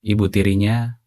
ibu tirinya,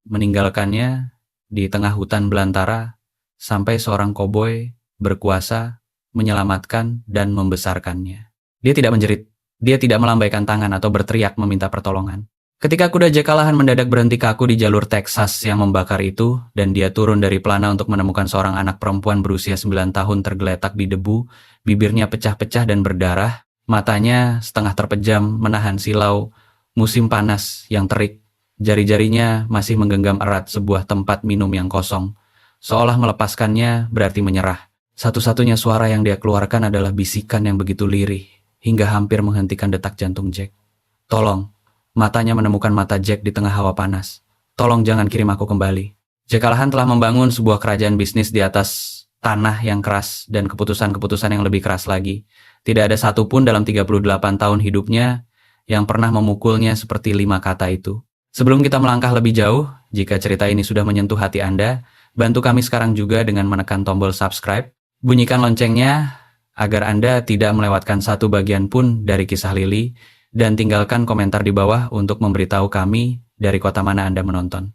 meninggalkannya di tengah hutan belantara sampai seorang koboi berkuasa menyelamatkan dan membesarkannya. Dia tidak menjerit, dia tidak melambaikan tangan atau berteriak meminta pertolongan. Ketika kuda Jack Callahan mendadak berhenti kaku di jalur Texas yang membakar itu, dan dia turun dari pelana untuk menemukan seorang anak perempuan berusia 9 tahun tergeletak di debu, bibirnya pecah-pecah dan berdarah, matanya setengah terpejam menahan silau musim panas yang terik. Jari-jarinya masih menggenggam erat sebuah tempat minum yang kosong. Seolah melepaskannya berarti menyerah. Satu-satunya suara yang dia keluarkan adalah bisikan yang begitu lirih, hingga hampir menghentikan detak jantung Jack. Tolong. Matanya menemukan mata Jack di tengah hawa panas. Tolong jangan kirim aku kembali. Jack Callahan telah membangun sebuah kerajaan bisnis di atas tanah yang keras dan keputusan-keputusan yang lebih keras lagi. Tidak ada satupun dalam 38 tahun hidupnya yang pernah memukulnya seperti 5 kata itu. Sebelum kita melangkah lebih jauh, jika cerita ini sudah menyentuh hati Anda, bantu kami sekarang juga dengan menekan tombol subscribe, bunyikan loncengnya agar Anda tidak melewatkan satu bagian pun dari kisah Lily, dan tinggalkan komentar di bawah untuk memberitahu kami dari kota mana Anda menonton.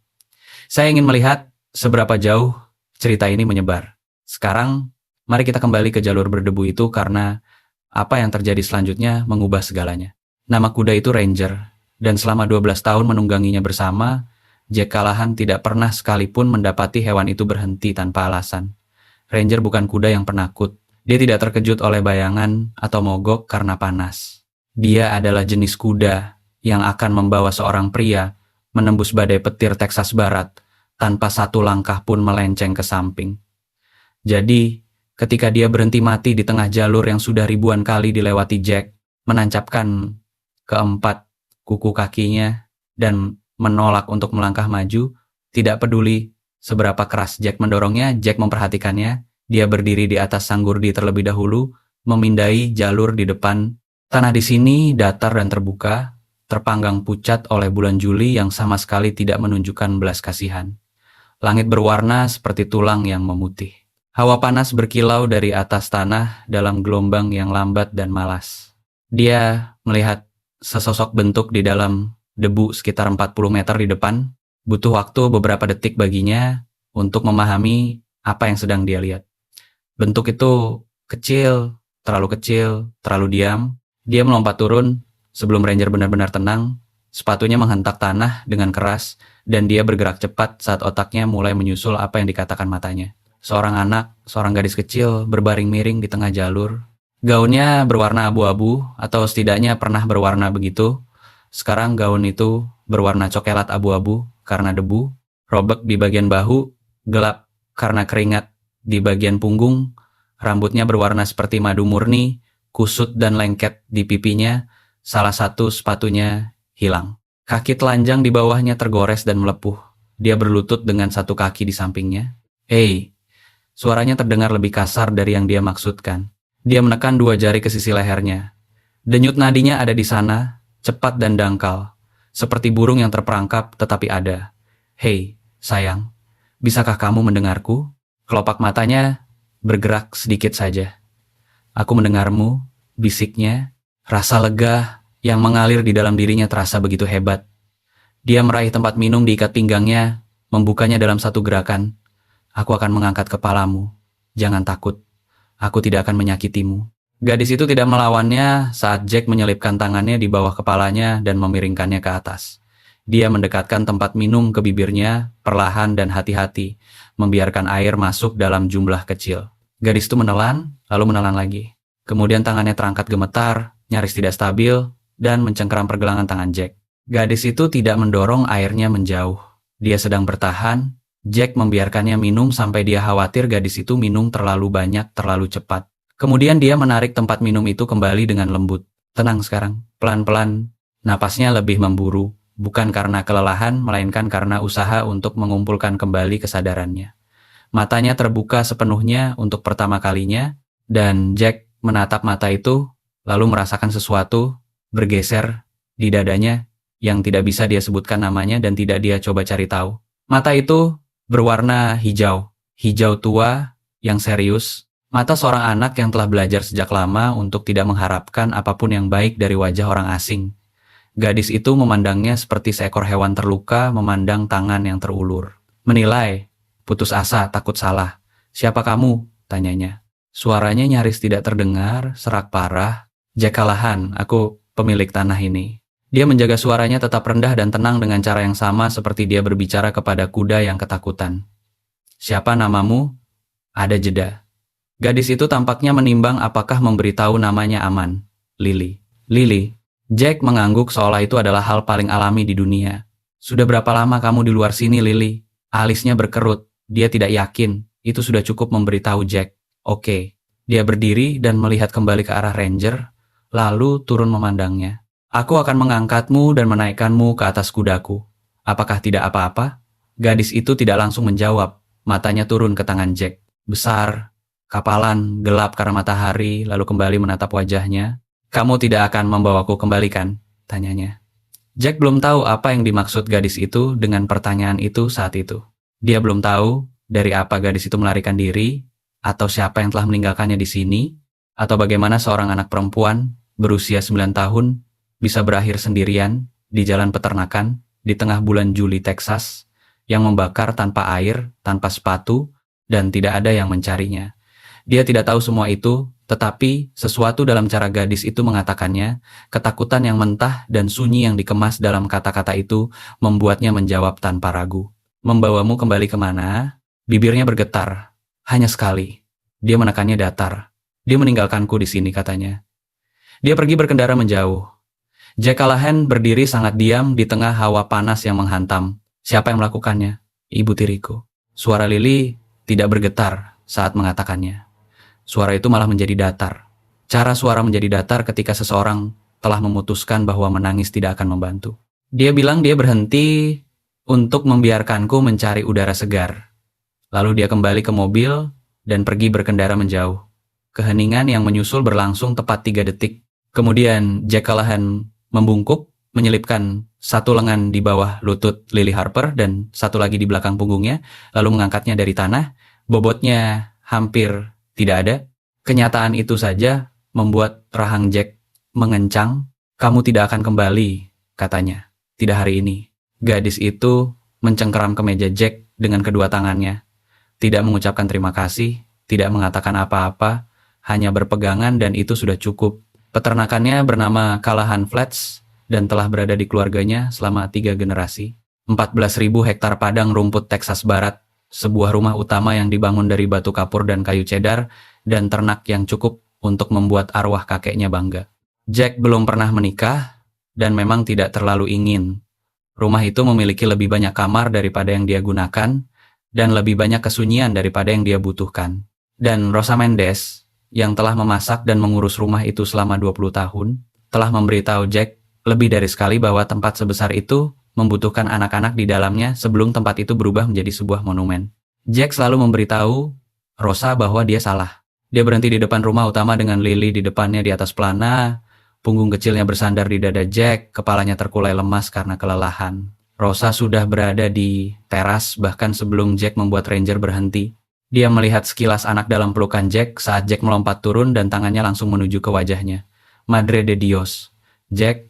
Saya ingin melihat seberapa jauh cerita ini menyebar. Sekarang, mari kita kembali ke jalur berdebu itu karena apa yang terjadi selanjutnya mengubah segalanya. Nama kuda itu Ranger, dan selama 12 tahun menungganginya bersama, Jack Callahan tidak pernah sekalipun mendapati hewan itu berhenti tanpa alasan. Ranger bukan kuda yang penakut. Dia tidak terkejut oleh bayangan atau mogok karena panas. Dia adalah jenis kuda yang akan membawa seorang pria menembus badai petir Texas Barat tanpa satu langkah pun melenceng ke samping. Jadi, ketika dia berhenti mati di tengah jalur yang sudah ribuan kali dilewati Jack, menancapkan keempat kuku kakinya dan menolak untuk melangkah maju, tidak peduli seberapa keras Jack mendorongnya, Jack memperhatikannya. Dia berdiri di atas sanggurdi terlebih dahulu, memindai jalur di depan. Tanah di sini datar dan terbuka, terpanggang pucat oleh bulan Juli yang sama sekali tidak menunjukkan belas kasihan. Langit berwarna seperti tulang yang memutih. Hawa panas berkilau dari atas tanah dalam gelombang yang lambat dan malas. Dia melihat sesosok bentuk di dalam debu sekitar 40 meter di depan. Butuh waktu beberapa detik baginya untuk memahami apa yang sedang dia lihat. Bentuk itu kecil, terlalu diam. Dia melompat turun sebelum Ranger benar-benar tenang. Sepatunya menghentak tanah dengan keras dan dia bergerak cepat saat otaknya mulai menyusul apa yang dikatakan matanya. Seorang gadis kecil berbaring miring di tengah jalur. Gaunnya berwarna abu-abu atau setidaknya pernah berwarna begitu. Sekarang gaun itu berwarna coklat abu-abu karena debu, robek di bagian bahu, gelap karena keringat di bagian punggung, rambutnya berwarna seperti madu murni, kusut dan lengket di pipinya, salah satu sepatunya hilang. Kaki telanjang di bawahnya tergores dan melepuh. Dia berlutut dengan satu kaki di sampingnya. Hei, suaranya terdengar lebih kasar dari yang dia maksudkan. Dia menekan 2 jari ke sisi lehernya. Denyut nadinya ada di sana, cepat dan dangkal, seperti burung yang terperangkap tetapi ada. Hei, sayang, bisakah kamu mendengarku? Kelopak matanya bergerak sedikit saja. Aku mendengarmu, bisiknya. Rasa lega yang mengalir di dalam dirinya terasa begitu hebat. Dia meraih tempat minum di ikat pinggangnya, membukanya dalam satu gerakan. Aku akan mengangkat kepalamu. Jangan takut. Aku tidak akan menyakitimu. Gadis itu tidak melawannya saat Jack menyelipkan tangannya di bawah kepalanya dan memiringkannya ke atas. Dia mendekatkan tempat minum ke bibirnya, perlahan dan hati-hati, membiarkan air masuk dalam jumlah kecil. Gadis itu menelan, lalu menelan lagi. Kemudian tangannya terangkat gemetar, nyaris tidak stabil, dan mencengkeram pergelangan tangan Jack. Gadis itu tidak mendorong airnya menjauh. Dia sedang bertahan. Jack membiarkannya minum sampai dia khawatir gadis itu minum terlalu banyak, terlalu cepat. Kemudian dia menarik tempat minum itu kembali dengan lembut. Tenang sekarang, pelan-pelan. Napasnya lebih memburu, bukan karena kelelahan, melainkan karena usaha untuk mengumpulkan kembali kesadarannya. Matanya terbuka sepenuhnya untuk pertama kalinya, dan Jack menatap mata itu, lalu merasakan sesuatu bergeser di dadanya yang tidak bisa dia sebutkan namanya dan tidak dia coba cari tahu. Mata itu berwarna hijau, hijau tua yang serius, mata seorang anak yang telah belajar sejak lama untuk tidak mengharapkan apapun yang baik dari wajah orang asing. Gadis itu memandangnya seperti seekor hewan terluka memandang tangan yang terulur. Menilai, putus asa, takut salah. Siapa kamu? Tanyanya. Suaranya nyaris tidak terdengar, serak parah. Jack Callahan, aku pemilik tanah ini. Dia menjaga suaranya tetap rendah dan tenang dengan cara yang sama seperti dia berbicara kepada kuda yang ketakutan. Siapa namamu? Ada jeda. Gadis itu tampaknya menimbang apakah memberitahu namanya aman. Lily. Lily. Jack mengangguk seolah itu adalah hal paling alami di dunia. Sudah berapa lama kamu di luar sini, Lily? Alisnya berkerut. Dia tidak yakin. Itu sudah cukup memberitahu Jack. Oke. Dia berdiri dan melihat kembali ke arah Ranger, lalu turun memandangnya. Aku akan mengangkatmu dan menaikkanmu ke atas kudaku. Apakah tidak apa-apa? Gadis itu tidak langsung menjawab. Matanya turun ke tangan Jack. Besar, kapalan, gelap karena matahari, lalu kembali menatap wajahnya. Kamu tidak akan membawaku kembali kan? Tanyanya. Jack belum tahu apa yang dimaksud gadis itu dengan pertanyaan itu saat itu. Dia belum tahu dari apa gadis itu melarikan diri, atau siapa yang telah meninggalkannya di sini, atau bagaimana seorang anak perempuan berusia 9 tahun bisa berakhir sendirian di jalan peternakan di tengah bulan Juli Texas yang membakar tanpa air, tanpa sepatu, dan tidak ada yang mencarinya. Dia tidak tahu semua itu, tetapi sesuatu dalam cara gadis itu mengatakannya, ketakutan yang mentah dan sunyi yang dikemas dalam kata-kata itu membuatnya menjawab tanpa ragu. Membawamu kembali kemana? Bibirnya bergetar. Hanya sekali. Dia menekannya datar. Dia meninggalkanku di sini, katanya. Dia pergi berkendara menjauh. Jack Callahan berdiri sangat diam di tengah hawa panas yang menghantam. Siapa yang melakukannya? Ibu tiriku. Suara Lily tidak bergetar saat mengatakannya. Suara itu malah menjadi datar. Cara suara menjadi datar ketika seseorang telah memutuskan bahwa menangis tidak akan membantu. Dia bilang dia berhenti untuk membiarkanku mencari udara segar. Lalu dia kembali ke mobil dan pergi berkendara menjauh. Keheningan yang menyusul berlangsung tepat 3 detik. Kemudian Jack Callahan membungkuk, menyelipkan satu lengan di bawah lutut Lily Harper dan satu lagi di belakang punggungnya, lalu mengangkatnya dari tanah. Bobotnya hampir tidak ada. Kenyataan itu saja membuat rahang Jack mengencang. Kamu tidak akan kembali, katanya. Tidak hari ini. Gadis itu mencengkeram ke meja Jack dengan kedua tangannya. Tidak mengucapkan terima kasih, tidak mengatakan apa-apa, hanya berpegangan dan itu sudah cukup. Peternakannya bernama Callahan Flats dan telah berada di keluarganya selama 3 generasi. 14.000 hektar padang rumput Texas Barat, sebuah rumah utama yang dibangun dari batu kapur dan kayu cedar, dan ternak yang cukup untuk membuat arwah kakeknya bangga. Jack belum pernah menikah, dan memang tidak terlalu ingin. Rumah itu memiliki lebih banyak kamar daripada yang dia gunakan, dan lebih banyak kesunyian daripada yang dia butuhkan. Dan Rosa Mendes, yang telah memasak dan mengurus rumah itu selama 20 tahun, telah memberitahu Jack lebih dari sekali bahwa tempat sebesar itu membutuhkan anak-anak di dalamnya sebelum tempat itu berubah menjadi sebuah monumen. Jack selalu memberitahu Rosa bahwa dia salah. Dia berhenti di depan rumah utama dengan Lily di depannya di atas pelana, punggung kecilnya bersandar di dada Jack, kepalanya terkulai lemas karena kelelahan. Rosa sudah berada di teras bahkan sebelum Jack membuat Ranger berhenti. Dia melihat sekilas anak dalam pelukan Jack saat Jack melompat turun dan tangannya langsung menuju ke wajahnya. Madre de Dios. Jack.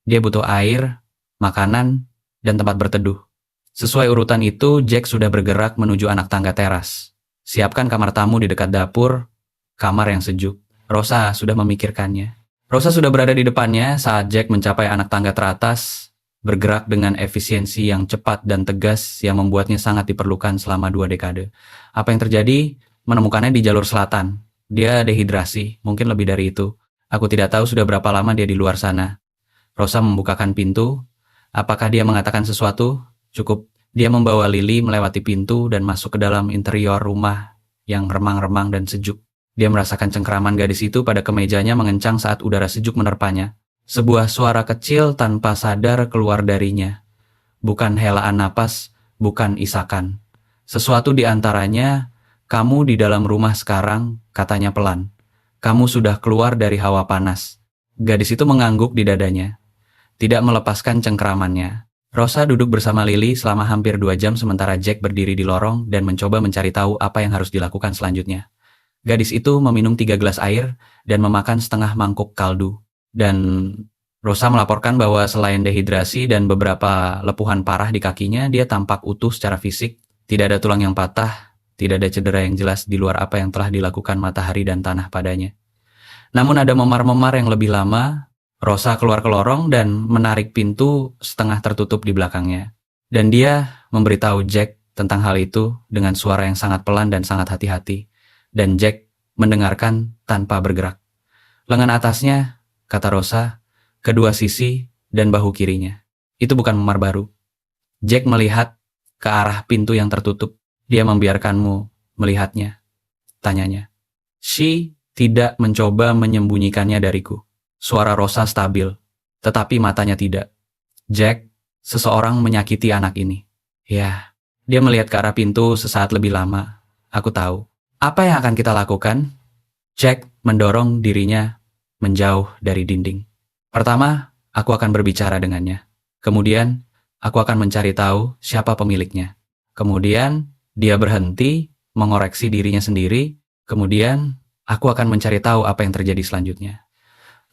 Dia butuh air, makanan, dan tempat berteduh. Sesuai urutan itu, Jack sudah bergerak menuju anak tangga teras. Siapkan kamar tamu di dekat dapur, kamar yang sejuk. Rosa sudah memikirkannya. Rosa sudah berada di depannya saat Jack mencapai anak tangga teratas, bergerak dengan efisiensi yang cepat dan tegas yang membuatnya sangat diperlukan selama 2 dekade. Apa yang terjadi? Menemukannya di jalur selatan. Dia dehidrasi, mungkin lebih dari itu. Aku tidak tahu sudah berapa lama dia di luar sana. Rosa membukakan pintu. Apakah dia mengatakan sesuatu? Cukup. Dia membawa Lily melewati pintu dan masuk ke dalam interior rumah yang remang-remang dan sejuk. Dia merasakan cengkeraman gadis itu pada kemejanya mengencang saat udara sejuk menerpanya. Sebuah suara kecil tanpa sadar keluar darinya. Bukan helaan napas, bukan isakan. Sesuatu di antaranya, kamu di dalam rumah sekarang, katanya pelan. Kamu sudah keluar dari hawa panas. Gadis itu mengangguk di dadanya. Tidak melepaskan cengkeramannya. Rosa duduk bersama Lily selama hampir 2 jam sementara Jack berdiri di lorong dan mencoba mencari tahu apa yang harus dilakukan selanjutnya. Gadis itu meminum 3 gelas air dan memakan setengah mangkuk kaldu. Dan Rosa melaporkan bahwa selain dehidrasi dan beberapa lepuhan parah di kakinya, dia tampak utuh secara fisik. Tidak ada tulang yang patah, tidak ada cedera yang jelas di luar apa yang telah dilakukan matahari dan tanah padanya. Namun ada memar-memar yang lebih lama. Rosa keluar ke lorong dan menarik pintu setengah tertutup di belakangnya. Dan dia memberitahu Jack tentang hal itu dengan suara yang sangat pelan dan sangat hati-hati. Dan Jack mendengarkan tanpa bergerak. Lengan atasnya, kata Rosa, kedua sisi, dan bahu kirinya. Itu bukan memar baru. Jack melihat ke arah pintu yang tertutup. Dia membiarkanmu melihatnya. Tanyanya. She tidak mencoba menyembunyikannya dariku. Suara Rosa stabil, tetapi matanya tidak. Jack, seseorang menyakiti anak ini. Ya, dia melihat ke arah pintu sesaat lebih lama. Aku tahu. Apa yang akan kita lakukan? Jack mendorong dirinya menjauh dari dinding. Pertama, aku akan berbicara dengannya. Kemudian, aku akan mencari tahu siapa pemiliknya. Kemudian, dia berhenti, mengoreksi dirinya sendiri. Kemudian, aku akan mencari tahu apa yang terjadi selanjutnya.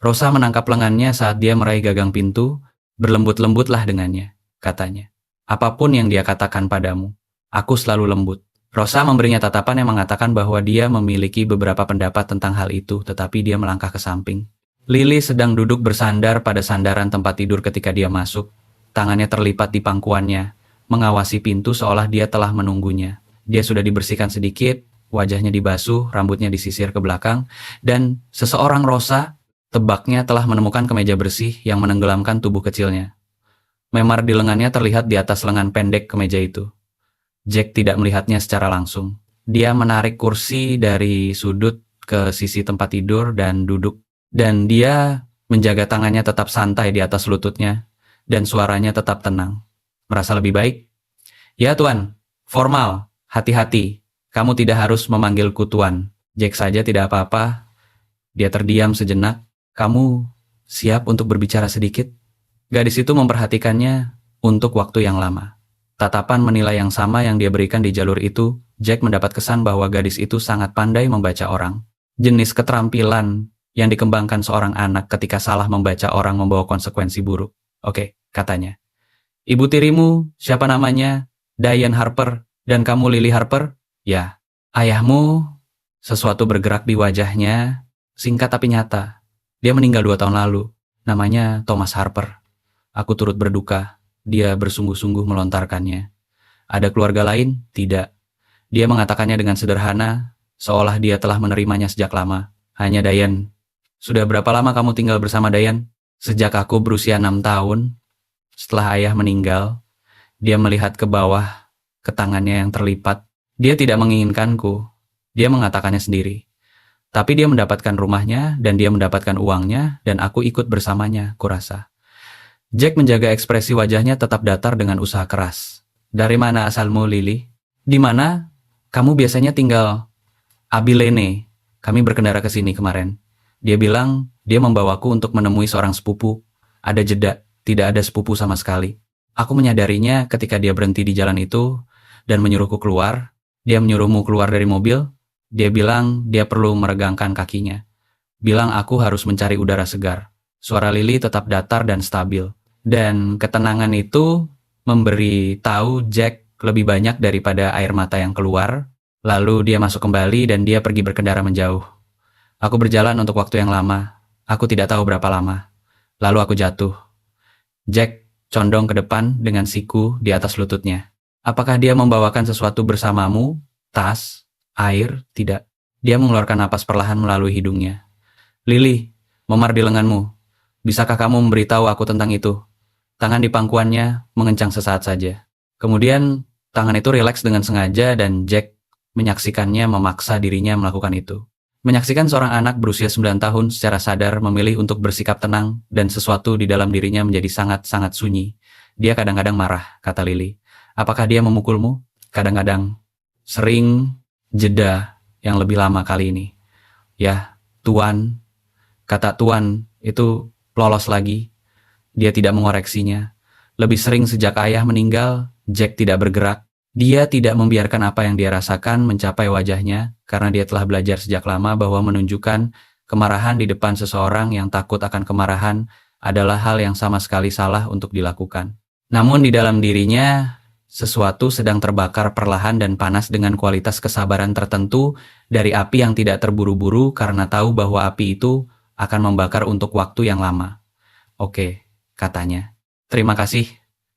Rosa menangkap lengannya saat dia meraih gagang pintu. Berlembut-lembutlah dengannya, katanya. Apapun yang dia katakan padamu, aku selalu lembut. Rosa memberinya tatapan yang mengatakan bahwa dia memiliki beberapa pendapat tentang hal itu, tetapi dia melangkah ke samping. Lily sedang duduk bersandar pada sandaran tempat tidur ketika dia masuk. Tangannya terlipat di pangkuannya, mengawasi pintu seolah dia telah menunggunya. Dia sudah dibersihkan sedikit, wajahnya dibasuh, rambutnya disisir ke belakang, dan seseorang Rosa tebaknya telah menemukan kemeja bersih yang menenggelamkan tubuh kecilnya. Memar di lengannya terlihat di atas lengan pendek kemeja itu. Jack tidak melihatnya secara langsung. Dia menarik kursi dari sudut ke sisi tempat tidur dan duduk. Dan dia menjaga tangannya tetap santai di atas lututnya. Dan suaranya tetap tenang. Merasa lebih baik? Ya Tuan, formal, hati-hati. Kamu tidak harus memanggilku Tuan. Jack saja tidak apa-apa. Dia terdiam sejenak. Kamu siap untuk berbicara sedikit? Gadis itu memperhatikannya untuk waktu yang lama. Tatapan menilai yang sama yang dia berikan di jalur itu, Jack mendapat kesan bahwa gadis itu sangat pandai membaca orang. Jenis keterampilan yang dikembangkan seorang anak ketika salah membaca orang membawa konsekuensi buruk. Oke, katanya. Ibu tirimu, siapa namanya? Diane Harper, dan kamu Lily Harper? Ya. Ayahmu, sesuatu bergerak di wajahnya, singkat tapi nyata. Dia meninggal 2 tahun lalu. Namanya Thomas Harper. Aku turut berduka. Dia bersungguh-sungguh melontarkannya. Ada keluarga lain? Tidak. Dia mengatakannya dengan sederhana, seolah dia telah menerimanya sejak lama. Hanya Diane. Sudah berapa lama kamu tinggal bersama Diane? Sejak aku berusia 6 tahun. Setelah ayah meninggal, dia melihat ke bawah, ke tangannya yang terlipat. Dia tidak menginginkanku. Dia mengatakannya sendiri. Tapi dia mendapatkan rumahnya, dan dia mendapatkan uangnya, dan aku ikut bersamanya, kurasa. Jack menjaga ekspresi wajahnya tetap datar dengan usaha keras. Dari mana asalmu, Lily? Di mana? Kamu biasanya tinggal? Abilene. Kami berkendara ke sini kemarin. Dia bilang, dia membawaku untuk menemui seorang sepupu. Ada jeda, tidak ada sepupu sama sekali. Aku menyadarinya ketika dia berhenti di jalan itu, dan menyuruhku keluar. Dia menyuruhmu keluar dari mobil. Dia bilang dia perlu meregangkan kakinya. Bilang aku harus mencari udara segar. Suara Lily tetap datar dan stabil. Dan ketenangan itu memberi tahu Jack lebih banyak daripada air mata yang keluar. Lalu dia masuk kembali dan dia pergi berkendara menjauh. Aku berjalan untuk waktu yang lama. Aku tidak tahu berapa lama. Lalu aku jatuh. Jack condong ke depan dengan siku di atas lututnya. Apakah dia membawakan sesuatu bersamamu? Tas? Air? Tidak. Dia mengeluarkan napas perlahan melalui hidungnya. Lily, memar di lenganmu. Bisakah kamu memberitahu aku tentang itu? Tangan di pangkuannya mengencang sesaat saja. Kemudian, tangan itu rileks dengan sengaja dan Jack menyaksikannya memaksa dirinya melakukan itu. Menyaksikan seorang anak berusia 9 tahun secara sadar memilih untuk bersikap tenang dan sesuatu di dalam dirinya menjadi sangat-sangat sunyi. Dia kadang-kadang marah, kata Lily. Apakah dia memukulmu? Kadang-kadang. Sering. Jeda yang lebih lama kali ini. Ya, Tuan. Kata Tuan itu lolos lagi. Dia tidak mengoreksinya. Lebih sering sejak ayah meninggal, Jack tidak bergerak. Dia tidak membiarkan apa yang dia rasakan mencapai wajahnya karena dia telah belajar sejak lama bahwa menunjukkan kemarahan di depan seseorang yang takut akan kemarahan adalah hal yang sama sekali salah untuk dilakukan. Namun di dalam dirinya, sesuatu sedang terbakar perlahan dan panas dengan kualitas kesabaran tertentu dari api yang tidak terburu-buru karena tahu bahwa api itu akan membakar untuk waktu yang lama. Oke, katanya. Terima kasih,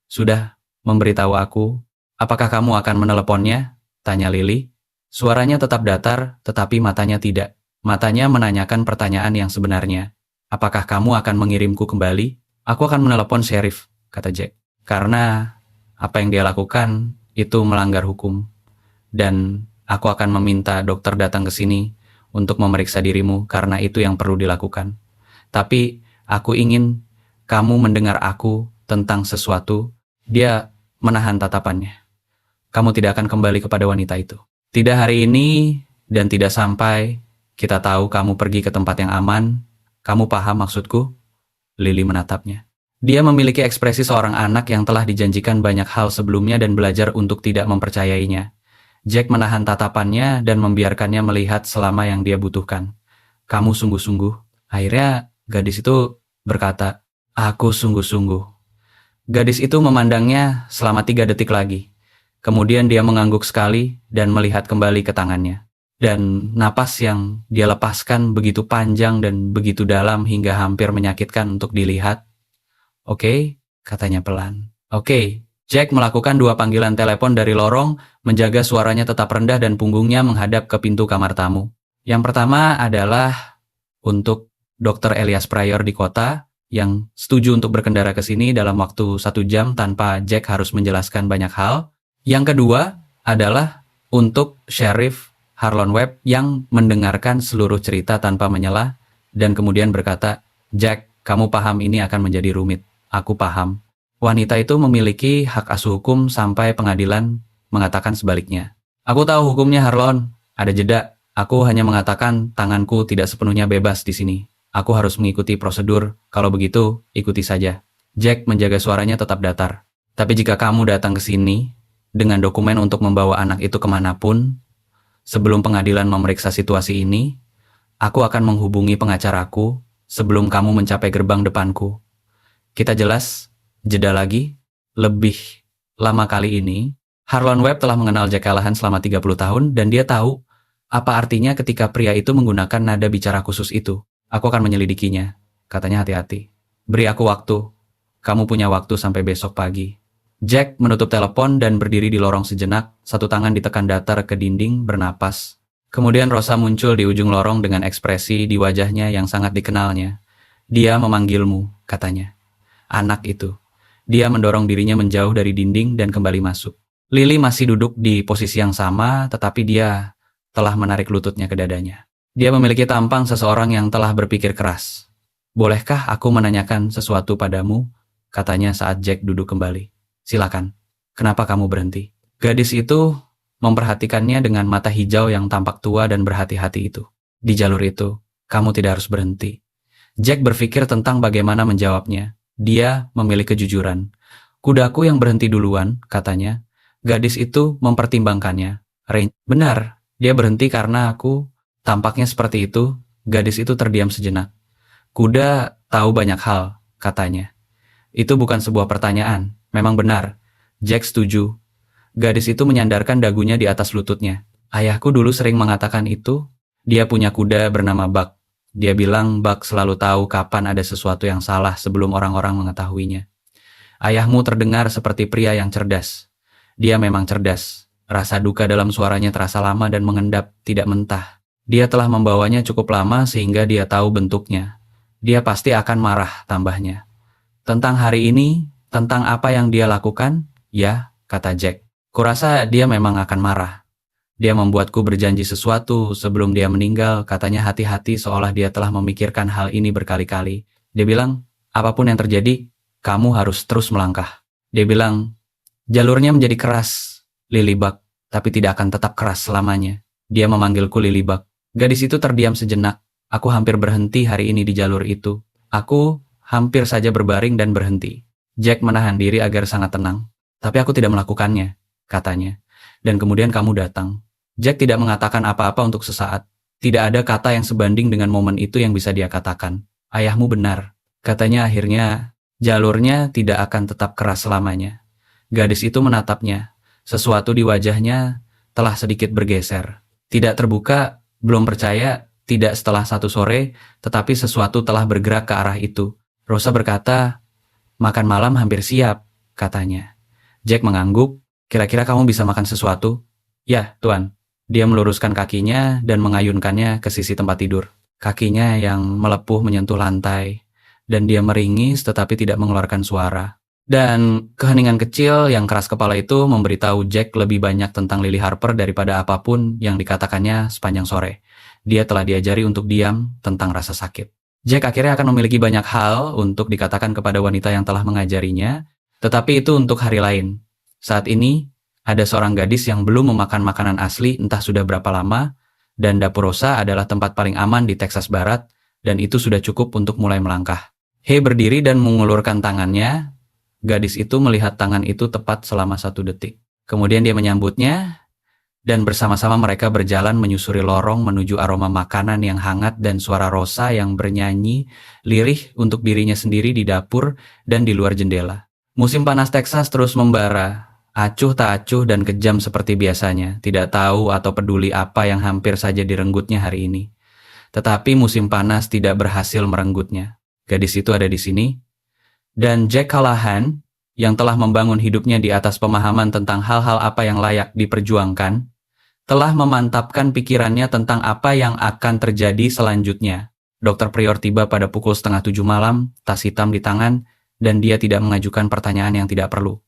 sudah memberitahu aku. Apakah kamu akan meneleponnya? Tanya Lily. Suaranya tetap datar, tetapi matanya tidak. Matanya menanyakan pertanyaan yang sebenarnya. Apakah kamu akan mengirimku kembali? Aku akan menelepon sheriff, kata Jack. Karena apa yang dia lakukan itu melanggar hukum. Dan aku akan meminta dokter datang ke sini untuk memeriksa dirimu karena itu yang perlu dilakukan. Tapi aku ingin kamu mendengar aku tentang sesuatu. Dia menahan tatapannya. Kamu tidak akan kembali kepada wanita itu. Tidak hari ini dan tidak sampai kita tahu kamu pergi ke tempat yang aman. Kamu paham maksudku? Lily menatapnya. Dia memiliki ekspresi seorang anak yang telah dijanjikan banyak hal sebelumnya dan belajar untuk tidak mempercayainya. Jack menahan tatapannya dan membiarkannya melihat selama yang dia butuhkan. Kamu sungguh-sungguh. Akhirnya gadis itu berkata, aku sungguh-sungguh. Gadis itu memandangnya selama 3 detik lagi. Kemudian dia mengangguk sekali dan melihat kembali ke tangannya. Dan napas yang dia lepaskan begitu panjang dan begitu dalam hingga hampir menyakitkan untuk dilihat. Oke, katanya pelan. Oke, Jack melakukan 2 panggilan telepon dari lorong, menjaga suaranya tetap rendah dan punggungnya menghadap ke pintu kamar tamu. Yang pertama adalah untuk Dr. Elias Pryor di kota, yang setuju untuk berkendara ke sini dalam waktu 1 jam tanpa Jack harus menjelaskan banyak hal. Yang kedua adalah untuk Sheriff Harlan Webb yang mendengarkan seluruh cerita tanpa menyela dan kemudian berkata, Jack, kamu paham ini akan menjadi rumit. Aku paham. Wanita itu memiliki hak asuh hukum sampai pengadilan mengatakan sebaliknya. Aku tahu hukumnya Harlan. Ada jeda. Aku hanya mengatakan tanganku tidak sepenuhnya bebas di sini. Aku harus mengikuti prosedur. Kalau begitu, ikuti saja. Jack menjaga suaranya tetap datar. Tapi jika kamu datang ke sini dengan dokumen untuk membawa anak itu kemanapun, sebelum pengadilan memeriksa situasi ini, aku akan menghubungi pengacaraku sebelum kamu mencapai gerbang depanku. Kita jelas, jeda lagi, lebih lama kali ini, Harlan Webb telah mengenal Jack Callahan selama 30 tahun dan dia tahu apa artinya ketika pria itu menggunakan nada bicara khusus itu. Aku akan menyelidikinya, katanya hati-hati. Beri aku waktu, kamu punya waktu sampai besok pagi. Jack menutup telepon dan berdiri di lorong sejenak, satu tangan ditekan datar ke dinding bernapas. Kemudian Rosa muncul di ujung lorong dengan ekspresi di wajahnya yang sangat dikenalnya. Dia memanggilmu, katanya. Anak itu. Dia mendorong dirinya menjauh dari dinding dan kembali masuk. Lily masih duduk di posisi yang sama, tetapi dia telah menarik lututnya ke dadanya. Dia memiliki tampang seseorang yang telah berpikir keras. Bolehkah aku menanyakan sesuatu padamu? Katanya saat Jack duduk kembali. Silakan. Kenapa kamu berhenti? Gadis itu memperhatikannya dengan mata hijau yang tampak tua dan berhati-hati itu. Di jalur itu, kamu tidak harus berhenti. Jack berpikir tentang bagaimana menjawabnya. Dia memilih kejujuran. Kudaku yang berhenti duluan, katanya. Gadis itu mempertimbangkannya. Benar, dia berhenti karena aku. Tampaknya seperti itu. Gadis itu terdiam sejenak. Kuda tahu banyak hal, katanya. Itu bukan sebuah pertanyaan. Memang benar. Jack setuju. Gadis itu menyandarkan dagunya di atas lututnya. Ayahku dulu sering mengatakan itu. Dia punya kuda bernama Buck. Dia bilang Buck selalu tahu kapan ada sesuatu yang salah sebelum orang-orang mengetahuinya. Ayahmu terdengar seperti pria yang cerdas. Dia memang cerdas. Rasa duka dalam suaranya terasa lama dan mengendap, tidak mentah. Dia telah membawanya cukup lama sehingga dia tahu bentuknya. Dia pasti akan marah, tambahnya. Tentang hari ini, tentang apa yang dia lakukan, ya, kata Jack. Kurasa dia memang akan marah. Dia membuatku berjanji sesuatu sebelum dia meninggal, katanya hati-hati seolah dia telah memikirkan hal ini berkali-kali. Dia bilang, apapun yang terjadi, kamu harus terus melangkah. Dia bilang, jalurnya menjadi keras, Lilybug, tapi tidak akan tetap keras selamanya. Dia memanggilku Lilybug. Gadis itu terdiam sejenak. Aku hampir berhenti hari ini di jalur itu. Aku hampir saja berbaring dan berhenti. Jack menahan diri agar sangat tenang. Tapi aku tidak melakukannya, katanya. Dan kemudian kamu datang. Jack tidak mengatakan apa-apa untuk sesaat. Tidak ada kata yang sebanding dengan momen itu yang bisa dia katakan. Ayahmu benar, Katanya akhirnya jalurnya tidak akan tetap keras selamanya. Gadis itu menatapnya. Sesuatu di wajahnya telah sedikit bergeser. Tidak terbuka, belum percaya, tidak setelah satu sore, tetapi sesuatu telah bergerak ke arah itu. Rosa berkata, "Makan malam hampir siap," katanya. Jack mengangguk, "Kira-kira kamu bisa makan sesuatu?" "Ya, Tuan." Dia meluruskan kakinya dan mengayunkannya ke sisi tempat tidur. Kakinya yang melepuh menyentuh lantai, dan dia meringis tetapi tidak mengeluarkan suara. Dan keheningan kecil yang keras kepala itu memberitahu Jack lebih banyak tentang Lily Harper daripada apapun yang dikatakannya sepanjang sore. Dia telah diajari untuk diam tentang rasa sakit. Jack akhirnya akan memiliki banyak hal untuk dikatakan kepada wanita yang telah mengajarinya, tetapi itu untuk hari lain. Saat ini, ada seorang gadis yang belum memakan makanan asli entah sudah berapa lama, dan dapur Rosa adalah tempat paling aman di Texas Barat, dan itu sudah cukup untuk mulai melangkah. Hay berdiri dan mengulurkan tangannya. Gadis itu melihat tangan itu tepat selama 1 detik. Kemudian dia menyambutnya, dan bersama-sama mereka berjalan menyusuri lorong menuju aroma makanan yang hangat dan suara Rosa yang bernyanyi lirih untuk dirinya sendiri di dapur dan di luar jendela. Musim panas Texas terus membara. Acuh tak acuh dan kejam seperti biasanya, tidak tahu atau peduli apa yang hampir saja direnggutnya hari ini. Tetapi musim panas tidak berhasil merenggutnya. Gadis itu ada di sini. Dan Jack Callahan, yang telah membangun hidupnya di atas pemahaman tentang hal-hal apa yang layak diperjuangkan, telah memantapkan pikirannya tentang apa yang akan terjadi selanjutnya. Dr. Prior tiba pada pukul 6:30 malam, tas hitam di tangan, dan dia tidak mengajukan pertanyaan yang tidak perlu.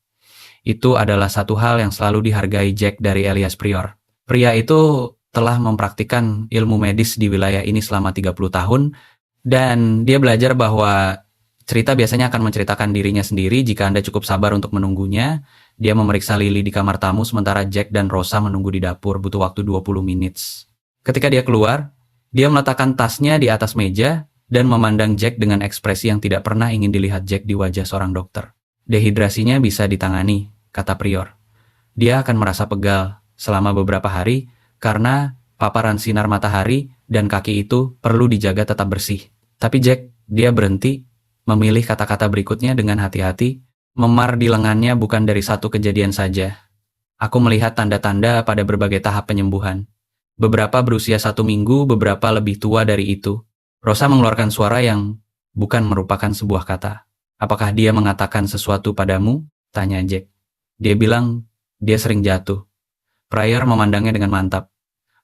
Itu adalah satu hal yang selalu dihargai Jack dari Elias Prior. Pria itu telah mempraktikkan ilmu medis di wilayah ini selama 30 tahun, dan dia belajar bahwa cerita biasanya akan menceritakan dirinya sendiri jika Anda cukup sabar untuk menunggunya. Dia memeriksa Lily di kamar tamu sementara Jack dan Rosa menunggu di dapur, butuh waktu 20 menit. Ketika dia keluar, dia meletakkan tasnya di atas meja dan memandang Jack dengan ekspresi yang tidak pernah ingin dilihat Jack di wajah seorang dokter. Dehidrasinya bisa ditangani, kata Prior. Dia akan merasa pegal selama beberapa hari karena paparan sinar matahari dan kaki itu perlu dijaga tetap bersih. Tapi Jack, dia berhenti, memilih kata-kata berikutnya dengan hati-hati. Memar di lengannya bukan dari satu kejadian saja. Aku melihat tanda-tanda pada berbagai tahap penyembuhan. Beberapa berusia 1 minggu, beberapa lebih tua dari itu. Rosa mengeluarkan suara yang bukan merupakan sebuah kata. "Apakah dia mengatakan sesuatu padamu?" tanya Jack. Dia bilang dia sering jatuh. Prior memandangnya dengan mantap.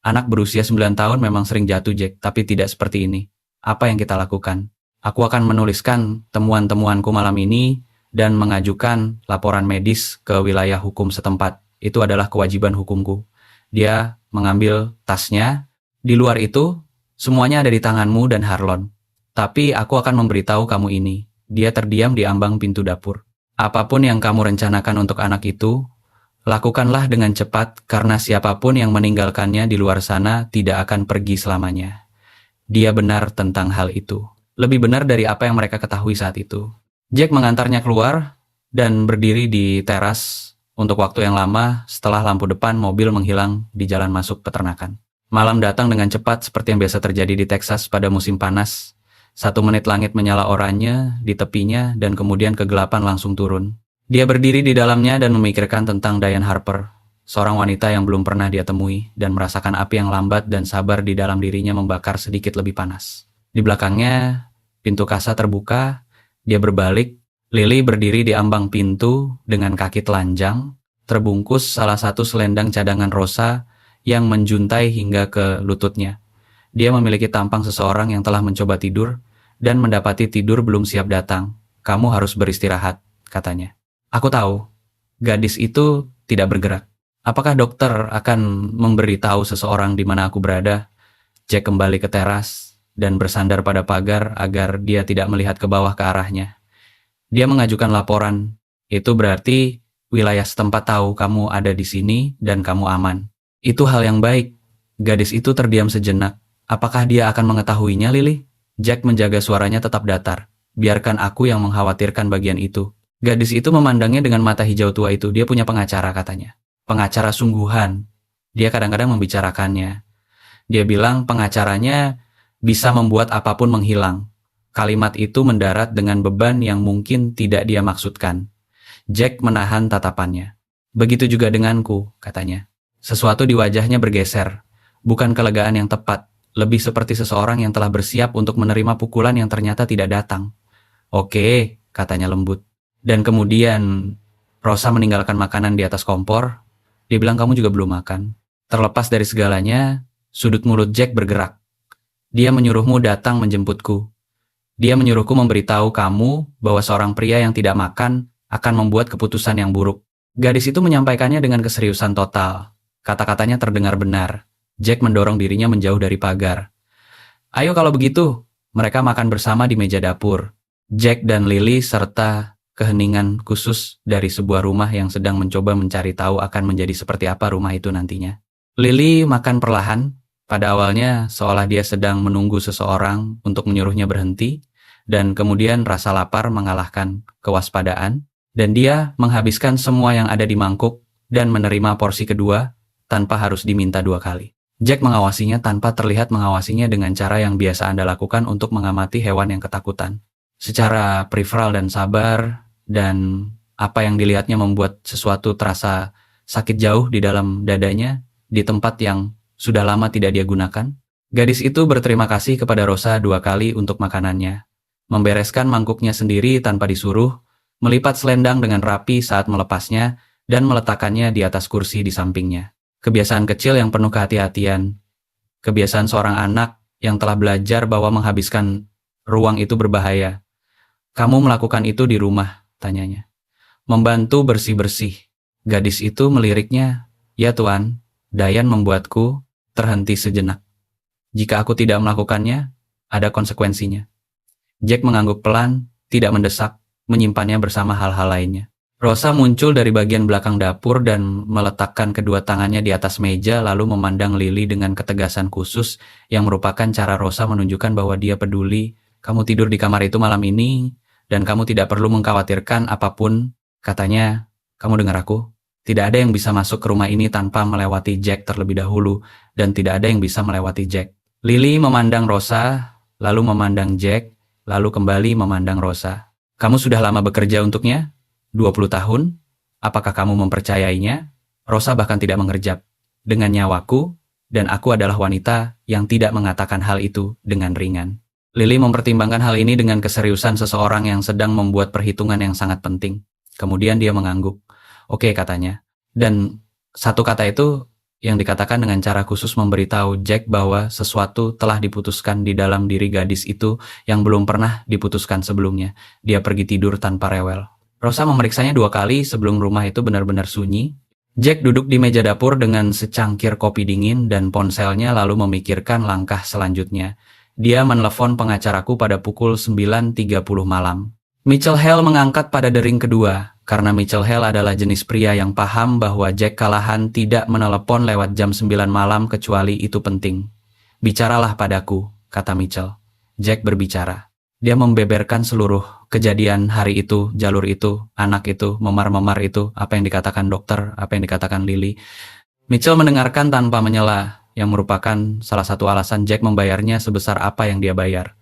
"Anak berusia 9 tahun memang sering jatuh, Jack, tapi tidak seperti ini. Apa yang kita lakukan? Aku akan menuliskan temuan-temuanku malam ini dan mengajukan laporan medis ke wilayah hukum setempat. Itu adalah kewajiban hukumku." Dia mengambil tasnya. "Di luar itu, semuanya ada di tanganmu dan Harlon. Tapi aku akan memberitahu kamu ini." Dia terdiam di ambang pintu dapur. "Apapun yang kamu rencanakan untuk anak itu, lakukanlah dengan cepat karena siapapun yang meninggalkannya di luar sana tidak akan pergi selamanya." Dia benar tentang hal itu. Lebih benar dari apa yang mereka ketahui saat itu. Jack mengantarnya keluar dan berdiri di teras untuk waktu yang lama setelah lampu depan mobil menghilang di jalan masuk peternakan. Malam datang dengan cepat seperti yang biasa terjadi di Texas pada musim panas. 1 menit langit menyala oranye di tepinya dan kemudian kegelapan langsung turun. Dia berdiri di dalamnya dan memikirkan tentang Diane Harper, seorang wanita yang belum pernah dia temui, dan merasakan api yang lambat dan sabar di dalam dirinya membakar sedikit lebih panas. Di belakangnya, pintu kasa terbuka, dia berbalik. Lily berdiri di ambang pintu dengan kaki telanjang, terbungkus salah satu selendang cadangan Rosa yang menjuntai hingga ke lututnya. Dia memiliki tampang seseorang yang telah mencoba tidur dan mendapati tidur belum siap datang. "Kamu harus beristirahat," katanya. "Aku tahu." Gadis itu tidak bergerak. "Apakah dokter akan memberitahu seseorang di mana aku berada?" Jack kembali ke teras dan bersandar pada pagar agar dia tidak melihat ke bawah ke arahnya. Dia mengajukan laporan. "Itu berarti wilayah setempat tahu kamu ada di sini dan kamu aman." "Itu hal yang baik." Gadis itu terdiam sejenak. "Apakah dia akan mengetahuinya, Lily?" Jack menjaga suaranya tetap datar. "Biarkan aku yang mengkhawatirkan bagian itu." Gadis itu memandangnya dengan mata hijau tua itu. "Dia punya pengacara," katanya. "Pengacara sungguhan." Dia kadang-kadang membicarakannya. Dia bilang pengacaranya bisa membuat apapun menghilang. Kalimat itu mendarat dengan beban yang mungkin tidak dia maksudkan. Jack menahan tatapannya. Begitu juga denganku, katanya. Sesuatu di wajahnya bergeser. Bukan kelegaan yang tepat, lebih seperti seseorang yang telah bersiap untuk menerima pukulan yang ternyata tidak datang. Oke, katanya lembut. Dan kemudian Rosa meninggalkan makanan di atas kompor. Dia bilang kamu juga belum makan. Terlepas dari segalanya, sudut mulut Jack bergerak. Dia menyuruhmu datang menjemputku. Dia menyuruhku memberitahu kamu bahwa seorang pria yang tidak makan akan membuat keputusan yang buruk. Gadis itu menyampaikannya dengan keseriusan total. Kata-katanya terdengar benar. Jack mendorong dirinya menjauh dari pagar. Ayo kalau begitu, mereka makan bersama di meja dapur. Jack dan Lily serta keheningan khusus dari sebuah rumah yang sedang mencoba mencari tahu akan menjadi seperti apa rumah itu nantinya. Lily makan perlahan. Pada awalnya, seolah dia sedang menunggu seseorang untuk menyuruhnya berhenti, dan kemudian rasa lapar mengalahkan kewaspadaan, dan dia menghabiskan semua yang ada di mangkuk dan menerima porsi kedua tanpa harus diminta 2 kali. Jack mengawasinya tanpa terlihat mengawasinya dengan cara yang biasa Anda lakukan untuk mengamati hewan yang ketakutan. Secara periferal dan sabar, dan apa yang dilihatnya membuat sesuatu terasa sakit jauh di dalam dadanya, di tempat yang sudah lama tidak dia gunakan. Gadis itu berterima kasih kepada Rosa 2 kali untuk makanannya, membereskan mangkuknya sendiri tanpa disuruh, melipat selendang dengan rapi saat melepasnya, dan meletakkannya di atas kursi di sampingnya. Kebiasaan kecil yang penuh kehati-hatian. Kebiasaan seorang anak yang telah belajar bahwa menghabiskan ruang itu berbahaya. Kamu melakukan itu di rumah, tanyanya. Membantu bersih-bersih. Gadis itu meliriknya, ya Tuan, Dayan membuatku terhenti sejenak. Jika aku tidak melakukannya, ada konsekuensinya. Jack mengangguk pelan, tidak mendesak, menyimpannya bersama hal-hal lainnya. Rosa muncul dari bagian belakang dapur dan meletakkan kedua tangannya di atas meja lalu memandang Lily dengan ketegasan khusus yang merupakan cara Rosa menunjukkan bahwa dia peduli. Kamu tidur di kamar itu malam ini dan kamu tidak perlu mengkhawatirkan apapun. Katanya, kamu dengar aku? Tidak ada yang bisa masuk ke rumah ini tanpa melewati Jack terlebih dahulu dan tidak ada yang bisa melewati Jack. Lily memandang Rosa, lalu memandang Jack, lalu kembali memandang Rosa. Kamu sudah lama bekerja untuknya? 20 tahun? Apakah kamu mempercayainya? Rosa bahkan tidak mengerjap. Dengan nyawaku, dan aku adalah wanita yang tidak mengatakan hal itu dengan ringan. Lily mempertimbangkan hal ini dengan keseriusan seseorang yang sedang membuat perhitungan yang sangat penting. Kemudian dia mengangguk. Oke, katanya. Dan satu kata itu yang dikatakan dengan cara khusus memberitahu Jack bahwa sesuatu telah diputuskan di dalam diri gadis itu yang belum pernah diputuskan sebelumnya. Dia pergi tidur tanpa rewel. Rosa memeriksanya 2 kali sebelum rumah itu benar-benar sunyi. Jack duduk di meja dapur dengan secangkir kopi dingin dan ponselnya lalu memikirkan langkah selanjutnya. Dia menelepon pengacaraku pada pukul 9.30 malam. Mitchell Hale mengangkat pada dering kedua, karena Mitchell Hale adalah jenis pria yang paham bahwa Jack Callahan tidak menelepon lewat jam 9 malam kecuali itu penting. Bicaralah padaku, kata Mitchell. Jack berbicara. Dia membeberkan seluruh kejadian hari itu, jalur itu, anak itu, memar-memar itu, apa yang dikatakan dokter, apa yang dikatakan Lily. Mitchell mendengarkan tanpa menyela, yang merupakan salah satu alasan Jack membayarnya sebesar apa yang dia bayar.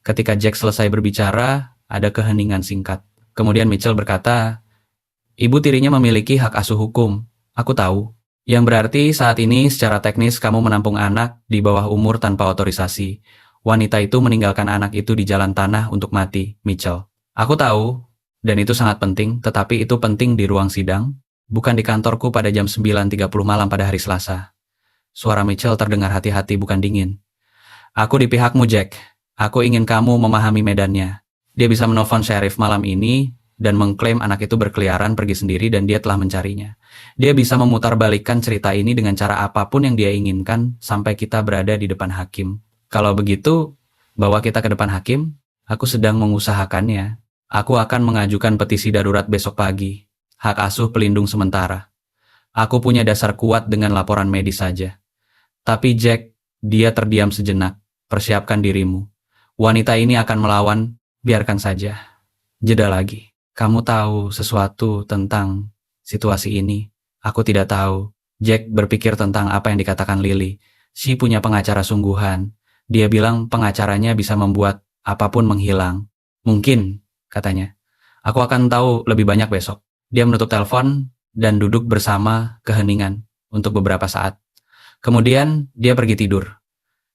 Ketika Jack selesai berbicara, ada keheningan singkat. Kemudian Mitchell berkata, ibu tirinya memiliki hak asuh hukum. Aku tahu. Yang berarti saat ini secara teknis kamu menampung anak di bawah umur tanpa otorisasi. Wanita itu meninggalkan anak itu di jalan tanah untuk mati, Mitchell. Aku tahu, dan itu sangat penting, tetapi itu penting di ruang sidang, bukan di kantorku pada jam 9.30 malam pada hari Selasa. Suara Mitchell terdengar hati-hati bukan dingin. Aku di pihakmu, Jack. Aku ingin kamu memahami medannya. Dia bisa menelpon sheriff malam ini dan mengklaim anak itu berkeliaran pergi sendiri dan dia telah mencarinya. Dia bisa memutarbalikkan cerita ini dengan cara apapun yang dia inginkan sampai kita berada di depan hakim. Kalau begitu, bawa kita ke depan hakim. Aku sedang mengusahakannya. Aku akan mengajukan petisi darurat besok pagi. Hak asuh pelindung sementara. Aku punya dasar kuat dengan laporan medis saja. Tapi Jack, dia terdiam sejenak. Persiapkan dirimu. Wanita ini akan melawan. Biarkan saja. Jeda lagi. Kamu tahu sesuatu tentang situasi ini? Aku tidak tahu. Jack berpikir tentang apa yang dikatakan Lily. Si punya pengacara sungguhan. Dia bilang pengacaranya bisa membuat apapun menghilang. Mungkin, katanya. Aku akan tahu lebih banyak besok. Dia menutup telepon dan duduk bersama keheningan untuk beberapa saat. Kemudian dia pergi tidur.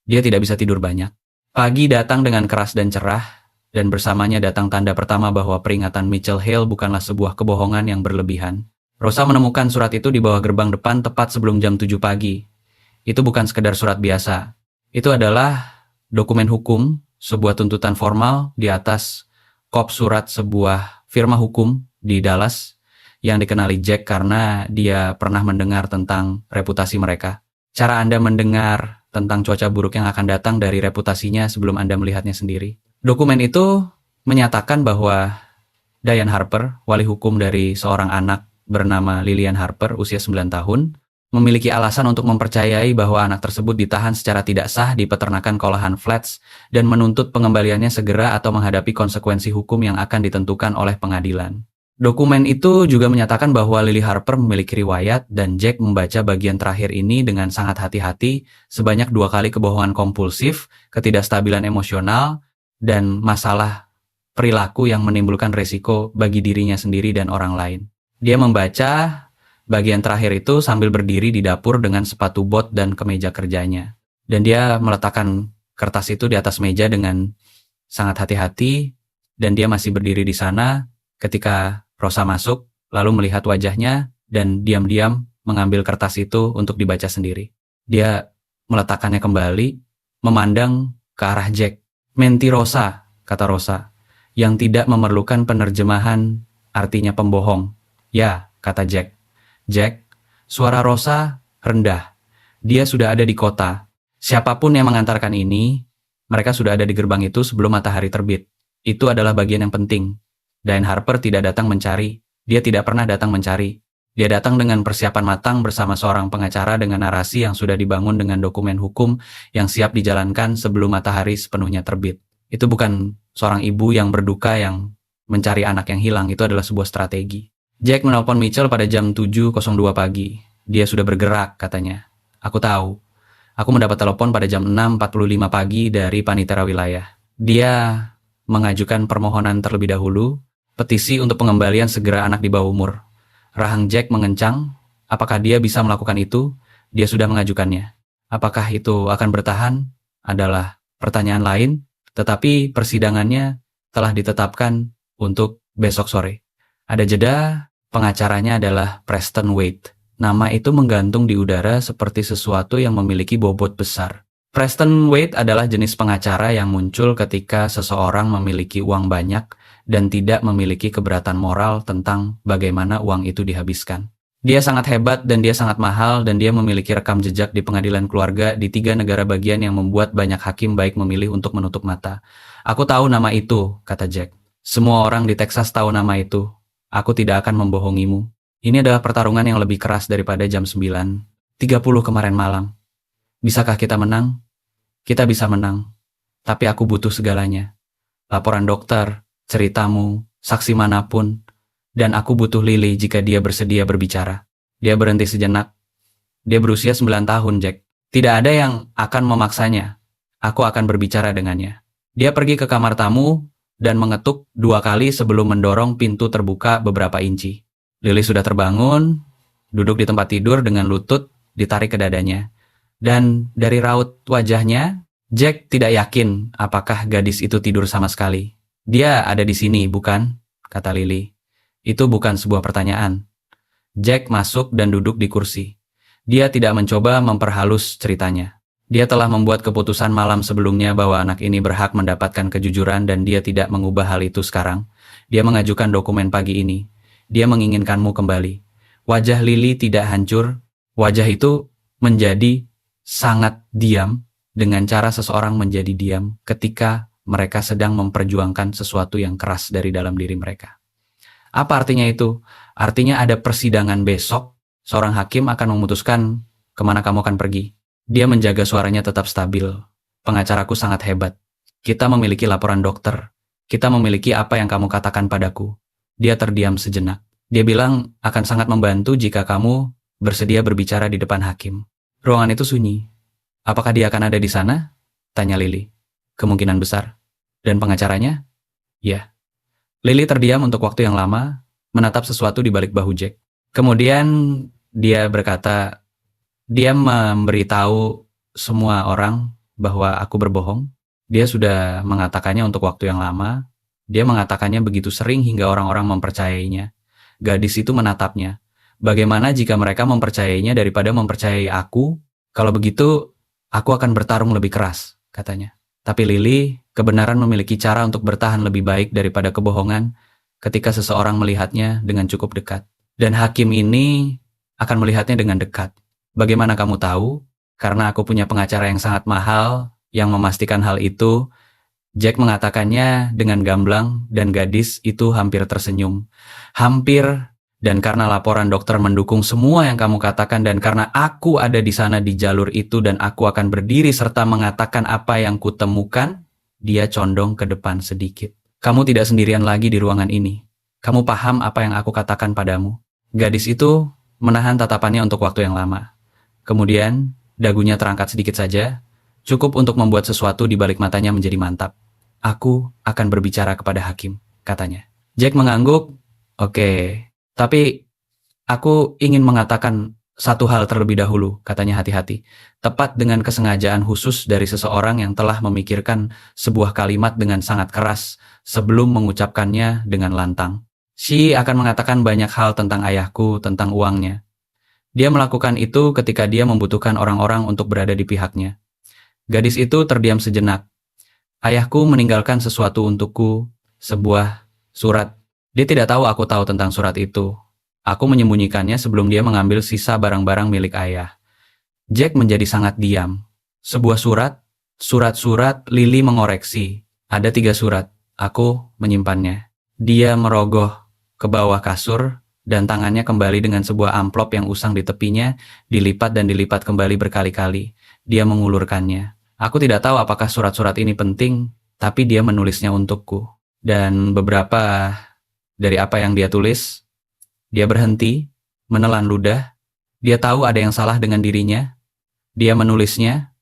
Dia tidak bisa tidur banyak. Pagi datang dengan keras dan cerah, dan bersamanya datang tanda pertama bahwa peringatan Mitchell Hale bukanlah sebuah kebohongan yang berlebihan. Rosa menemukan surat itu di bawah gerbang depan tepat sebelum jam 7 pagi. Itu bukan sekedar surat biasa. Itu adalah dokumen hukum, sebuah tuntutan formal di atas kop surat sebuah firma hukum di Dallas yang dikenali Jack karena dia pernah mendengar tentang reputasi mereka. Cara Anda mendengar tentang cuaca buruk yang akan datang dari reputasinya sebelum Anda melihatnya sendiri. Dokumen itu menyatakan bahwa Diane Harper, wali hukum dari seorang anak bernama Lillian Harper, usia 9 tahun, memiliki alasan untuk mempercayai bahwa anak tersebut ditahan secara tidak sah di peternakan Colohan Flats dan menuntut pengembaliannya segera atau menghadapi konsekuensi hukum yang akan ditentukan oleh pengadilan. Dokumen itu juga menyatakan bahwa Lily Harper memiliki riwayat dan Jack membaca bagian terakhir ini dengan sangat hati-hati sebanyak 2 kali kebohongan kompulsif, ketidakstabilan emosional, dan masalah perilaku yang menimbulkan resiko bagi dirinya sendiri dan orang lain. Dia membaca bagian terakhir itu sambil berdiri di dapur dengan sepatu bot dan kemeja kerjanya. Dan dia meletakkan kertas itu di atas meja dengan sangat hati-hati, dan dia masih berdiri di sana ketika Rosa masuk, lalu melihat wajahnya, dan diam-diam mengambil kertas itu untuk dibaca sendiri. Dia meletakkannya kembali, memandang ke arah Jack. Mentirosa, kata Rosa, yang tidak memerlukan penerjemahan artinya pembohong. Ya, kata Jack. Jack, suara Rosa rendah. Dia sudah ada di kota. Siapapun yang mengantarkan ini, mereka sudah ada di gerbang itu sebelum matahari terbit. Itu adalah bagian yang penting. Diane Harper tidak datang mencari. Dia tidak pernah datang mencari. Dia datang dengan persiapan matang bersama seorang pengacara dengan narasi yang sudah dibangun dengan dokumen hukum yang siap dijalankan sebelum matahari sepenuhnya terbit. Itu bukan seorang ibu yang berduka yang mencari anak yang hilang. Itu adalah sebuah strategi. Jack menelpon Mitchell pada jam 7.02 pagi. Dia sudah bergerak, katanya. Aku tahu. Aku mendapat telepon pada jam 6.45 pagi dari panitera wilayah. Dia mengajukan permohonan terlebih dahulu, petisi untuk pengembalian segera anak di bawah umur. Rahang Jack mengencang. Apakah dia bisa melakukan itu? Dia sudah mengajukannya. Apakah itu akan bertahan? Adalah pertanyaan lain, tetapi persidangannya telah ditetapkan untuk besok sore. Ada jeda, pengacaranya adalah Preston Wade. Nama itu menggantung di udara seperti sesuatu yang memiliki bobot besar. Preston Wade adalah jenis pengacara yang muncul ketika seseorang memiliki uang banyak dan tidak memiliki keberatan moral tentang bagaimana uang itu dihabiskan. Dia sangat hebat dan dia sangat mahal dan dia memiliki rekam jejak di pengadilan keluarga di 3 negara bagian yang membuat banyak hakim baik memilih untuk menutup mata. Aku tahu nama itu, kata Jack. Semua orang di Texas tahu nama itu. Aku tidak akan membohongimu. Ini adalah pertarungan yang lebih keras daripada jam 9.30 kemarin malam. Bisakah kita menang? Kita bisa menang. Tapi aku butuh segalanya. Laporan dokter, ceritamu, saksi manapun. Dan aku butuh Lily jika dia bersedia berbicara. Dia berhenti sejenak. Dia berusia 9 tahun, Jack. Tidak ada yang akan memaksanya. Aku akan berbicara dengannya. Dia pergi ke kamar tamu dan mengetuk 2 kali sebelum mendorong pintu terbuka beberapa inci. Lily sudah terbangun, duduk di tempat tidur dengan lutut ditarik ke dadanya. Dan dari raut wajahnya, Jack tidak yakin apakah gadis itu tidur sama sekali. Dia ada di sini, bukan? Kata Lily. Itu bukan sebuah pertanyaan. Jack masuk dan duduk di kursi. Dia tidak mencoba memperhalus ceritanya. Dia telah membuat keputusan malam sebelumnya bahwa anak ini berhak mendapatkan kejujuran dan dia tidak mengubah hal itu sekarang. Dia mengajukan dokumen pagi ini. Dia menginginkanmu kembali. Wajah Lily tidak hancur. Wajah itu menjadi sangat diam dengan cara seseorang menjadi diam ketika mereka sedang memperjuangkan sesuatu yang keras dari dalam diri mereka. Apa artinya itu? Artinya ada persidangan besok, seorang hakim akan memutuskan kemana kamu akan pergi. Dia menjaga suaranya tetap stabil. Pengacaraku sangat hebat. Kita memiliki laporan dokter. Kita memiliki apa yang kamu katakan padaku. Dia terdiam sejenak. Dia bilang akan sangat membantu jika kamu bersedia berbicara di depan hakim. Ruangan itu sunyi. Apakah dia akan ada di sana? Tanya Lily. Kemungkinan besar. Dan pengacaranya? Ya. Lily terdiam untuk waktu yang lama, menatap sesuatu di balik bahu Jack. Kemudian dia berkata, dia memberitahu semua orang bahwa aku berbohong. Dia sudah mengatakannya untuk waktu yang lama. Dia mengatakannya begitu sering hingga orang-orang mempercayainya. Gadis itu menatapnya. Bagaimana jika mereka mempercayainya daripada mempercayai aku? Kalau begitu, aku akan bertarung lebih keras, katanya. Tapi Lily, kebenaran memiliki cara untuk bertahan lebih baik daripada kebohongan ketika seseorang melihatnya dengan cukup dekat. Dan hakim ini akan melihatnya dengan dekat. Bagaimana kamu tahu? Karena aku punya pengacara yang sangat mahal yang memastikan hal itu. Jack mengatakannya dengan gamblang dan gadis itu hampir tersenyum. Hampir. Dan karena laporan dokter mendukung semua yang kamu katakan dan karena aku ada di sana di jalur itu dan aku akan berdiri serta mengatakan apa yang kutemukan, dia condong ke depan sedikit. Kamu tidak sendirian lagi di ruangan ini. Kamu paham apa yang aku katakan padamu? Gadis itu menahan tatapannya untuk waktu yang lama. Kemudian, dagunya terangkat sedikit saja, cukup untuk membuat sesuatu di balik matanya menjadi mantap. Aku akan berbicara kepada hakim, katanya. Jack mengangguk, oke. Tapi, aku ingin mengatakan satu hal terlebih dahulu, katanya hati-hati. Tepat dengan kesengajaan khusus dari seseorang yang telah memikirkan sebuah kalimat dengan sangat keras sebelum mengucapkannya dengan lantang. She akan mengatakan banyak hal tentang ayahku, tentang uangnya. Dia melakukan itu ketika dia membutuhkan orang-orang untuk berada di pihaknya. Gadis itu terdiam sejenak. Ayahku meninggalkan sesuatu untukku, sebuah surat. Dia tidak tahu aku tahu tentang surat itu. Aku menyembunyikannya sebelum dia mengambil sisa barang-barang milik ayah. Jack menjadi sangat diam. Sebuah surat, Lily mengoreksi. Ada 3 surat. Aku menyimpannya. Dia merogoh ke bawah kasur dan tangannya kembali dengan sebuah amplop yang usang di tepinya, dilipat dan dilipat kembali berkali-kali. Dia mengulurkannya. Aku tidak tahu apakah surat-surat ini penting, tapi dia menulisnya untukku. Dan beberapa dari apa yang dia tulis, dia berhenti, menelan ludah. Dia tahu ada yang salah dengan dirinya. Dia menulisnya.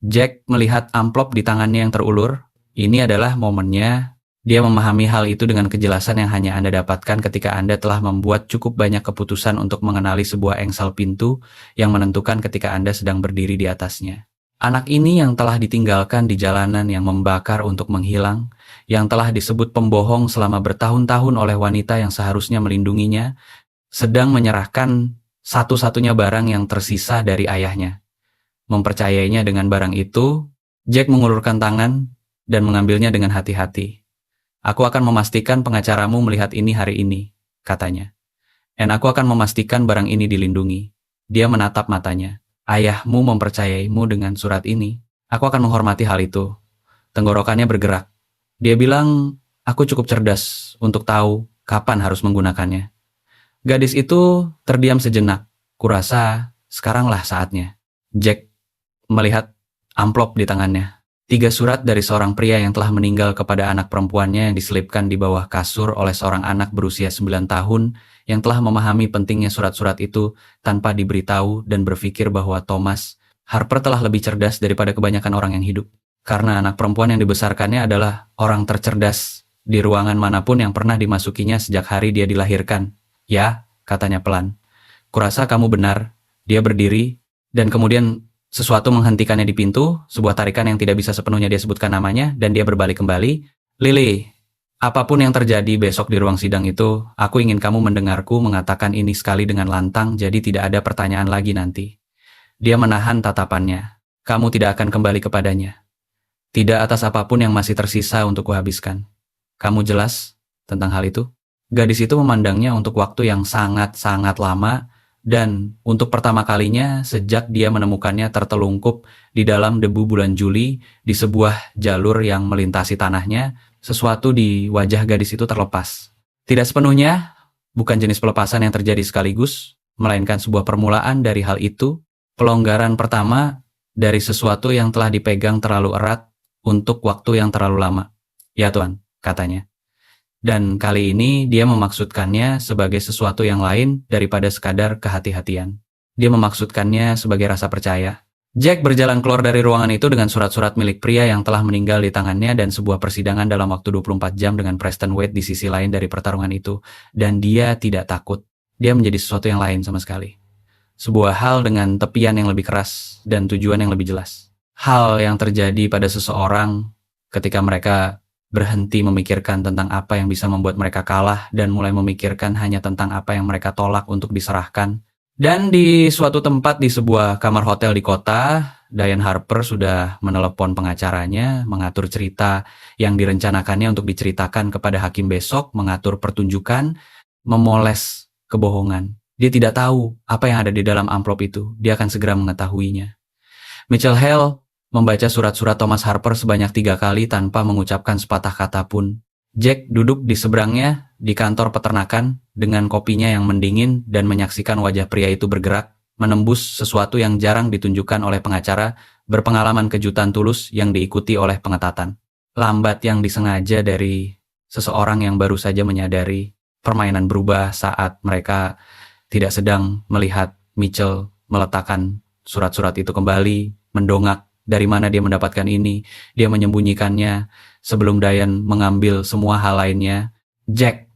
Jack melihat amplop di tangannya yang terulur. Ini adalah momennya. Dia memahami hal itu dengan kejelasan yang hanya Anda dapatkan ketika Anda telah membuat cukup banyak keputusan untuk mengenali sebuah engsel pintu yang menentukan ketika Anda sedang berdiri di atasnya. Anak ini yang telah ditinggalkan di jalanan yang membakar untuk menghilang, yang telah disebut pembohong selama bertahun-tahun oleh wanita yang seharusnya melindunginya, sedang menyerahkan satu-satunya barang yang tersisa dari ayahnya. Mempercayainya dengan barang itu, Jack mengulurkan tangan dan mengambilnya dengan hati-hati. Aku akan memastikan pengacaramu melihat ini hari ini, katanya. Dan aku akan memastikan barang ini dilindungi. Dia menatap matanya. Ayahmu mempercayaimu dengan surat ini. Aku akan menghormati hal itu. Tenggorokannya bergerak. Dia bilang, aku cukup cerdas untuk tahu kapan harus menggunakannya. Gadis itu terdiam sejenak. Kurasa sekaranglah saatnya. Jack melihat amplop di tangannya. 3 surat dari seorang pria yang telah meninggal kepada anak perempuannya yang diselipkan di bawah kasur oleh seorang anak berusia 9 tahun yang telah memahami pentingnya surat-surat itu tanpa diberitahu dan berpikir bahwa Thomas Harper telah lebih cerdas daripada kebanyakan orang yang hidup. Karena anak perempuan yang dibesarkannya adalah orang tercerdas di ruangan manapun yang pernah dimasukinya sejak hari dia dilahirkan. Ya, katanya pelan. Kurasa kamu benar. Dia berdiri dan kemudian sesuatu menghentikannya di pintu, sebuah tarikan yang tidak bisa sepenuhnya dia sebutkan namanya, dan dia berbalik kembali. Lily, apapun yang terjadi besok di ruang sidang itu, aku ingin kamu mendengarku mengatakan ini sekali dengan lantang, jadi tidak ada pertanyaan lagi nanti. Dia menahan tatapannya. Kamu tidak akan kembali kepadanya. Tidak atas apapun yang masih tersisa untuk kuhabiskan. Kamu jelas tentang hal itu? Gadis itu memandangnya untuk waktu yang sangat-sangat lama, dan untuk pertama kalinya sejak dia menemukannya tertelungkup di dalam debu bulan Juli di sebuah jalur yang melintasi tanahnya, sesuatu di wajah gadis itu terlepas. Tidak sepenuhnya, bukan jenis pelepasan yang terjadi sekaligus, melainkan sebuah permulaan dari hal itu, pelonggaran pertama dari sesuatu yang telah dipegang terlalu erat untuk waktu yang terlalu lama. Ya Tuan, katanya. Dan kali ini dia memaksudkannya sebagai sesuatu yang lain daripada sekadar kehati-hatian. Dia memaksudkannya sebagai rasa percaya. Jack berjalan keluar dari ruangan itu dengan surat-surat milik pria yang telah meninggal di tangannya dan sebuah persidangan dalam waktu 24 jam dengan Preston Wade di sisi lain dari pertarungan itu. Dan dia tidak takut. Dia menjadi sesuatu yang lain sama sekali. Sebuah hal dengan tepian yang lebih keras dan tujuan yang lebih jelas. Hal yang terjadi pada seseorang ketika mereka berhenti memikirkan tentang apa yang bisa membuat mereka kalah dan mulai memikirkan hanya tentang apa yang mereka tolak untuk diserahkan. Dan di suatu tempat di sebuah kamar hotel di kota, Diane Harper sudah menelepon pengacaranya, mengatur cerita yang direncanakannya untuk diceritakan kepada hakim besok, mengatur pertunjukan, memoles kebohongan. Dia tidak tahu apa yang ada di dalam amplop itu. Dia akan segera mengetahuinya. Mitchell Hale membaca surat-surat Thomas Harper sebanyak 3 kali tanpa mengucapkan sepatah kata pun. Jack duduk di seberangnya di kantor peternakan dengan kopinya yang mendingin dan menyaksikan wajah pria itu bergerak, menembus sesuatu yang jarang ditunjukkan oleh pengacara, berpengalaman kejutan tulus yang diikuti oleh pengetatan. Lambat yang disengaja dari seseorang yang baru saja menyadari permainan berubah saat mereka tidak sedang melihat Mitchell meletakkan surat-surat itu kembali, mendongak. Dari mana dia mendapatkan ini? Dia menyembunyikannya sebelum Diane mengambil semua hal lainnya. Jack.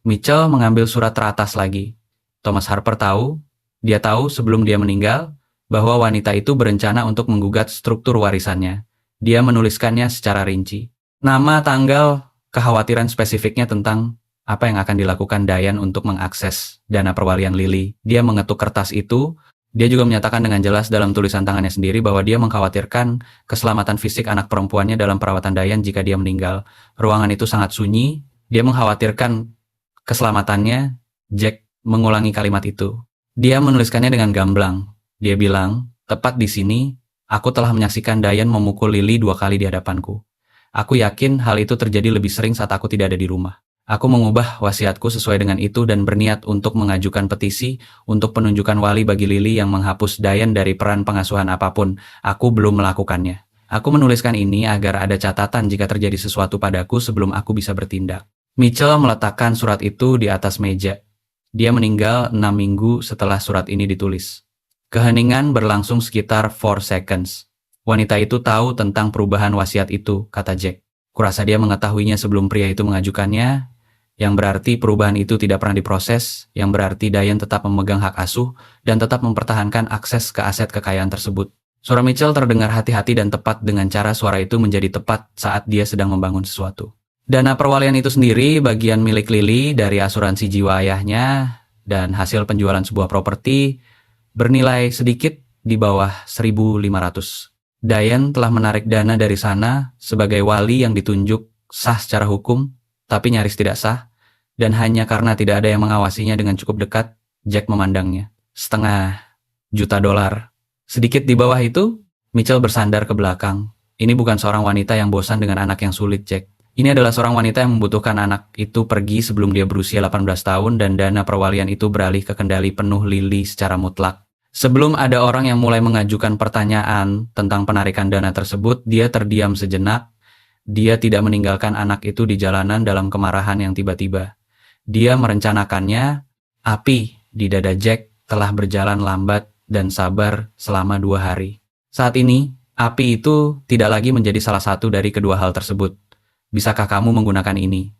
Mitchell mengambil surat teratas lagi. Thomas Harper tahu, dia tahu sebelum dia meninggal, bahwa wanita itu berencana untuk menggugat struktur warisannya. Dia menuliskannya secara rinci. Nama, tanggal, kekhawatiran spesifiknya tentang apa yang akan dilakukan Diane untuk mengakses dana perwalian Lily. Dia mengetuk kertas itu. Dia juga menyatakan dengan jelas dalam tulisan tangannya sendiri bahwa dia mengkhawatirkan keselamatan fisik anak perempuannya dalam perawatan Diane jika dia meninggal. Ruangan itu sangat sunyi. Dia mengkhawatirkan keselamatannya. Jack mengulangi kalimat itu. Dia menuliskannya dengan gamblang. Dia bilang, tepat di sini, aku telah menyaksikan Diane memukul Lily 2 kali di hadapanku. Aku yakin hal itu terjadi lebih sering saat aku tidak ada di rumah. Aku mengubah wasiatku sesuai dengan itu dan berniat untuk mengajukan petisi untuk penunjukan wali bagi Lily yang menghapus Diane dari peran pengasuhan apapun. Aku belum melakukannya. Aku menuliskan ini agar ada catatan jika terjadi sesuatu padaku sebelum aku bisa bertindak. Mitchell meletakkan surat itu di atas meja. Dia meninggal 6 minggu setelah surat ini ditulis. Keheningan berlangsung sekitar 4 seconds. Wanita itu tahu tentang perubahan wasiat itu, kata Jack. Kurasa dia mengetahuinya sebelum pria itu mengajukannya, yang berarti perubahan itu tidak pernah diproses, yang berarti Diane tetap memegang hak asuh dan tetap mempertahankan akses ke aset kekayaan tersebut. Suara Mitchell terdengar hati-hati dan tepat dengan cara suara itu menjadi tepat saat dia sedang membangun sesuatu. Dana perwalian itu sendiri bagian milik Lily dari asuransi jiwa ayahnya dan hasil penjualan sebuah properti bernilai sedikit di bawah 1.500. Diane telah menarik dana dari sana sebagai wali yang ditunjuk sah secara hukum, tapi nyaris tidak sah. Dan hanya karena tidak ada yang mengawasinya dengan cukup dekat, Jack memandangnya. $500,000. Sedikit di bawah itu, Mitchell bersandar ke belakang. Ini bukan seorang wanita yang bosan dengan anak yang sulit, Jack. Ini adalah seorang wanita yang membutuhkan anak itu pergi sebelum dia berusia 18 tahun dan dana perwalian itu beralih ke kendali penuh Lily secara mutlak. Sebelum ada orang yang mulai mengajukan pertanyaan tentang penarikan dana tersebut, dia terdiam sejenak. Dia tidak meninggalkan anak itu di jalanan dalam kemarahan yang tiba-tiba. Dia merencanakannya. Api di dada Jack telah berjalan lambat dan sabar selama 2 hari. Saat ini, api itu tidak lagi menjadi salah satu dari kedua hal tersebut. Bisakah kamu menggunakan ini?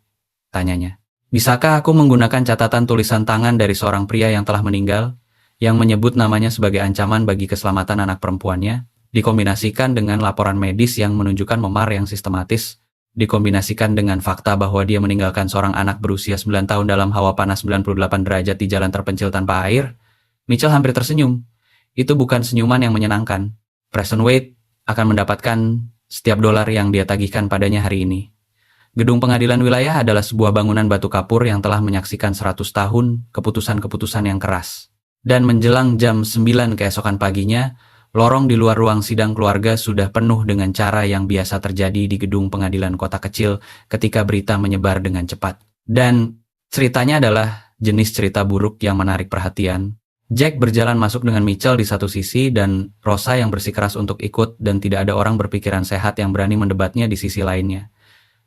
Tanyanya. Bisakah aku menggunakan catatan tulisan tangan dari seorang pria yang telah meninggal, yang menyebut namanya sebagai ancaman bagi keselamatan anak perempuannya, dikombinasikan dengan laporan medis yang menunjukkan memar yang sistematis, dikombinasikan dengan fakta bahwa dia meninggalkan seorang anak berusia 9 tahun dalam hawa panas 98 derajat di jalan terpencil tanpa air? Mitchell hampir tersenyum. Itu bukan senyuman yang menyenangkan. Preston Wade akan mendapatkan setiap dolar yang dia tagihkan padanya hari ini. Gedung pengadilan wilayah adalah sebuah bangunan batu kapur yang telah menyaksikan 100 tahun keputusan-keputusan yang keras. Dan menjelang jam 9 keesokan paginya, lorong di luar ruang sidang keluarga sudah penuh dengan cara yang biasa terjadi di gedung pengadilan kota kecil ketika berita menyebar dengan cepat. Dan ceritanya adalah jenis cerita buruk yang menarik perhatian. Jack berjalan masuk dengan Mitchell di satu sisi dan Rosa yang bersikeras untuk ikut dan tidak ada orang berpikiran sehat yang berani mendebatnya di sisi lainnya.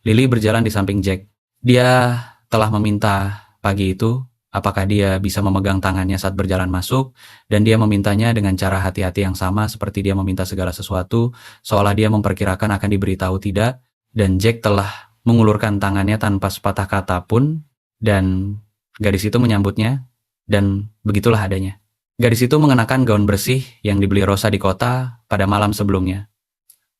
Lily berjalan di samping Jack. Dia telah meminta pagi itu Apakah dia bisa memegang tangannya saat berjalan masuk, dan dia memintanya dengan cara hati-hati yang sama seperti dia meminta segala sesuatu, seolah dia memperkirakan akan diberitahu tidak, dan Jack telah mengulurkan tangannya tanpa sepatah kata pun, dan gadis itu menyambutnya, dan begitulah adanya. Gadis itu mengenakan gaun bersih yang dibeli Rosa di kota pada malam sebelumnya.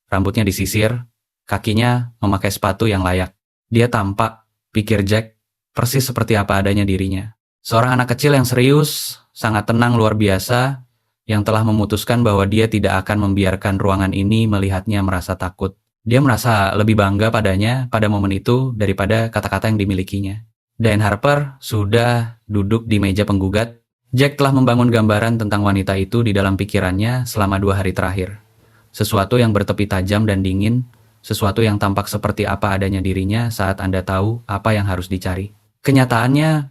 Rambutnya disisir, kakinya memakai sepatu yang layak. Dia tampak, pikir Jack, persis seperti apa adanya dirinya. Seorang anak kecil yang serius, sangat tenang luar biasa, yang telah memutuskan bahwa dia tidak akan membiarkan ruangan ini melihatnya merasa takut. Dia merasa lebih bangga padanya pada momen itu daripada kata-kata yang dimilikinya. Diane Harper sudah duduk di meja penggugat. Jack telah membangun gambaran tentang wanita itu di dalam pikirannya selama 2 hari terakhir. Sesuatu yang bertepi tajam dan dingin, sesuatu yang tampak seperti apa adanya dirinya saat Anda tahu apa yang harus dicari. Kenyataannya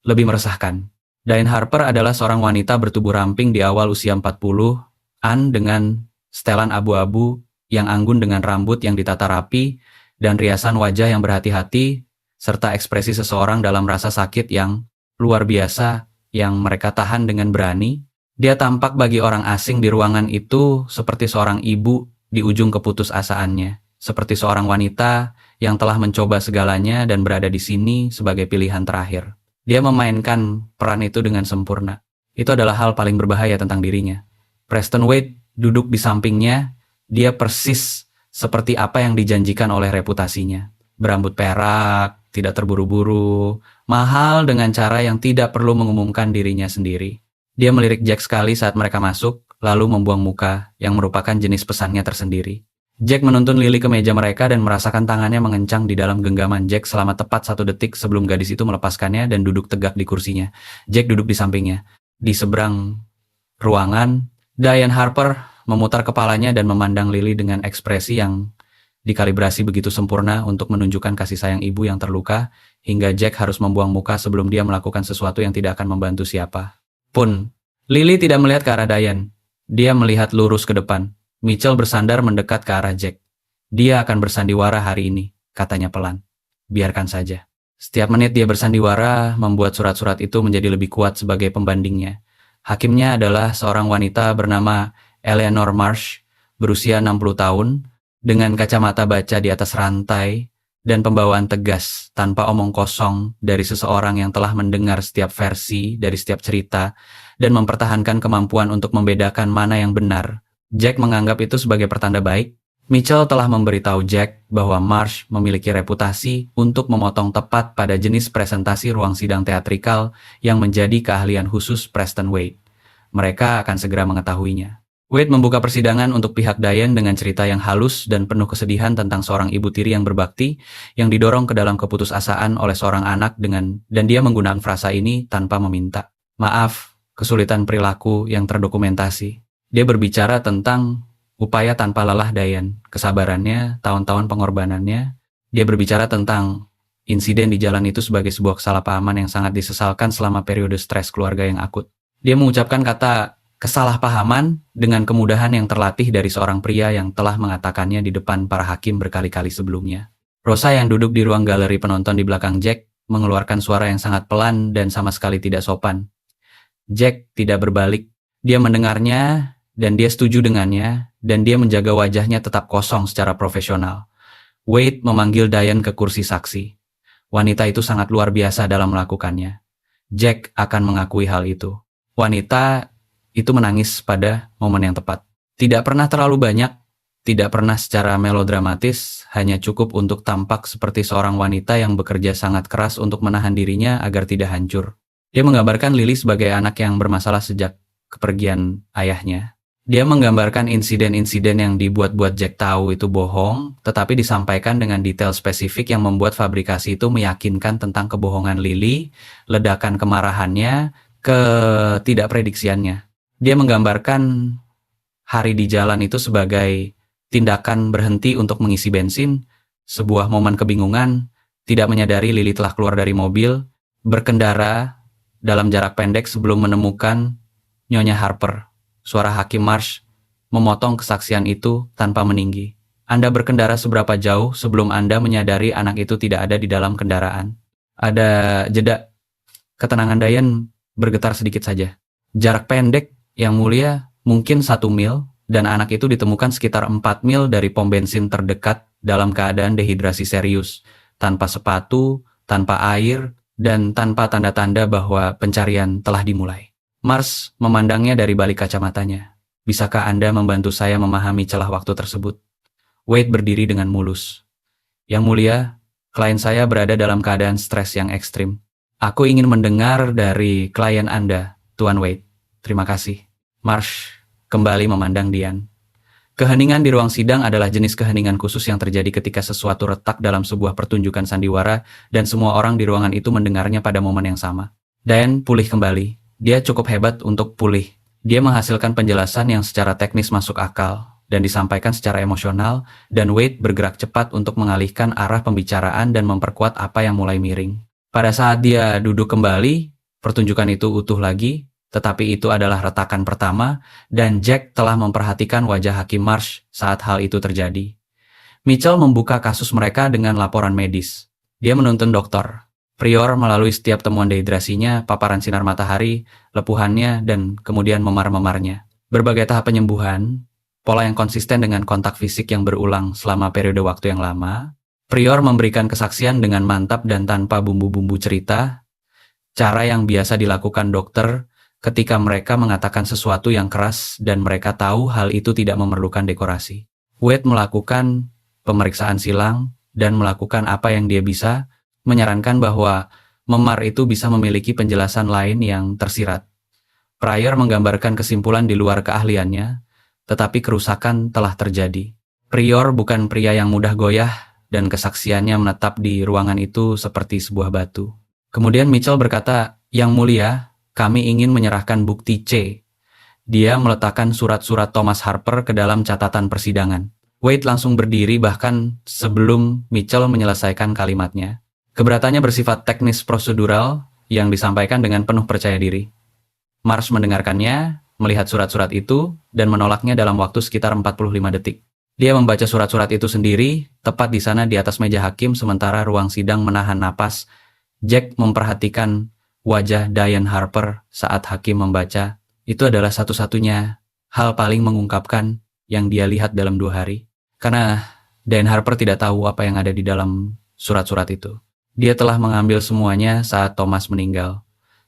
lebih meresahkan. Diane Harper adalah seorang wanita bertubuh ramping di awal usia 40-an dengan setelan abu-abu yang anggun dengan rambut yang ditata rapi dan riasan wajah yang berhati-hati serta ekspresi seseorang dalam rasa sakit yang luar biasa yang mereka tahan dengan berani. Dia tampak bagi orang asing di ruangan itu seperti seorang ibu di ujung keputusasaannya, seperti seorang wanita yang telah mencoba segalanya dan berada di sini sebagai pilihan terakhir. Dia memainkan peran itu dengan sempurna. Itu adalah hal paling berbahaya tentang dirinya. Preston Wade duduk di sampingnya, dia persis seperti apa yang dijanjikan oleh reputasinya. Berambut perak, tidak terburu-buru, mahal dengan cara yang tidak perlu mengumumkan dirinya sendiri. Dia melirik Jack sekali saat mereka masuk, lalu membuang muka yang merupakan jenis pesannya tersendiri. Jack menuntun Lily ke meja mereka dan merasakan tangannya mengencang di dalam genggaman Jack selama tepat 1 detik sebelum gadis itu melepaskannya dan duduk tegak di kursinya. Jack duduk di sampingnya. Di seberang ruangan, Diane Harper memutar kepalanya dan memandang Lily dengan ekspresi yang dikalibrasi begitu sempurna untuk menunjukkan kasih sayang ibu yang terluka, hingga Jack harus membuang muka sebelum dia melakukan sesuatu yang tidak akan membantu siapa pun. Lily tidak melihat ke arah Diane. Dia melihat lurus ke depan. Mitchell bersandar mendekat ke arah Jack. Dia akan bersandiwara hari ini, katanya pelan. Biarkan saja. Setiap menit dia bersandiwara membuat surat-surat itu menjadi lebih kuat sebagai pembandingnya. Hakimnya adalah seorang wanita bernama Eleanor Marsh, berusia 60 tahun, dengan kacamata baca di atas rantai, dan pembawaan tegas tanpa omong kosong dari seseorang yang telah mendengar setiap versi dari setiap cerita dan mempertahankan kemampuan untuk membedakan mana yang benar. Jack menganggap itu sebagai pertanda baik. Mitchell telah memberitahu Jack bahwa Marsh memiliki reputasi untuk memotong tepat pada jenis presentasi ruang sidang teatrikal yang menjadi keahlian khusus Preston Wade. Mereka akan segera mengetahuinya. Wade membuka persidangan untuk pihak Diane dengan cerita yang halus dan penuh kesedihan tentang seorang ibu tiri yang berbakti yang didorong ke dalam keputusasaan oleh seorang anak dan dia menggunakan frasa ini tanpa meminta. Maaf, kesulitan perilaku yang terdokumentasi. Dia berbicara tentang upaya tanpa lelah Diane, kesabarannya, tahun-tahun pengorbanannya. Dia berbicara tentang insiden di jalan itu sebagai sebuah kesalahpahaman yang sangat disesalkan selama periode stres keluarga yang akut. Dia mengucapkan kata kesalahpahaman dengan kemudahan yang terlatih dari seorang pria yang telah mengatakannya di depan para hakim berkali-kali sebelumnya. Rosa yang duduk di ruang galeri penonton di belakang Jack mengeluarkan suara yang sangat pelan dan sama sekali tidak sopan. Jack tidak berbalik. Dia mendengarnya dan dia setuju dengannya, dan dia menjaga wajahnya tetap kosong secara profesional. Wade memanggil Diane ke kursi saksi. Wanita itu sangat luar biasa dalam melakukannya. Jack akan mengakui hal itu. Wanita itu menangis pada momen yang tepat. Tidak pernah terlalu banyak, tidak pernah secara melodramatis, hanya cukup untuk tampak seperti seorang wanita yang bekerja sangat keras untuk menahan dirinya agar tidak hancur. Dia menggambarkan Lily sebagai anak yang bermasalah sejak kepergian ayahnya. Dia menggambarkan insiden-insiden yang dibuat-buat Jack tahu itu bohong, tetapi disampaikan dengan detail spesifik yang membuat fabrikasi itu meyakinkan tentang kebohongan Lily, ledakan kemarahannya, ketidakprediksiannya. Dia menggambarkan hari di jalan itu sebagai tindakan berhenti untuk mengisi bensin, sebuah momen kebingungan, tidak menyadari Lily telah keluar dari mobil, berkendara dalam jarak pendek sebelum menemukan Nyonya Harper. Suara Hakim Marsh memotong kesaksian itu tanpa meninggi. Anda berkendara seberapa jauh sebelum Anda menyadari anak itu tidak ada di dalam kendaraan? Ada jeda. Ketenangan Diane bergetar sedikit saja. Jarak pendek, Yang Mulia, mungkin 1 mil, dan anak itu ditemukan sekitar 4 mil dari pom bensin terdekat dalam keadaan dehidrasi serius, tanpa sepatu, tanpa air, dan tanpa tanda-tanda bahwa pencarian telah dimulai. Mars memandangnya dari balik kacamatanya. Bisakah Anda membantu saya memahami celah waktu tersebut? Wade berdiri dengan mulus. Yang Mulia, klien saya berada dalam keadaan stres yang ekstrim. Aku ingin mendengar dari klien Anda, Tuan Wade. Terima kasih. Marsh kembali memandang Diane. Keheningan di ruang sidang adalah jenis keheningan khusus yang terjadi ketika sesuatu retak dalam sebuah pertunjukan sandiwara dan semua orang di ruangan itu mendengarnya pada momen yang sama. Diane pulih kembali. Dia cukup hebat untuk pulih. Dia menghasilkan penjelasan yang secara teknis masuk akal dan disampaikan secara emosional, dan Wade bergerak cepat untuk mengalihkan arah pembicaraan dan memperkuat apa yang mulai miring. Pada saat dia duduk kembali, pertunjukan itu utuh lagi, tetapi itu adalah retakan pertama, dan Jack telah memperhatikan wajah Hakim Marsh saat hal itu terjadi. Mitchell membuka kasus mereka dengan laporan medis. Dia menuntun dokter. Prior melalui setiap temuan dehidrasinya, paparan sinar matahari, lepuhannya, dan kemudian memar-memarnya. Berbagai tahap penyembuhan, pola yang konsisten dengan kontak fisik yang berulang selama periode waktu yang lama. Prior memberikan kesaksian dengan mantap dan tanpa bumbu-bumbu cerita, cara yang biasa dilakukan dokter ketika mereka mengatakan sesuatu yang keras dan mereka tahu hal itu tidak memerlukan dekorasi. Wade melakukan pemeriksaan silang dan melakukan apa yang dia bisa, menyarankan bahwa memar itu bisa memiliki penjelasan lain yang tersirat. Prior menggambarkan kesimpulan di luar keahliannya, tetapi kerusakan telah terjadi. Prior bukan pria yang mudah goyah, dan kesaksiannya menetap di ruangan itu seperti sebuah batu. Kemudian Mitchell berkata, "Yang Mulia, kami ingin menyerahkan bukti C." Dia meletakkan surat-surat Thomas Harper ke dalam catatan persidangan. Wade langsung berdiri bahkan sebelum Mitchell menyelesaikan kalimatnya. Keberatannya bersifat teknis prosedural yang disampaikan dengan penuh percaya diri. Marsh mendengarkannya, melihat surat-surat itu, dan menolaknya dalam waktu sekitar 45 detik. Dia membaca surat-surat itu sendiri, tepat di sana di atas meja hakim sementara ruang sidang menahan napas. Jack memperhatikan wajah Diane Harper saat hakim membaca. Itu adalah satu-satunya hal paling mengungkapkan yang dia lihat dalam 2 hari. Karena Diane Harper tidak tahu apa yang ada di dalam surat-surat itu. Dia telah mengambil semuanya saat Thomas meninggal.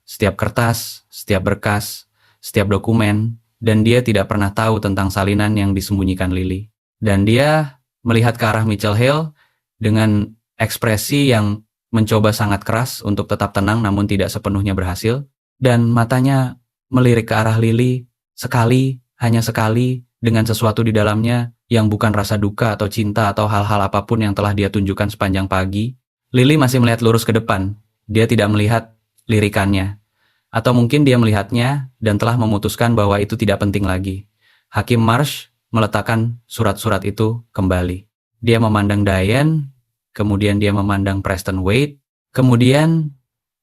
Setiap kertas, setiap berkas, setiap dokumen, dan dia tidak pernah tahu tentang salinan yang disembunyikan Lily. Dan dia melihat ke arah Mitchell Hale dengan ekspresi yang mencoba sangat keras untuk tetap tenang namun tidak sepenuhnya berhasil. Dan matanya melirik ke arah Lily sekali, hanya sekali, dengan sesuatu di dalamnya yang bukan rasa duka atau cinta atau hal-hal apapun yang telah dia tunjukkan sepanjang pagi. Lily masih melihat lurus ke depan. Dia tidak melihat lirikannya. Atau mungkin dia melihatnya dan telah memutuskan bahwa itu tidak penting lagi. Hakim Marsh meletakkan surat-surat itu kembali. Dia memandang Diane, kemudian dia memandang Preston Wade, kemudian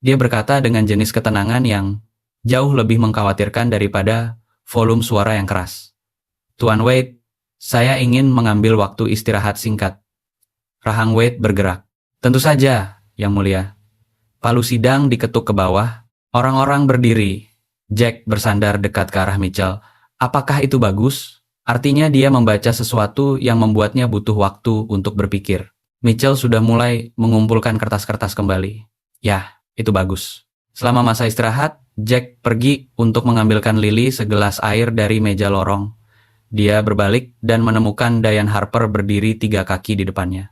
dia berkata dengan jenis ketenangan yang jauh lebih mengkhawatirkan daripada volume suara yang keras. "Tuan Wade, saya ingin mengambil waktu istirahat singkat." Rahang Wade bergerak. "Tentu saja, Yang Mulia." Palu sidang diketuk ke bawah. Orang-orang berdiri. Jack bersandar dekat ke arah Mitchell. Apakah itu bagus? Artinya dia membaca sesuatu yang membuatnya butuh waktu untuk berpikir. Mitchell sudah mulai mengumpulkan kertas-kertas kembali. Ya, itu bagus. Selama masa istirahat, Jack pergi untuk mengambilkan Lily segelas air dari meja lorong. Dia berbalik dan menemukan Diane Harper berdiri 3 kaki di depannya.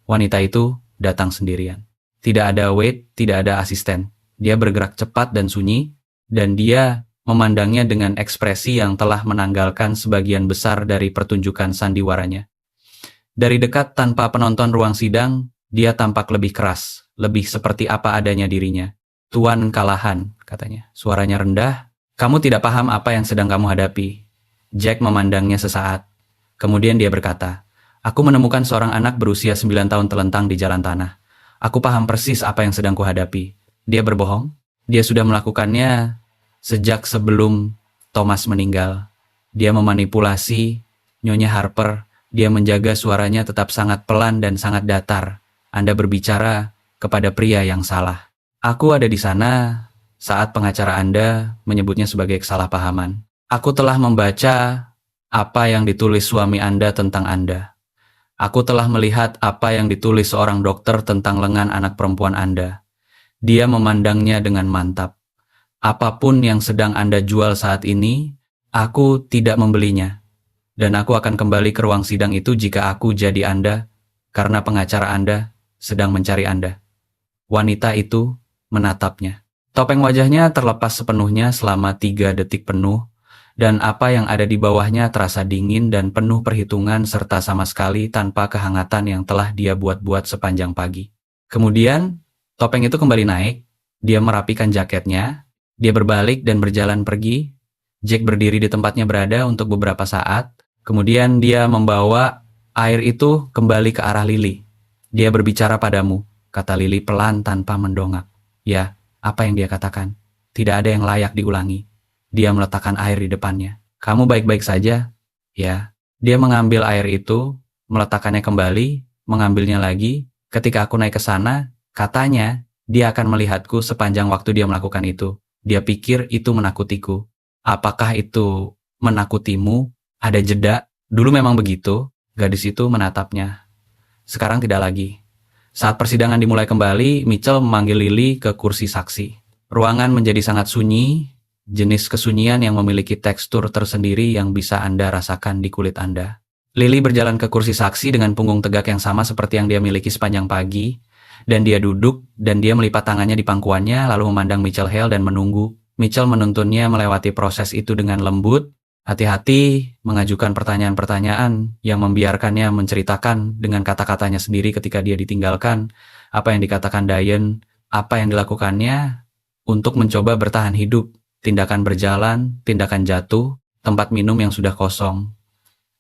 Wanita itu datang sendirian. Tidak ada Wade, tidak ada asisten. Dia bergerak cepat dan sunyi, dan dia memandangnya dengan ekspresi yang telah menanggalkan sebagian besar dari pertunjukan sandiwaranya. Dari dekat tanpa penonton ruang sidang, dia tampak lebih keras, lebih seperti apa adanya dirinya. "Tuan Callahan," katanya. Suaranya rendah. "Kamu tidak paham apa yang sedang kamu hadapi." Jack memandangnya sesaat. Kemudian dia berkata, "Aku menemukan seorang anak berusia 9 tahun telentang di jalan tanah. Aku paham persis apa yang sedang kuhadapi." Dia berbohong. Dia sudah melakukannya sejak sebelum Thomas meninggal. Dia memanipulasi Nyonya Harper. Dia menjaga suaranya tetap sangat pelan dan sangat datar. Anda berbicara kepada pria yang salah. "Aku ada di sana saat pengacara Anda menyebutnya sebagai kesalahpahaman. Aku telah membaca apa yang ditulis suami Anda tentang Anda. Aku telah melihat apa yang ditulis seorang dokter tentang lengan anak perempuan Anda. Dia memandangnya dengan mantap. Apapun yang sedang Anda jual saat ini, aku tidak membelinya. Dan aku akan kembali ke ruang sidang itu jika aku jadi Anda, karena pengacara Anda sedang mencari Anda. Wanita itu menatapnya. Topeng wajahnya terlepas sepenuhnya selama 3 detik penuh, dan apa yang ada di bawahnya terasa dingin dan penuh perhitungan serta sama sekali tanpa kehangatan yang telah dia buat-buat sepanjang pagi. Kemudian, topeng itu kembali naik, dia merapikan jaketnya, dia berbalik dan berjalan pergi. Jack berdiri di tempatnya berada untuk beberapa saat, kemudian dia membawa air itu kembali ke arah Lily. Dia berbicara padamu, kata Lily pelan tanpa mendongak. Ya, apa yang dia katakan? Tidak ada yang layak diulangi. Dia meletakkan air di depannya. Kamu baik-baik saja? Ya. Dia mengambil air itu, meletakkannya kembali, mengambilnya lagi. Ketika aku naik ke sana, katanya dia akan melihatku sepanjang waktu dia melakukan itu. Dia pikir itu menakutiku. Apakah itu menakutimu? Ada jeda? Dulu memang begitu. Gadis itu menatapnya. Sekarang tidak lagi. Saat persidangan dimulai kembali, Mitchell memanggil Lily ke kursi saksi. Ruangan menjadi sangat sunyi, jenis kesunyian yang memiliki tekstur tersendiri yang bisa Anda rasakan di kulit Anda. Lily berjalan ke kursi saksi dengan punggung tegak yang sama seperti yang dia miliki sepanjang pagi, dan dia duduk dan dia melipat tangannya di pangkuannya lalu memandang Mitchell Hale dan menunggu. Mitchell menuntunnya melewati proses itu dengan lembut, hati-hati mengajukan pertanyaan-pertanyaan yang membiarkannya menceritakan dengan kata-katanya sendiri ketika dia ditinggalkan, apa yang dikatakan Diane, apa yang dilakukannya untuk mencoba bertahan hidup, tindakan berjalan, tindakan jatuh, tempat minum yang sudah kosong.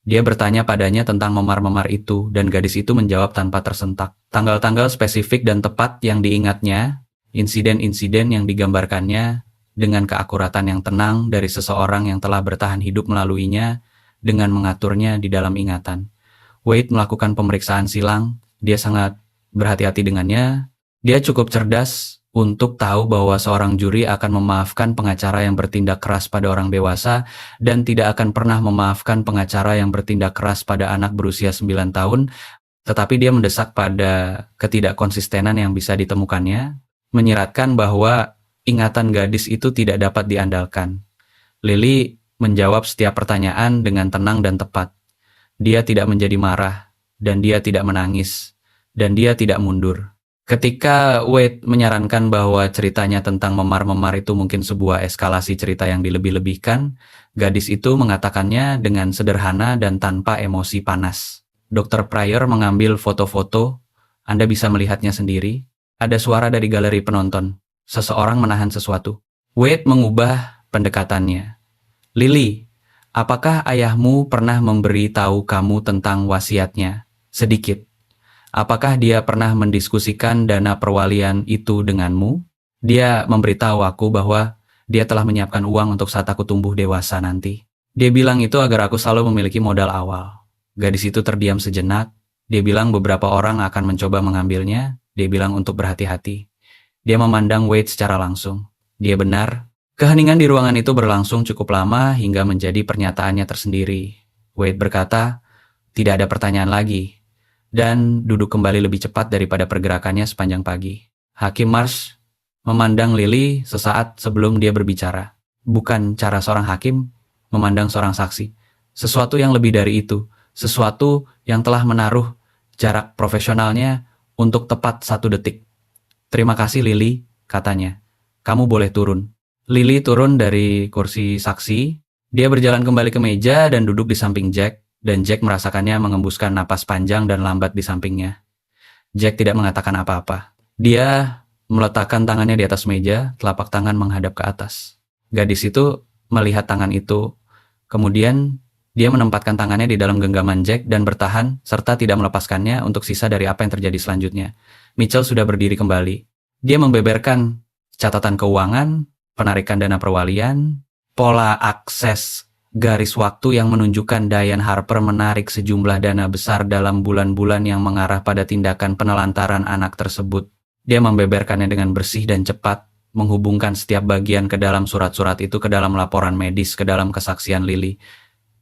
Dia bertanya padanya tentang memar-memar itu, dan gadis itu menjawab tanpa tersentak. Tanggal-tanggal spesifik dan tepat yang diingatnya, insiden-insiden yang digambarkannya, dengan keakuratan yang tenang dari seseorang yang telah bertahan hidup melaluinya, dengan mengaturnya di dalam ingatan. Wade melakukan pemeriksaan silang, dia sangat berhati-hati dengannya. Dia cukup cerdas untuk tahu bahwa seorang juri akan memaafkan pengacara yang bertindak keras pada orang dewasa dan tidak akan pernah memaafkan pengacara yang bertindak keras pada anak berusia 9 tahun, tetapi dia mendesak pada ketidakkonsistenan yang bisa ditemukannya, menyiratkan bahwa ingatan gadis itu tidak dapat diandalkan. Lily menjawab setiap pertanyaan dengan tenang dan tepat. Dia tidak menjadi marah, dan dia tidak menangis, dan dia tidak mundur. Ketika Wade menyarankan bahwa ceritanya tentang memar-memar itu mungkin sebuah eskalasi cerita yang dilebih-lebihkan, gadis itu mengatakannya dengan sederhana dan tanpa emosi panas. Dr. Pryor mengambil foto-foto, Anda bisa melihatnya sendiri. Ada suara dari galeri penonton. Seseorang menahan sesuatu. Wade mengubah pendekatannya. Lily, apakah ayahmu pernah memberi tahu kamu tentang wasiatnya? Sedikit. Apakah dia pernah mendiskusikan dana perwalian itu denganmu? Dia memberitahu aku bahwa dia telah menyiapkan uang untuk saat aku tumbuh dewasa nanti. Dia bilang itu agar aku selalu memiliki modal awal. Gadis itu terdiam sejenak. Dia bilang beberapa orang akan mencoba mengambilnya. Dia bilang untuk berhati-hati. Dia memandang Wade secara langsung. Dia benar. Keheningan di ruangan itu berlangsung cukup lama hingga menjadi pernyataannya tersendiri. Wade berkata, tidak ada pertanyaan lagi. Dan duduk kembali lebih cepat daripada pergerakannya sepanjang pagi. Hakim Marsh memandang Lily sesaat sebelum dia berbicara. Bukan cara seorang hakim memandang seorang saksi. Sesuatu yang lebih dari itu. Sesuatu yang telah menaruh jarak profesionalnya untuk tepat 1 detik. Terima kasih Lily, katanya. Kamu boleh turun. Lily turun dari kursi saksi. Dia berjalan kembali ke meja dan duduk di samping Jack, dan Jack merasakannya mengembuskan napas panjang dan lambat di sampingnya. Jack tidak mengatakan apa-apa. Dia meletakkan tangannya di atas meja, telapak tangan menghadap ke atas. Gadis itu melihat tangan itu, kemudian dia menempatkan tangannya di dalam genggaman Jack dan bertahan, serta tidak melepaskannya untuk sisa dari apa yang terjadi selanjutnya. Mitchell sudah berdiri kembali. Dia membeberkan catatan keuangan, penarikan dana perwalian, pola akses garis waktu yang menunjukkan Diane Harper menarik sejumlah dana besar dalam bulan-bulan yang mengarah pada tindakan penelantaran anak tersebut. Dia membeberkannya dengan bersih dan cepat, menghubungkan setiap bagian ke dalam surat-surat itu, ke dalam laporan medis, ke dalam kesaksian Lily.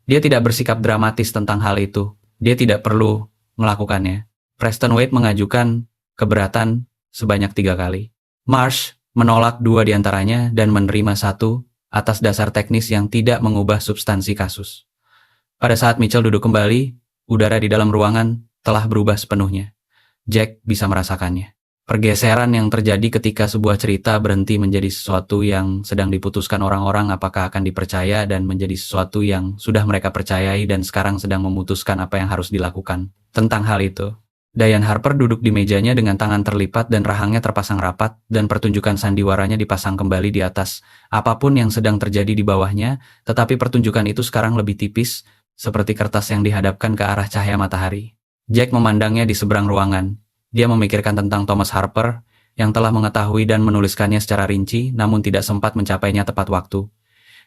Dia tidak bersikap dramatis tentang hal itu. Dia tidak perlu melakukannya. Preston Wade mengajukan keberatan sebanyak 3 kali. Marsh menolak 2 diantaranya dan menerima 1 atas dasar teknis yang tidak mengubah substansi kasus. Pada saat Mitchell duduk kembali, udara di dalam ruangan telah berubah sepenuhnya. Jack bisa merasakannya. Pergeseran yang terjadi ketika sebuah cerita berhenti menjadi sesuatu yang sedang diputuskan orang-orang apakah akan dipercaya dan menjadi sesuatu yang sudah mereka percayai dan sekarang sedang memutuskan apa yang harus dilakukan. Tentang hal itu, Diane Harper duduk di mejanya dengan tangan terlipat dan rahangnya terpasang rapat dan pertunjukan sandiwaranya dipasang kembali di atas apapun yang sedang terjadi di bawahnya, tetapi pertunjukan itu sekarang lebih tipis, seperti kertas yang dihadapkan ke arah cahaya matahari. Jack memandangnya di seberang ruangan. Dia memikirkan tentang Thomas Harper, yang telah mengetahui dan menuliskannya secara rinci, namun tidak sempat mencapainya tepat waktu.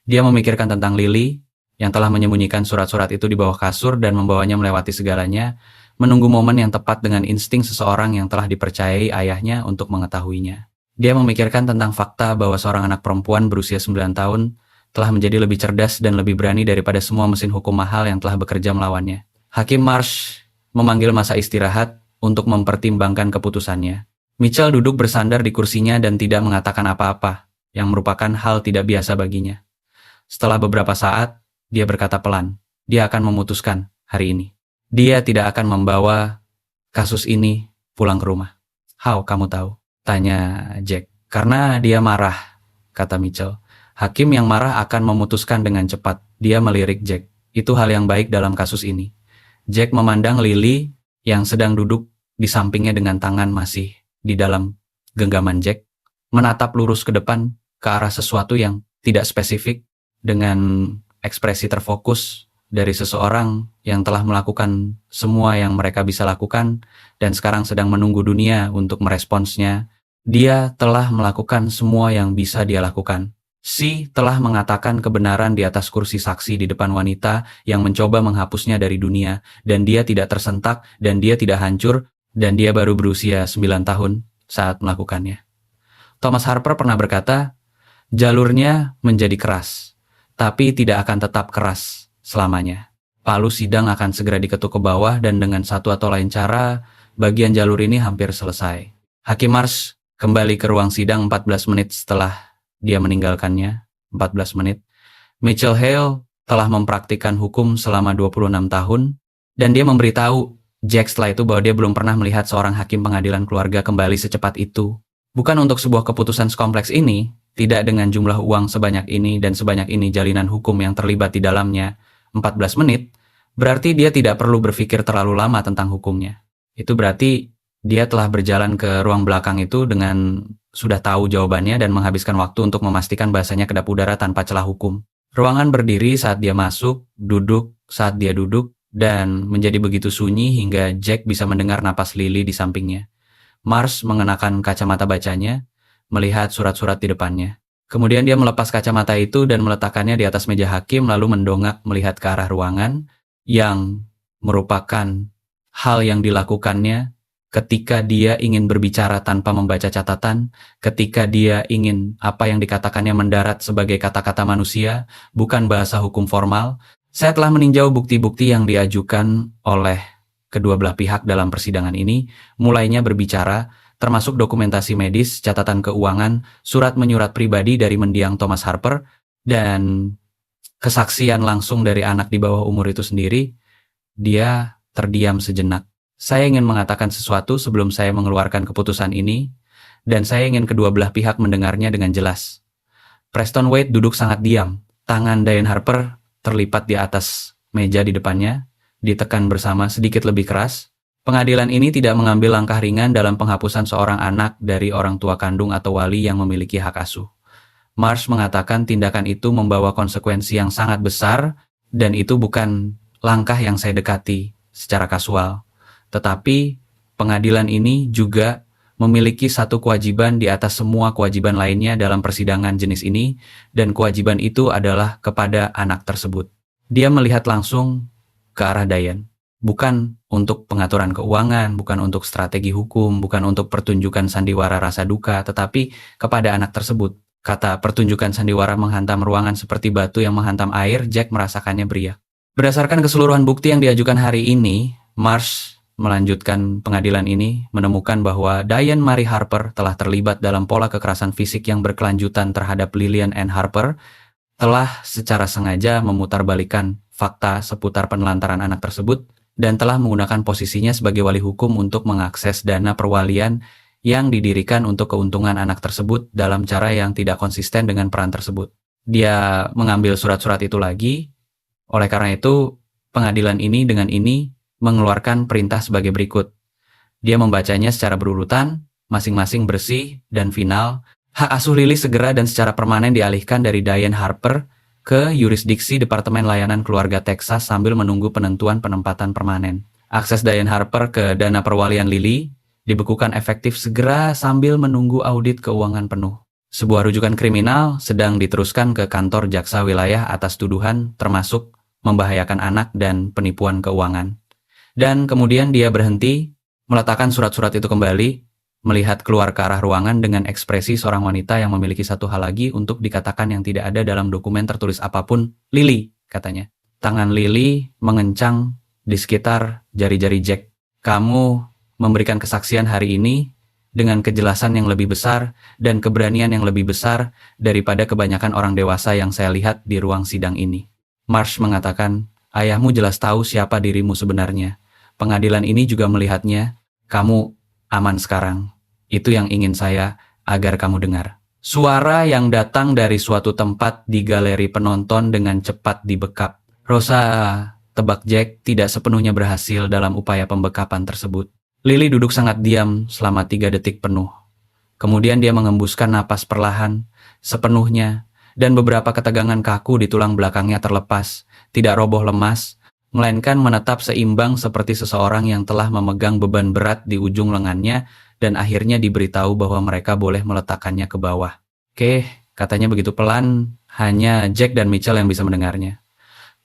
Dia memikirkan tentang Lily, yang telah menyembunyikan surat-surat itu di bawah kasur dan membawanya melewati segalanya, menunggu momen yang tepat dengan insting seseorang yang telah dipercayai ayahnya untuk mengetahuinya. Dia memikirkan tentang fakta bahwa seorang anak perempuan berusia 9 tahun telah menjadi lebih cerdas dan lebih berani daripada semua mesin hukum mahal yang telah bekerja melawannya. Hakim Marsh memanggil masa istirahat untuk mempertimbangkan keputusannya. Mitchell duduk bersandar di kursinya dan tidak mengatakan apa-apa, yang merupakan hal tidak biasa baginya. Setelah beberapa saat, dia berkata pelan, dia akan memutuskan hari ini. Dia tidak akan membawa kasus ini pulang ke rumah. How kamu tahu? Tanya Jack. Karena dia marah, kata Mitchell. Hakim yang marah akan memutuskan dengan cepat. Dia melirik Jack. Itu hal yang baik dalam kasus ini. Jack memandang Lily yang sedang duduk di sampingnya dengan tangan masih di dalam genggaman Jack, menatap lurus ke depan ke arah sesuatu yang tidak spesifik dengan ekspresi terfokus dari seseorang yang telah melakukan semua yang mereka bisa lakukan dan sekarang sedang menunggu dunia untuk meresponsnya. Dia telah melakukan semua yang bisa dia lakukan. Si telah mengatakan kebenaran di atas kursi saksi di depan wanita yang mencoba menghapusnya dari dunia, dan dia tidak tersentak, dan dia tidak hancur, dan dia baru berusia 9 tahun saat melakukannya. Thomas Harper pernah berkata, jalurnya menjadi keras, tapi tidak akan tetap keras selamanya. Palu sidang akan segera diketuk ke bawah dan dengan satu atau lain cara, bagian jalur ini hampir selesai. Hakim Marsh kembali ke ruang sidang 14 menit setelah dia meninggalkannya, 14 menit. Mitchell Hale telah mempraktikkan hukum selama 26 tahun, dan dia memberitahu Jack setelah itu bahwa dia belum pernah melihat seorang hakim pengadilan keluarga kembali secepat itu. Bukan untuk sebuah keputusan sekompleks ini, tidak dengan jumlah uang sebanyak ini dan sebanyak ini jalinan hukum yang terlibat di dalamnya, 14 menit, berarti dia tidak perlu berpikir terlalu lama tentang hukumnya. Itu berarti dia telah berjalan ke ruang belakang itu dengan sudah tahu jawabannya dan menghabiskan waktu untuk memastikan bahasanya kedap udara tanpa celah hukum. Ruangan berdiri saat dia masuk, duduk saat dia duduk, dan menjadi begitu sunyi hingga Jack bisa mendengar napas Lily di sampingnya. Marsh mengenakan kacamata bacanya, melihat surat-surat di depannya. Kemudian dia melepas kacamata itu dan meletakkannya di atas meja hakim lalu mendongak melihat ke arah ruangan yang merupakan hal yang dilakukannya ketika dia ingin berbicara tanpa membaca catatan, ketika dia ingin apa yang dikatakannya mendarat sebagai kata-kata manusia, bukan bahasa hukum formal. Saya telah meninjau bukti-bukti yang diajukan oleh kedua belah pihak dalam persidangan ini, mulainya berbicara, termasuk dokumentasi medis, catatan keuangan, surat menyurat pribadi dari mendiang Thomas Harper, dan kesaksian langsung dari anak di bawah umur itu sendiri. Dia terdiam sejenak. Saya ingin mengatakan sesuatu sebelum saya mengeluarkan keputusan ini, dan saya ingin kedua belah pihak mendengarnya dengan jelas. Preston Wade duduk sangat diam. Tangan Diane Harper terlipat di atas meja di depannya, ditekan bersama sedikit lebih keras. Pengadilan ini tidak mengambil langkah ringan dalam penghapusan seorang anak dari orang tua kandung atau wali yang memiliki hak asuh. Marsh mengatakan tindakan itu membawa konsekuensi yang sangat besar, dan itu bukan langkah yang saya dekati secara kasual. Tetapi pengadilan ini juga memiliki satu kewajiban di atas semua kewajiban lainnya dalam persidangan jenis ini, dan kewajiban itu adalah kepada anak tersebut. Dia melihat langsung ke arah Diane. Bukan untuk pengaturan keuangan, bukan untuk strategi hukum, bukan untuk pertunjukan sandiwara rasa duka, tetapi kepada anak tersebut. Kata pertunjukan sandiwara menghantam ruangan seperti batu yang menghantam air, Jack merasakannya beriak. Berdasarkan keseluruhan bukti yang diajukan hari ini, Marsh melanjutkan pengadilan ini menemukan bahwa Diane Marie Harper telah terlibat dalam pola kekerasan fisik yang berkelanjutan terhadap Lillian Ann Harper, telah secara sengaja memutarbalikkan fakta seputar penelantaran anak tersebut, dan telah menggunakan posisinya sebagai wali hukum untuk mengakses dana perwalian yang didirikan untuk keuntungan anak tersebut dalam cara yang tidak konsisten dengan peran tersebut. Dia mengambil surat-surat itu lagi, oleh karena itu pengadilan ini dengan ini mengeluarkan perintah sebagai berikut. Dia membacanya secara berurutan, masing-masing bersih dan final. Hak asuh Lily segera dan secara permanen dialihkan dari Diane Harper ke yurisdiksi Departemen Layanan Keluarga Texas sambil menunggu penentuan penempatan permanen. Akses Diane Harper ke dana perwalian Lily dibekukan efektif segera sambil menunggu audit keuangan penuh. Sebuah rujukan kriminal sedang diteruskan ke kantor jaksa wilayah atas tuduhan termasuk membahayakan anak dan penipuan keuangan. Dan kemudian dia berhenti, meletakkan surat-surat itu kembali, melihat keluar ke arah ruangan dengan ekspresi seorang wanita yang memiliki satu hal lagi untuk dikatakan yang tidak ada dalam dokumen tertulis apapun. Lily, katanya. Tangan Lily mengencang di sekitar jari-jari Jack. Kamu memberikan kesaksian hari ini dengan kejelasan yang lebih besar dan keberanian yang lebih besar daripada kebanyakan orang dewasa yang saya lihat di ruang sidang ini. Marsh mengatakan, ayahmu jelas tahu siapa dirimu sebenarnya. Pengadilan ini juga melihatnya. Kamu aman sekarang. Itu yang ingin saya agar kamu dengar. Suara yang datang dari suatu tempat di galeri penonton dengan cepat dibekap. Rosa, tebak Jack, tidak sepenuhnya berhasil dalam upaya pembekapan tersebut. Lily duduk sangat diam selama 3 detik penuh. Kemudian dia mengembuskan napas perlahan, sepenuhnya, dan beberapa ketegangan kaku di tulang belakangnya terlepas, tidak roboh lemas, melainkan menetap seimbang seperti seseorang yang telah memegang beban berat di ujung lengannya dan akhirnya diberitahu bahwa mereka boleh meletakkannya ke bawah. Oke, katanya begitu pelan, hanya Jack dan Mitchell yang bisa mendengarnya.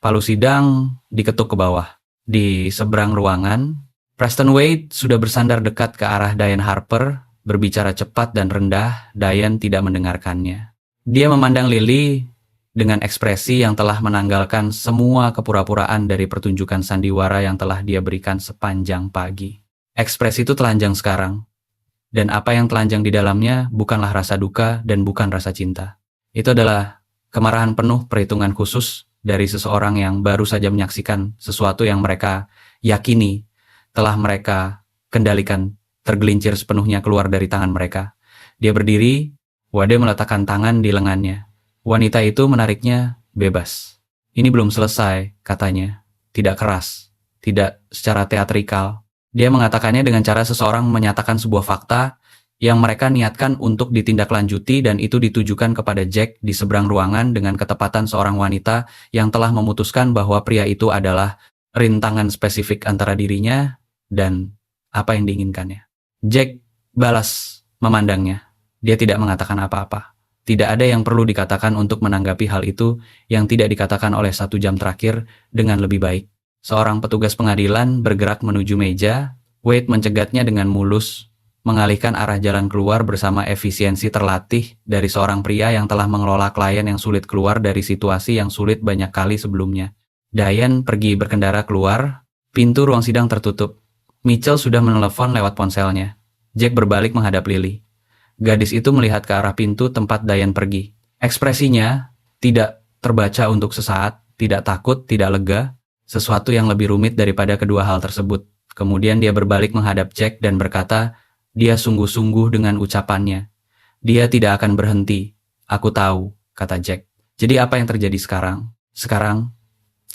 Palu sidang diketuk ke bawah. Di seberang ruangan, Preston Wade sudah bersandar dekat ke arah Diane Harper, berbicara cepat dan rendah. Diane tidak mendengarkannya. Dia memandang Lily dengan ekspresi yang telah menanggalkan semua kepura-puraan dari pertunjukan sandiwara yang telah dia berikan sepanjang pagi. Ekspresi itu telanjang sekarang. Dan apa yang telanjang di dalamnya bukanlah rasa duka dan bukan rasa cinta. Itu adalah kemarahan penuh perhitungan khusus dari seseorang yang baru saja menyaksikan sesuatu yang mereka yakini telah mereka kendalikan tergelincir sepenuhnya keluar dari tangan mereka. Dia berdiri, Wade meletakkan tangan di lengannya. Wanita itu menariknya bebas. Ini belum selesai, katanya. Tidak keras, tidak secara teatrikal. Dia mengatakannya dengan cara seseorang menyatakan sebuah fakta yang mereka niatkan untuk ditindaklanjuti dan itu ditujukan kepada Jack di seberang ruangan dengan ketepatan seorang wanita yang telah memutuskan bahwa pria itu adalah rintangan spesifik antara dirinya dan apa yang diinginkannya. Jack balas memandangnya. Dia tidak mengatakan apa-apa. Tidak ada yang perlu dikatakan untuk menanggapi hal itu yang tidak dikatakan oleh 1 jam terakhir dengan lebih baik. Seorang petugas pengadilan bergerak menuju meja. Wade mencegatnya dengan mulus, mengalihkan arah jalan keluar bersama efisiensi terlatih dari seorang pria yang telah mengelola klien yang sulit keluar dari situasi yang sulit banyak kali sebelumnya. Diane pergi berkendara keluar. Pintu ruang sidang tertutup. Mitchell sudah menelepon lewat ponselnya. Jack berbalik menghadap Lily. Gadis itu melihat ke arah pintu tempat Diane pergi. Ekspresinya tidak terbaca untuk sesaat, tidak takut, tidak lega, sesuatu yang lebih rumit daripada kedua hal tersebut. Kemudian dia berbalik menghadap Jack dan berkata, dia sungguh-sungguh dengan ucapannya. Dia tidak akan berhenti. Aku tahu, kata Jack. Jadi apa yang terjadi sekarang? Sekarang,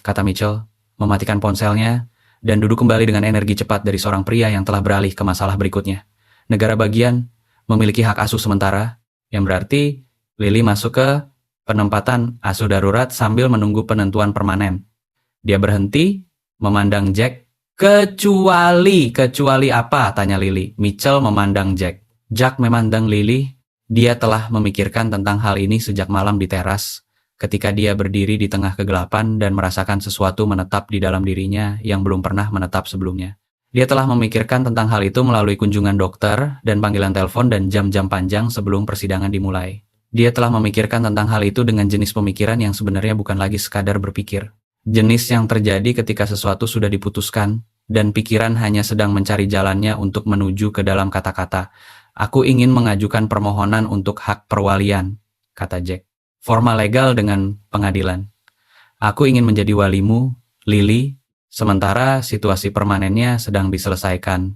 kata Mitchell, mematikan ponselnya dan duduk kembali dengan energi cepat dari seorang pria yang telah beralih ke masalah berikutnya. Negara bagian memiliki hak asuh sementara, yang berarti Lily masuk ke penempatan asuh darurat sambil menunggu penentuan permanen. Dia berhenti, memandang Jack. Kecuali apa? Tanya Lily. Mitchell memandang Jack. Jack memandang Lily. Dia telah memikirkan tentang hal ini sejak malam di teras. ketika dia berdiri di tengah kegelapan dan merasakan sesuatu menetap di dalam dirinya yang belum pernah menetap sebelumnya. Dia telah memikirkan tentang hal itu melalui kunjungan dokter dan panggilan telepon dan jam-jam panjang sebelum persidangan dimulai. Dia telah memikirkan tentang hal itu dengan jenis pemikiran yang sebenarnya bukan lagi sekadar berpikir. Jenis yang terjadi ketika sesuatu sudah diputuskan, dan pikiran hanya sedang mencari jalannya untuk menuju ke dalam kata-kata. Aku ingin mengajukan permohonan untuk hak perwalian, kata Jack. Formal legal dengan pengadilan. Aku ingin menjadi walimu, Lily, sementara situasi permanennya sedang diselesaikan.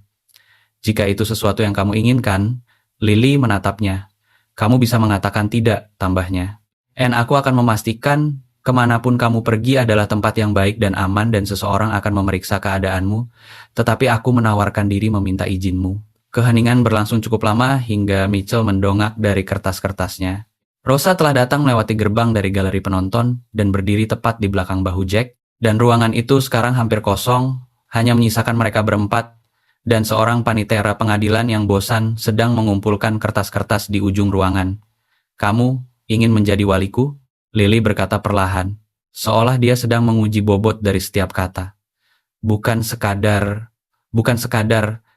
Jika itu sesuatu yang kamu inginkan, Lily menatapnya. Kamu bisa mengatakan tidak, tambahnya. Dan aku akan memastikan kemanapun kamu pergi adalah tempat yang baik dan aman dan seseorang akan memeriksa keadaanmu, tetapi aku menawarkan diri meminta izinmu. Keheningan berlangsung cukup lama hingga Mitchell mendongak dari kertas-kertasnya. Rosa telah datang melewati gerbang dari galeri penonton dan berdiri tepat di belakang bahu Jack, dan ruangan itu sekarang hampir kosong, hanya menyisakan mereka berempat, dan seorang panitera pengadilan yang bosan sedang mengumpulkan kertas-kertas di ujung ruangan. Kamu ingin menjadi waliku? Lily berkata perlahan, seolah dia sedang menguji bobot dari setiap kata. Bukan sekadar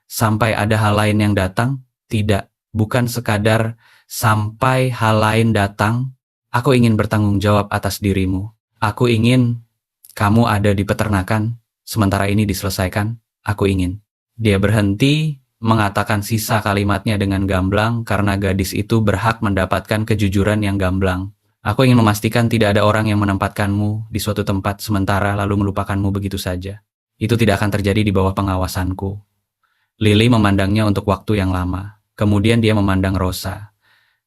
sampai ada hal lain yang datang, tidak. Bukan sekadar sampai hal lain datang, aku ingin bertanggung jawab atas dirimu. Aku ingin kamu ada di peternakan, sementara ini diselesaikan, aku ingin. Dia berhenti, mengatakan sisa kalimatnya dengan gamblang karena gadis itu berhak mendapatkan kejujuran yang gamblang. Aku ingin memastikan tidak ada orang yang menempatkanmu di suatu tempat sementara lalu melupakanmu begitu saja. Itu tidak akan terjadi di bawah pengawasanku. Lily memandangnya untuk waktu yang lama. Kemudian dia memandang Rosa.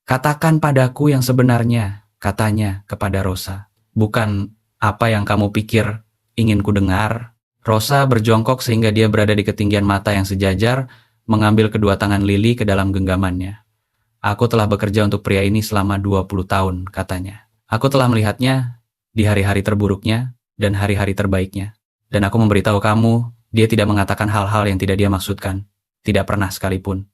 Katakan padaku yang sebenarnya, katanya kepada Rosa. Bukan apa yang kamu pikir ingin ku dengar. Rosa berjongkok sehingga dia berada di ketinggian mata yang sejajar, mengambil kedua tangan Lily ke dalam genggamannya. Aku telah bekerja untuk pria ini selama 20 tahun, katanya. Aku telah melihatnya di hari-hari terburuknya dan hari-hari terbaiknya. Dan aku memberitahu kamu, dia tidak mengatakan hal-hal yang tidak dia maksudkan. Tidak pernah sekalipun.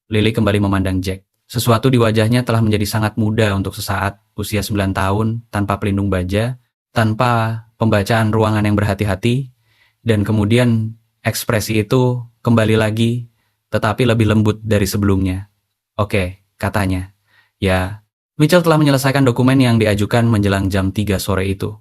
Lily kembali memandang Jack. Sesuatu di wajahnya telah menjadi sangat muda untuk sesaat, usia 9 tahun, tanpa pelindung baja, tanpa pembacaan ruangan yang berhati-hati, dan kemudian ekspresi itu kembali lagi, tetapi lebih lembut dari sebelumnya. Oke, katanya. Ya, Mitchell telah menyelesaikan dokumen yang diajukan menjelang jam 3 sore itu.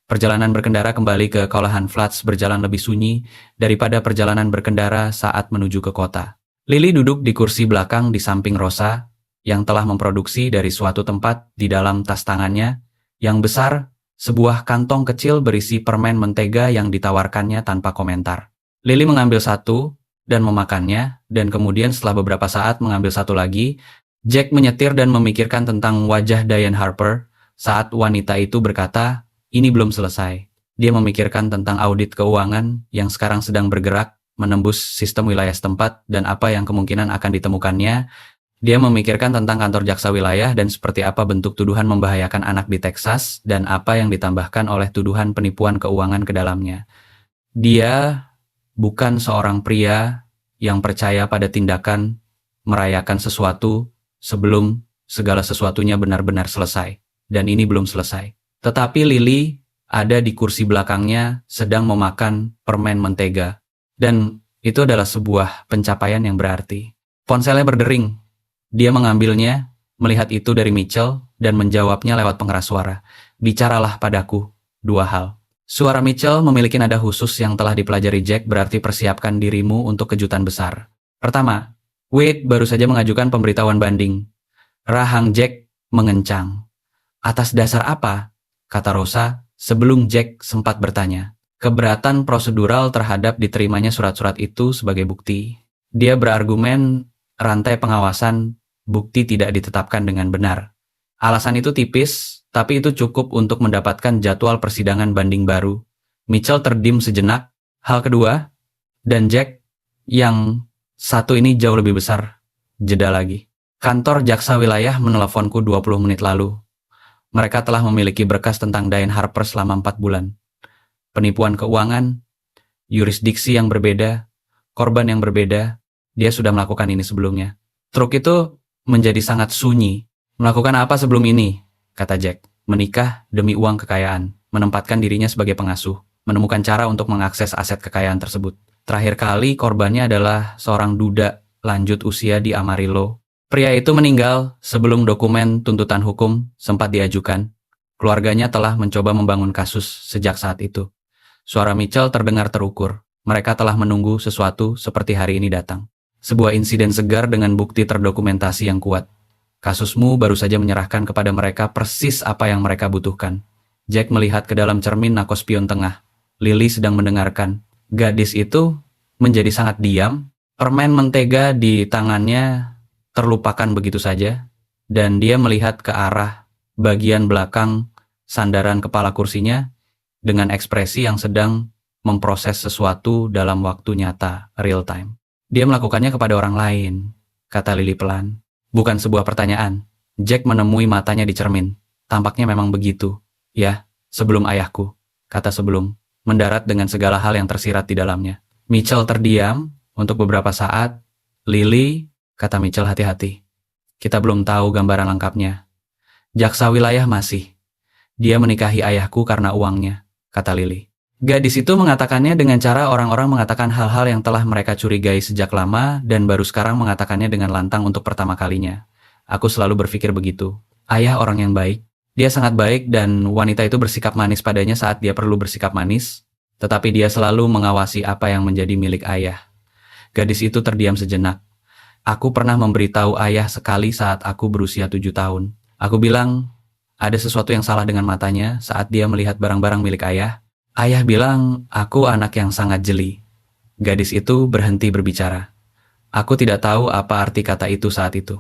Perjalanan berkendara kembali ke Callahan Flats berjalan lebih sunyi daripada perjalanan berkendara saat menuju ke kota. Lily duduk di kursi belakang di samping Rosa, yang telah memproduksi dari suatu tempat di dalam tas tangannya, yang besar, sebuah kantong kecil berisi permen mentega yang ditawarkannya tanpa komentar. Lily mengambil satu dan memakannya, dan kemudian setelah beberapa saat mengambil satu lagi. Jack menyetir dan memikirkan tentang wajah Diane Harper saat wanita itu berkata, ini belum selesai. Dia memikirkan tentang audit keuangan yang sekarang sedang bergerak, menembus sistem wilayah setempat dan apa yang kemungkinan akan ditemukannya. Dia memikirkan tentang kantor jaksa wilayah dan seperti apa bentuk tuduhan membahayakan anak di Texas dan apa yang ditambahkan oleh tuduhan penipuan keuangan ke dalamnya. Dia bukan seorang pria yang percaya pada tindakan merayakan sesuatu sebelum segala sesuatunya benar-benar selesai. Dan ini belum selesai. Tetapi Lily ada di kursi belakangnya sedang memakan permen mentega. Dan itu adalah sebuah pencapaian yang berarti. Ponselnya berdering. Dia mengambilnya, melihat itu dari Mitchell, dan menjawabnya lewat pengeras suara. Bicaralah padaku. 2 hal. Suara Mitchell memiliki nada khusus yang telah dipelajari Jack, berarti persiapkan dirimu untuk kejutan besar. Pertama, Wade baru saja mengajukan pemberitahuan banding. Rahang Jack mengencang. Atas dasar apa? Kata Rosa, sebelum Jack sempat bertanya. Keberatan prosedural terhadap diterimanya surat-surat itu sebagai bukti. Dia berargumen rantai pengawasan bukti tidak ditetapkan dengan benar. Alasan itu tipis, tapi itu cukup untuk mendapatkan jadwal persidangan banding baru. Mitchell terdiam sejenak. Hal kedua, dan Jack, yang satu ini jauh lebih besar. Jeda lagi. Kantor jaksa wilayah meneleponku 20 menit lalu. Mereka telah memiliki berkas tentang Diane Harper selama 4 bulan. Penipuan keuangan, yurisdiksi yang berbeda, korban yang berbeda, dia sudah melakukan ini sebelumnya. Truk itu menjadi sangat sunyi. Melakukan apa sebelum ini? Kata Jack. menikah demi uang kekayaan, menempatkan dirinya sebagai pengasuh, menemukan cara untuk mengakses aset kekayaan tersebut. Terakhir kali korbannya adalah seorang duda lanjut usia di Amarillo. Pria itu meninggal sebelum dokumen tuntutan hukum sempat diajukan. Keluarganya telah mencoba membangun kasus sejak saat itu. Suara Mitchell terdengar terukur. Mereka telah menunggu sesuatu seperti hari ini datang. Sebuah insiden segar dengan bukti terdokumentasi yang kuat. Kasusmu baru saja menyerahkan kepada mereka persis apa yang mereka butuhkan. Jack melihat ke dalam cermin nakospion tengah. Lily sedang mendengarkan. Gadis itu menjadi sangat diam. Permen mentega di tangannya terlupakan begitu saja. Dan dia melihat ke arah bagian belakang sandaran kepala kursinya dengan ekspresi yang sedang memproses sesuatu dalam waktu nyata, real time. Dia melakukannya kepada orang lain, kata Lily pelan. Bukan sebuah pertanyaan. Jack menemui matanya di cermin. Tampaknya memang begitu. Ya, sebelum ayahku, kata sebelum, mendarat dengan segala hal yang tersirat di dalamnya. Mitchell terdiam untuk beberapa saat. Lily, kata Mitchell hati-hati. Kita belum tahu gambaran lengkapnya. Jaksa wilayah masih. Dia menikahi ayahku karena uangnya, kata Lily. Gadis itu mengatakannya dengan cara orang-orang mengatakan hal-hal yang telah mereka curigai sejak lama dan baru sekarang mengatakannya dengan lantang untuk pertama kalinya. Aku selalu berpikir begitu. Ayah orang yang baik. Dia sangat baik dan wanita itu bersikap manis padanya saat dia perlu bersikap manis, tetapi dia selalu mengawasi apa yang menjadi milik ayah. Gadis itu terdiam sejenak. Aku pernah memberitahu ayah sekali saat aku berusia 7 tahun. Aku bilang, ada sesuatu yang salah dengan matanya saat dia melihat barang-barang milik ayah. Ayah bilang, aku anak yang sangat jeli. Gadis itu berhenti berbicara. Aku tidak tahu apa arti kata itu saat itu.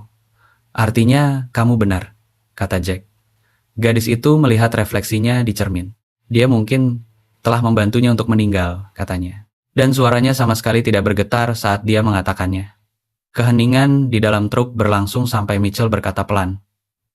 Artinya, kamu benar, kata Jack. Gadis itu melihat refleksinya di cermin. Dia mungkin telah membantunya untuk meninggal, katanya. Dan suaranya sama sekali tidak bergetar saat dia mengatakannya. Keheningan di dalam truk berlangsung sampai Mitchell berkata pelan.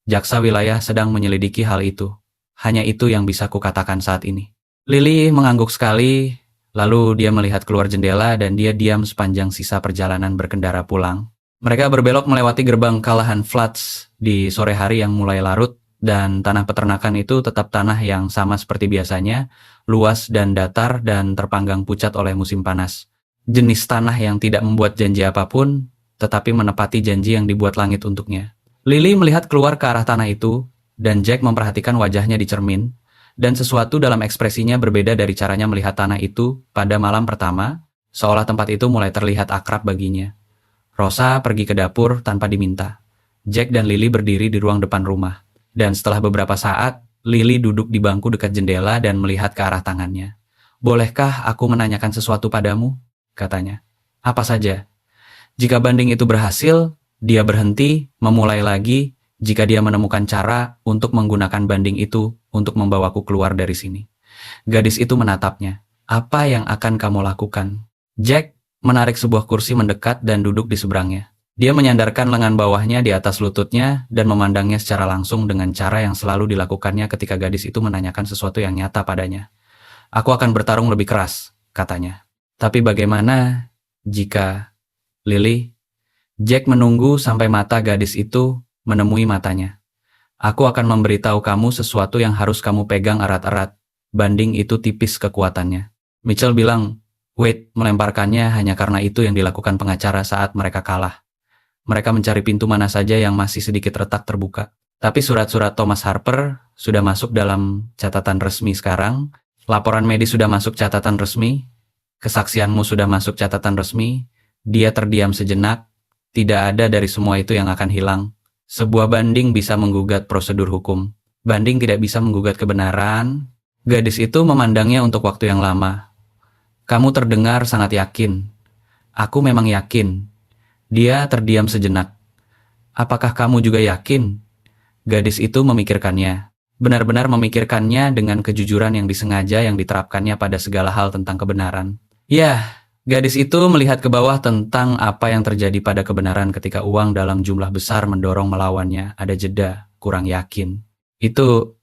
Jaksa wilayah sedang menyelidiki hal itu. Hanya itu yang bisa kukatakan saat ini. Lily mengangguk sekali, lalu dia melihat keluar jendela dan dia diam sepanjang sisa perjalanan berkendara pulang. Mereka berbelok melewati gerbang Callahan Flats di sore hari yang mulai larut, dan tanah peternakan itu tetap tanah yang sama seperti biasanya, luas dan datar dan terpanggang pucat oleh musim panas. Jenis tanah yang tidak membuat janji apapun, tetapi menepati janji yang dibuat langit untuknya. Lily melihat keluar ke arah tanah itu, dan Jack memperhatikan wajahnya di cermin, dan sesuatu dalam ekspresinya berbeda dari caranya melihat tanah itu pada malam pertama, seolah tempat itu mulai terlihat akrab baginya. Rosa pergi ke dapur tanpa diminta. Jack dan Lily berdiri di ruang depan rumah, dan setelah beberapa saat, Lily duduk di bangku dekat jendela dan melihat ke arah tangannya. Bolehkah aku menanyakan sesuatu padamu? Katanya. Apa saja? Jika banding itu berhasil, dia berhenti, memulai lagi, jika dia menemukan cara untuk menggunakan banding itu untuk membawaku keluar dari sini. Gadis itu menatapnya. Apa yang akan kamu lakukan? Jack menarik sebuah kursi mendekat dan duduk di seberangnya. Dia menyandarkan lengan bawahnya di atas lututnya dan memandangnya secara langsung dengan cara yang selalu dilakukannya ketika gadis itu menanyakan sesuatu yang nyata padanya. Aku akan bertarung lebih keras, katanya. Tapi bagaimana jika... Lily? Jack menunggu sampai mata gadis itu menemui matanya. Aku akan memberitahu kamu sesuatu yang harus kamu pegang erat-erat. Banding itu tipis kekuatannya. Mitchell bilang, Wade melemparkannya hanya karena itu yang dilakukan pengacara saat mereka kalah. Mereka mencari pintu mana saja yang masih sedikit retak terbuka. Tapi surat-surat Thomas Harper sudah masuk dalam catatan resmi sekarang. Laporan medis sudah masuk catatan resmi. Kesaksianmu sudah masuk catatan resmi. Dia terdiam sejenak. Tidak ada dari semua itu yang akan hilang. Sebuah banding bisa menggugat prosedur hukum. Banding tidak bisa menggugat kebenaran. Gadis itu memandangnya untuk waktu yang lama. Kamu terdengar sangat yakin. Aku memang yakin. Dia terdiam sejenak. Apakah kamu juga yakin? Gadis itu memikirkannya. Benar-benar memikirkannya dengan kejujuran yang disengaja yang diterapkannya pada segala hal tentang kebenaran. Ya. Gadis itu melihat ke bawah tentang apa yang terjadi pada kebenaran ketika uang dalam jumlah besar mendorong melawannya. Ada jeda, kurang yakin. Itu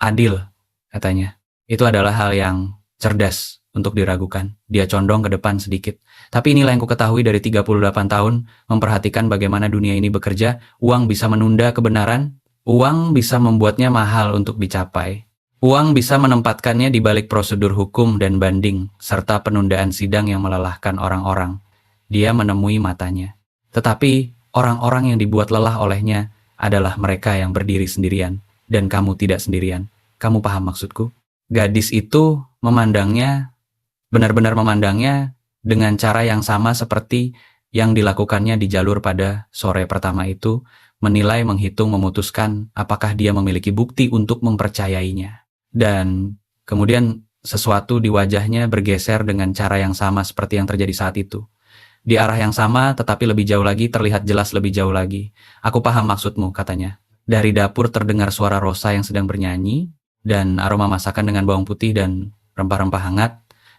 adil, katanya. Itu adalah hal yang cerdas untuk diragukan. Dia condong ke depan sedikit. Tapi inilah yang kuketahui dari 38 tahun, memperhatikan bagaimana dunia ini bekerja, uang bisa menunda kebenaran. Uang bisa membuatnya mahal untuk dicapai. Uang bisa menempatkannya di balik prosedur hukum dan banding, serta penundaan sidang yang melelahkan orang-orang. Dia menemui matanya. Tetapi, orang-orang yang dibuat lelah olehnya adalah mereka yang berdiri sendirian, dan kamu tidak sendirian. Kamu paham maksudku? Gadis itu benar-benar memandangnya dengan cara yang sama seperti yang dilakukannya di jalur pada sore pertama itu, menilai, menghitung, memutuskan apakah dia memiliki bukti untuk mempercayainya. Dan kemudian sesuatu di wajahnya bergeser dengan cara yang sama seperti yang terjadi saat itu. Di arah yang sama, tetapi lebih jauh lagi, terlihat jelas lebih jauh lagi. Aku paham maksudmu, katanya. Dari dapur terdengar suara Rosa yang sedang bernyanyi, dan aroma masakan dengan bawang putih dan rempah-rempah hangat,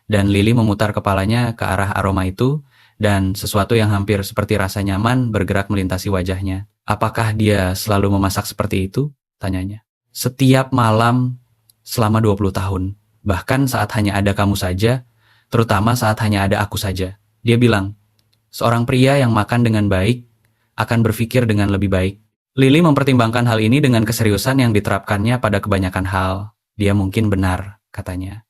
dan Lily memutar kepalanya ke arah aroma itu, dan sesuatu yang hampir seperti rasa nyaman bergerak melintasi wajahnya. Apakah dia selalu memasak seperti itu? Tanyanya. Setiap malam selama 20 tahun. Bahkan saat hanya ada kamu saja, terutama saat hanya ada aku saja. Dia bilang, seorang pria yang makan dengan baik akan berpikir dengan lebih baik. Lily mempertimbangkan hal ini dengan keseriusan yang diterapkannya pada kebanyakan hal. Dia mungkin benar, katanya.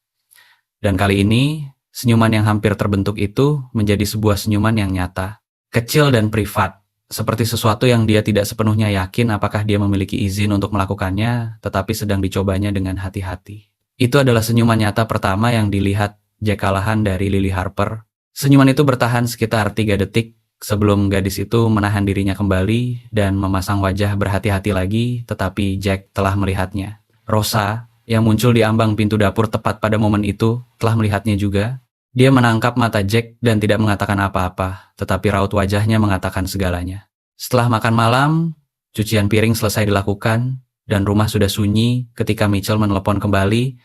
Dan kali ini, senyuman yang hampir terbentuk itu menjadi sebuah senyuman yang nyata, kecil dan privat, seperti sesuatu yang dia tidak sepenuhnya yakin apakah dia memiliki izin untuk melakukannya, tetapi sedang dicobanya dengan hati-hati. Itu adalah senyuman nyata pertama yang dilihat Jack Callahan dari Lily Harper. Senyuman itu bertahan sekitar 3 detik sebelum gadis itu menahan dirinya kembali dan memasang wajah berhati-hati lagi, tetapi Jack telah melihatnya. Rosa, yang muncul di ambang pintu dapur tepat pada momen itu, telah melihatnya juga. Dia menangkap mata Jack dan tidak mengatakan apa-apa, tetapi raut wajahnya mengatakan segalanya. Setelah makan malam, cucian piring selesai dilakukan, dan rumah sudah sunyi ketika Mitchell menelepon kembali.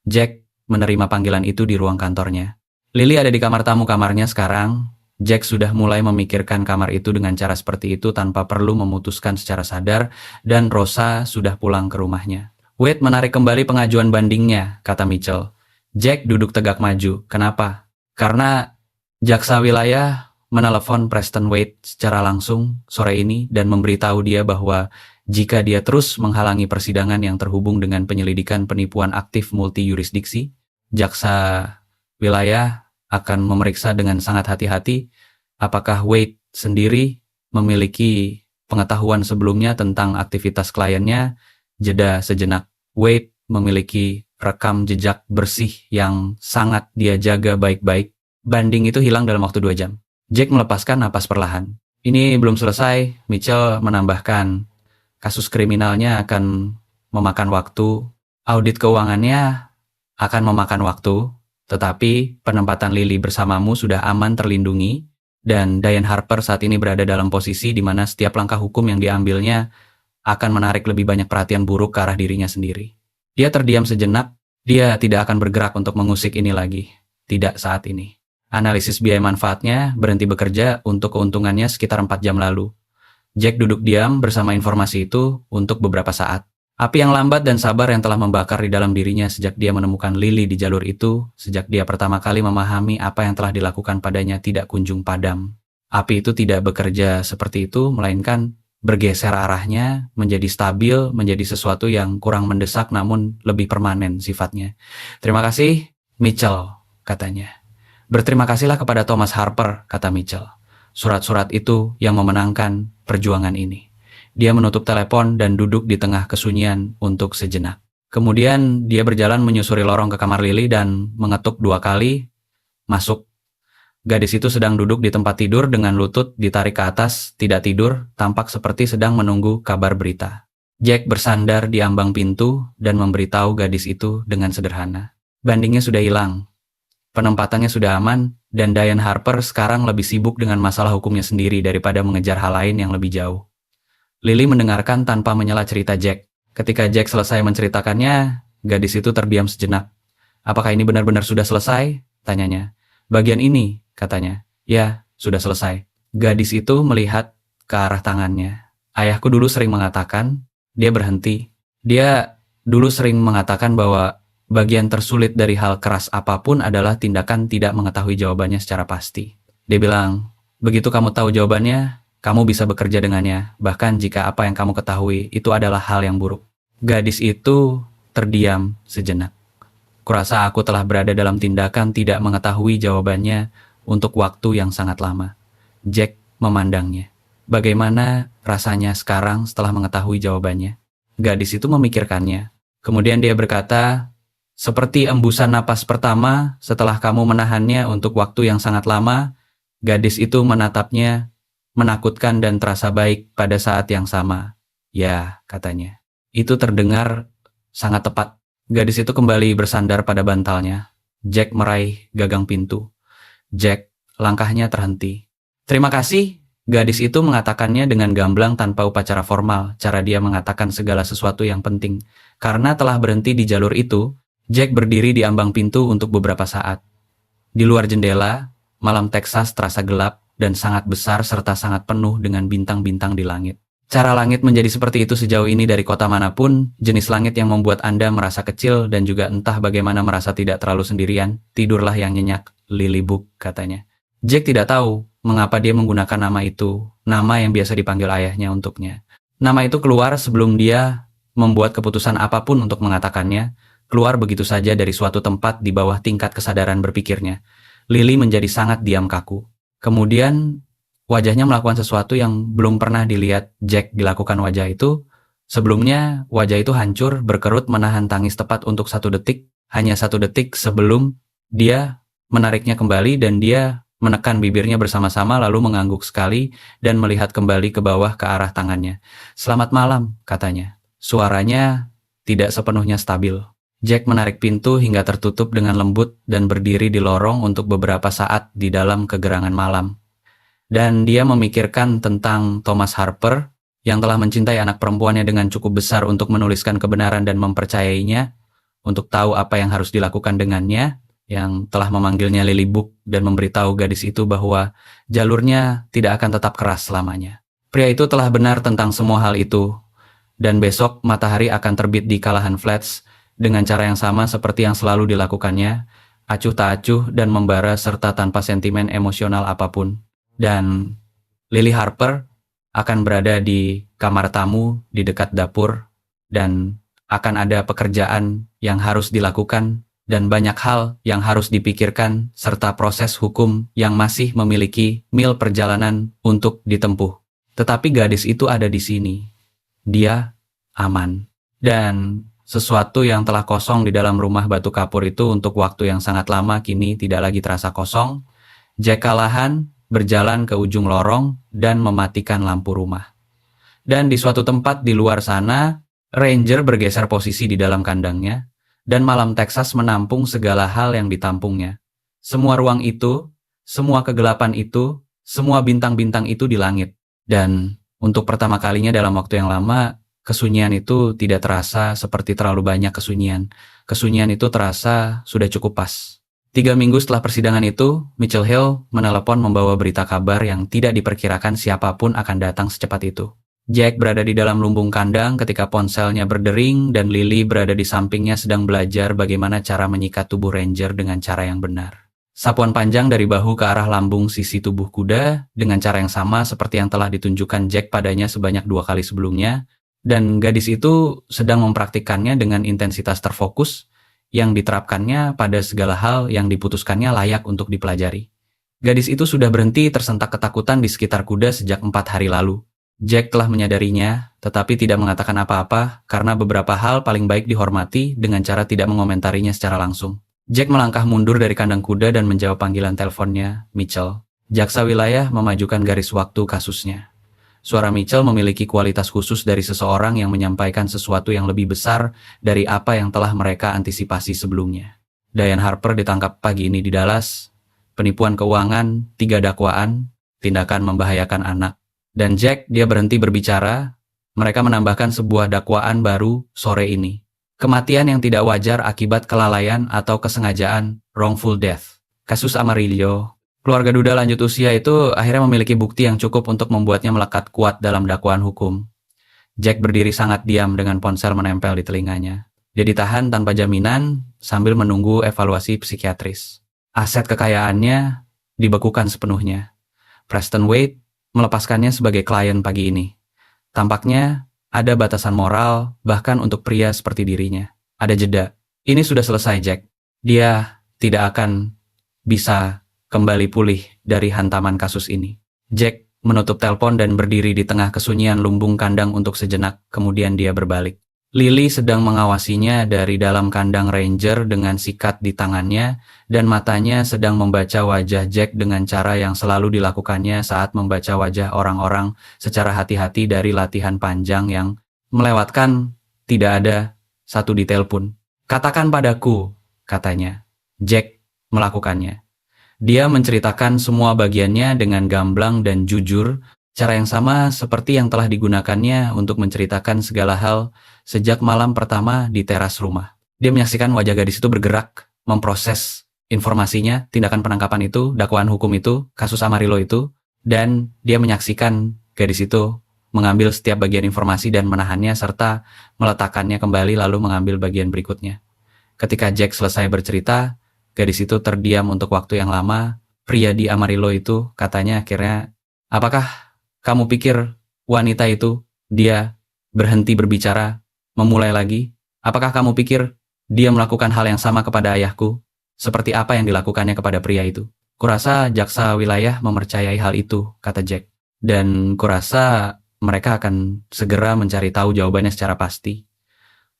Jack menerima panggilan itu di ruang kantornya. Lily ada di kamar tamu kamarnya sekarang. Jack sudah mulai memikirkan kamar itu dengan cara seperti itu tanpa perlu memutuskan secara sadar, dan Rosa sudah pulang ke rumahnya. Wade menarik kembali pengajuan bandingnya, kata Mitchell. Jack duduk tegak maju. Kenapa? Karena jaksa wilayah menelepon Preston Wade secara langsung sore ini dan memberitahu dia bahwa jika dia terus menghalangi persidangan yang terhubung dengan penyelidikan penipuan aktif multi-yurisdiksi, jaksa wilayah akan memeriksa dengan sangat hati-hati apakah Wade sendiri memiliki pengetahuan sebelumnya tentang aktivitas kliennya. Jeda sejenak. Wade memiliki rekam jejak bersih yang sangat dia jaga baik-baik. Banding itu hilang dalam waktu 2 jam. Jack melepaskan napas perlahan. Ini belum selesai, Mitchell menambahkan. Kasus kriminalnya akan memakan waktu. Audit keuangannya akan memakan waktu. Tetapi penempatan Lily bersamamu sudah aman terlindungi. Dan Diane Harper saat ini berada dalam posisi di mana setiap langkah hukum yang diambilnya akan menarik lebih banyak perhatian buruk ke arah dirinya sendiri. Dia terdiam sejenak. Dia tidak akan bergerak untuk mengusik ini lagi. Tidak saat ini. Analisis biaya manfaatnya berhenti bekerja untuk keuntungannya sekitar 4 jam lalu. Jack duduk diam bersama informasi itu untuk beberapa saat. Api yang lambat dan sabar yang telah membakar di dalam dirinya sejak dia menemukan Lily di jalur itu, sejak dia pertama kali memahami apa yang telah dilakukan padanya tidak kunjung padam. Api itu tidak bekerja seperti itu, melainkan bergeser arahnya menjadi stabil, menjadi sesuatu yang kurang mendesak namun lebih permanen sifatnya. Terima kasih, Mitchell, katanya. Berterima kasihlah kepada Thomas Harper, kata Mitchell. Surat-surat itu yang memenangkan perjuangan ini. Dia menutup telepon dan duduk di tengah kesunyian untuk sejenak. Kemudian dia berjalan menyusuri lorong ke kamar Lily dan mengetuk 2 kali. Masuk. Gadis itu sedang duduk di tempat tidur dengan lutut ditarik ke atas, tidak tidur, tampak seperti sedang menunggu kabar berita. Jack bersandar di ambang pintu dan memberitahu gadis itu dengan sederhana. Bandingnya sudah hilang. Penempatannya sudah aman, dan Diane Harper sekarang lebih sibuk dengan masalah hukumnya sendiri daripada mengejar hal lain yang lebih jauh. Lily mendengarkan tanpa menyela cerita Jack. Ketika Jack selesai menceritakannya, gadis itu terdiam sejenak. Apakah ini benar-benar sudah selesai? Tanyanya. Bagian ini, katanya. Ya, sudah selesai. Gadis itu melihat ke arah tangannya. Ayahku dulu sering mengatakan, dia berhenti. Dia dulu sering mengatakan bahwa bagian tersulit dari hal keras apapun adalah tindakan tidak mengetahui jawabannya secara pasti. Dia bilang, begitu kamu tahu jawabannya, kamu bisa bekerja dengannya, bahkan jika apa yang kamu ketahui itu adalah hal yang buruk. Gadis itu terdiam sejenak. Kurasa aku telah berada dalam tindakan tidak mengetahui jawabannya untuk waktu yang sangat lama. Jack memandangnya. Bagaimana rasanya sekarang setelah mengetahui jawabannya? Gadis itu memikirkannya. Kemudian dia berkata, seperti embusan napas pertama setelah kamu menahannya untuk waktu yang sangat lama, gadis itu menatapnya, menakutkan dan terasa baik pada saat yang sama. Ya, katanya. Itu terdengar sangat tepat. Gadis itu kembali bersandar pada bantalnya. Jack meraih gagang pintu. Jack, langkahnya terhenti. Terima kasih, gadis itu mengatakannya dengan gamblang tanpa upacara formal, cara dia mengatakan segala sesuatu yang penting. Karena telah berhenti di jalur itu, Jack berdiri di ambang pintu untuk beberapa saat. Di luar jendela, malam Texas terasa gelap dan sangat besar serta sangat penuh dengan bintang-bintang di langit. Cara langit menjadi seperti itu sejauh ini dari kota manapun, jenis langit yang membuat Anda merasa kecil dan juga entah bagaimana merasa tidak terlalu sendirian, tidurlah yang nyenyak, Lily Book, katanya. Jack tidak tahu mengapa dia menggunakan nama itu, nama yang biasa dipanggil ayahnya untuknya. Nama itu keluar sebelum dia membuat keputusan apapun untuk mengatakannya, keluar begitu saja dari suatu tempat di bawah tingkat kesadaran berpikirnya. Lily menjadi sangat diam kaku. Kemudian, wajahnya melakukan sesuatu yang belum pernah dilihat Jack dilakukan wajah itu. Sebelumnya, wajah itu hancur, berkerut menahan tangis tepat untuk 1 detik, hanya 1 detik sebelum dia menariknya kembali dan dia menekan bibirnya bersama-sama lalu mengangguk sekali dan melihat kembali ke bawah ke arah tangannya. Selamat malam, katanya. Suaranya tidak sepenuhnya stabil. Jack menarik pintu hingga tertutup dengan lembut dan berdiri di lorong untuk beberapa saat di dalam kegerangan malam. Dan dia memikirkan tentang Thomas Harper yang telah mencintai anak perempuannya dengan cukup besar untuk menuliskan kebenaran dan mempercayainya, untuk tahu apa yang harus dilakukan dengannya, yang telah memanggilnya Lily Book dan memberitahu gadis itu bahwa jalurnya tidak akan tetap keras selamanya. Pria itu telah benar tentang semua hal itu, dan besok matahari akan terbit di Callahan Flats dengan cara yang sama seperti yang selalu dilakukannya, acuh tak acuh dan membara serta tanpa sentimen emosional apapun. Dan Lily Harper akan berada di kamar tamu di dekat dapur dan akan ada pekerjaan yang harus dilakukan dan banyak hal yang harus dipikirkan serta proses hukum yang masih memiliki mil perjalanan untuk ditempuh. Tetapi gadis itu ada di sini. Dia aman. Dan sesuatu yang telah kosong di dalam rumah batu kapur itu untuk waktu yang sangat lama kini tidak lagi terasa kosong. Jack Callahan berjalan ke ujung lorong dan mematikan lampu rumah. Dan di suatu tempat di luar sana, Ranger bergeser posisi di dalam kandangnya, dan malam Texas menampung segala hal yang ditampungnya. Semua ruang itu, semua kegelapan itu, semua bintang-bintang itu di langit. Dan untuk pertama kalinya dalam waktu yang lama, kesunyian itu tidak terasa seperti terlalu banyak kesunyian. Kesunyian itu terasa sudah cukup pas. 3 minggu setelah persidangan itu, Mitchell Hill menelepon membawa berita kabar yang tidak diperkirakan siapapun akan datang secepat itu. Jack berada di dalam lumbung kandang ketika ponselnya berdering dan Lily berada di sampingnya sedang belajar bagaimana cara menyikat tubuh Ranger dengan cara yang benar. Sapuan panjang dari bahu ke arah lambung sisi tubuh kuda dengan cara yang sama seperti yang telah ditunjukkan Jack padanya sebanyak 2 kali sebelumnya, dan gadis itu sedang mempraktikkannya dengan intensitas terfokus yang diterapkannya pada segala hal yang diputuskannya layak untuk dipelajari. Gadis itu sudah berhenti tersentak ketakutan di sekitar kuda sejak 4 hari lalu. Jack telah menyadarinya, tetapi tidak mengatakan apa-apa karena beberapa hal paling baik dihormati dengan cara tidak mengomentarinya secara langsung. Jack melangkah mundur dari kandang kuda dan menjawab panggilan teleponnya, Mitchell. Jaksa wilayah memajukan garis waktu kasusnya. Suara Mitchell memiliki kualitas khusus dari seseorang yang menyampaikan sesuatu yang lebih besar dari apa yang telah mereka antisipasi sebelumnya. Diane Harper ditangkap pagi ini di Dallas, penipuan keuangan, 3 dakwaan, tindakan membahayakan anak. Dan Jack, dia berhenti berbicara, mereka menambahkan sebuah dakwaan baru sore ini. Kematian yang tidak wajar akibat kelalaian atau kesengajaan, wrongful death. Kasus Amarillo. Keluarga duda lanjut usia itu akhirnya memiliki bukti yang cukup untuk membuatnya melekat kuat dalam dakwaan hukum. Jack berdiri sangat diam dengan ponsel menempel di telinganya. Dia ditahan tanpa jaminan sambil menunggu evaluasi psikiatris. Aset kekayaannya dibekukan sepenuhnya. Preston Wade, melepaskannya sebagai klien pagi ini. Tampaknya ada batasan moral, bahkan untuk pria seperti dirinya. Ada jeda. Ini sudah selesai, Jack. Dia tidak akan bisa kembali pulih dari hantaman kasus ini. Jack menutup telepon dan berdiri di tengah kesunyian lumbung kandang untuk sejenak, kemudian dia berbalik. Lily sedang mengawasinya dari dalam kandang ranger dengan sikat di tangannya, dan matanya sedang membaca wajah Jack dengan cara yang selalu dilakukannya saat membaca wajah orang-orang secara hati-hati dari latihan panjang yang melewatkan tidak ada satu detail pun. "Katakan padaku," katanya. Jack melakukannya. Dia menceritakan semua bagiannya dengan gamblang dan jujur, cara yang sama seperti yang telah digunakannya untuk menceritakan segala hal sejak malam pertama di teras rumah. Dia menyaksikan wajah gadis itu bergerak, memproses informasinya, tindakan penangkapan itu, dakwaan hukum itu, kasus Amarillo itu, dan dia menyaksikan gadis itu mengambil setiap bagian informasi dan menahannya serta meletakkannya kembali lalu mengambil bagian berikutnya. Ketika Jack selesai bercerita, gadis itu terdiam untuk waktu yang lama. Pria di Amarillo itu katanya akhirnya, "Apakah kamu pikir wanita itu?" Dia berhenti berbicara, memulai lagi. "Apakah kamu pikir dia melakukan hal yang sama kepada ayahku? Seperti apa yang dilakukannya kepada pria itu?" "Kurasa jaksa wilayah mempercayai hal itu," kata Jack. "Dan kurasa mereka akan segera mencari tahu jawabannya secara pasti."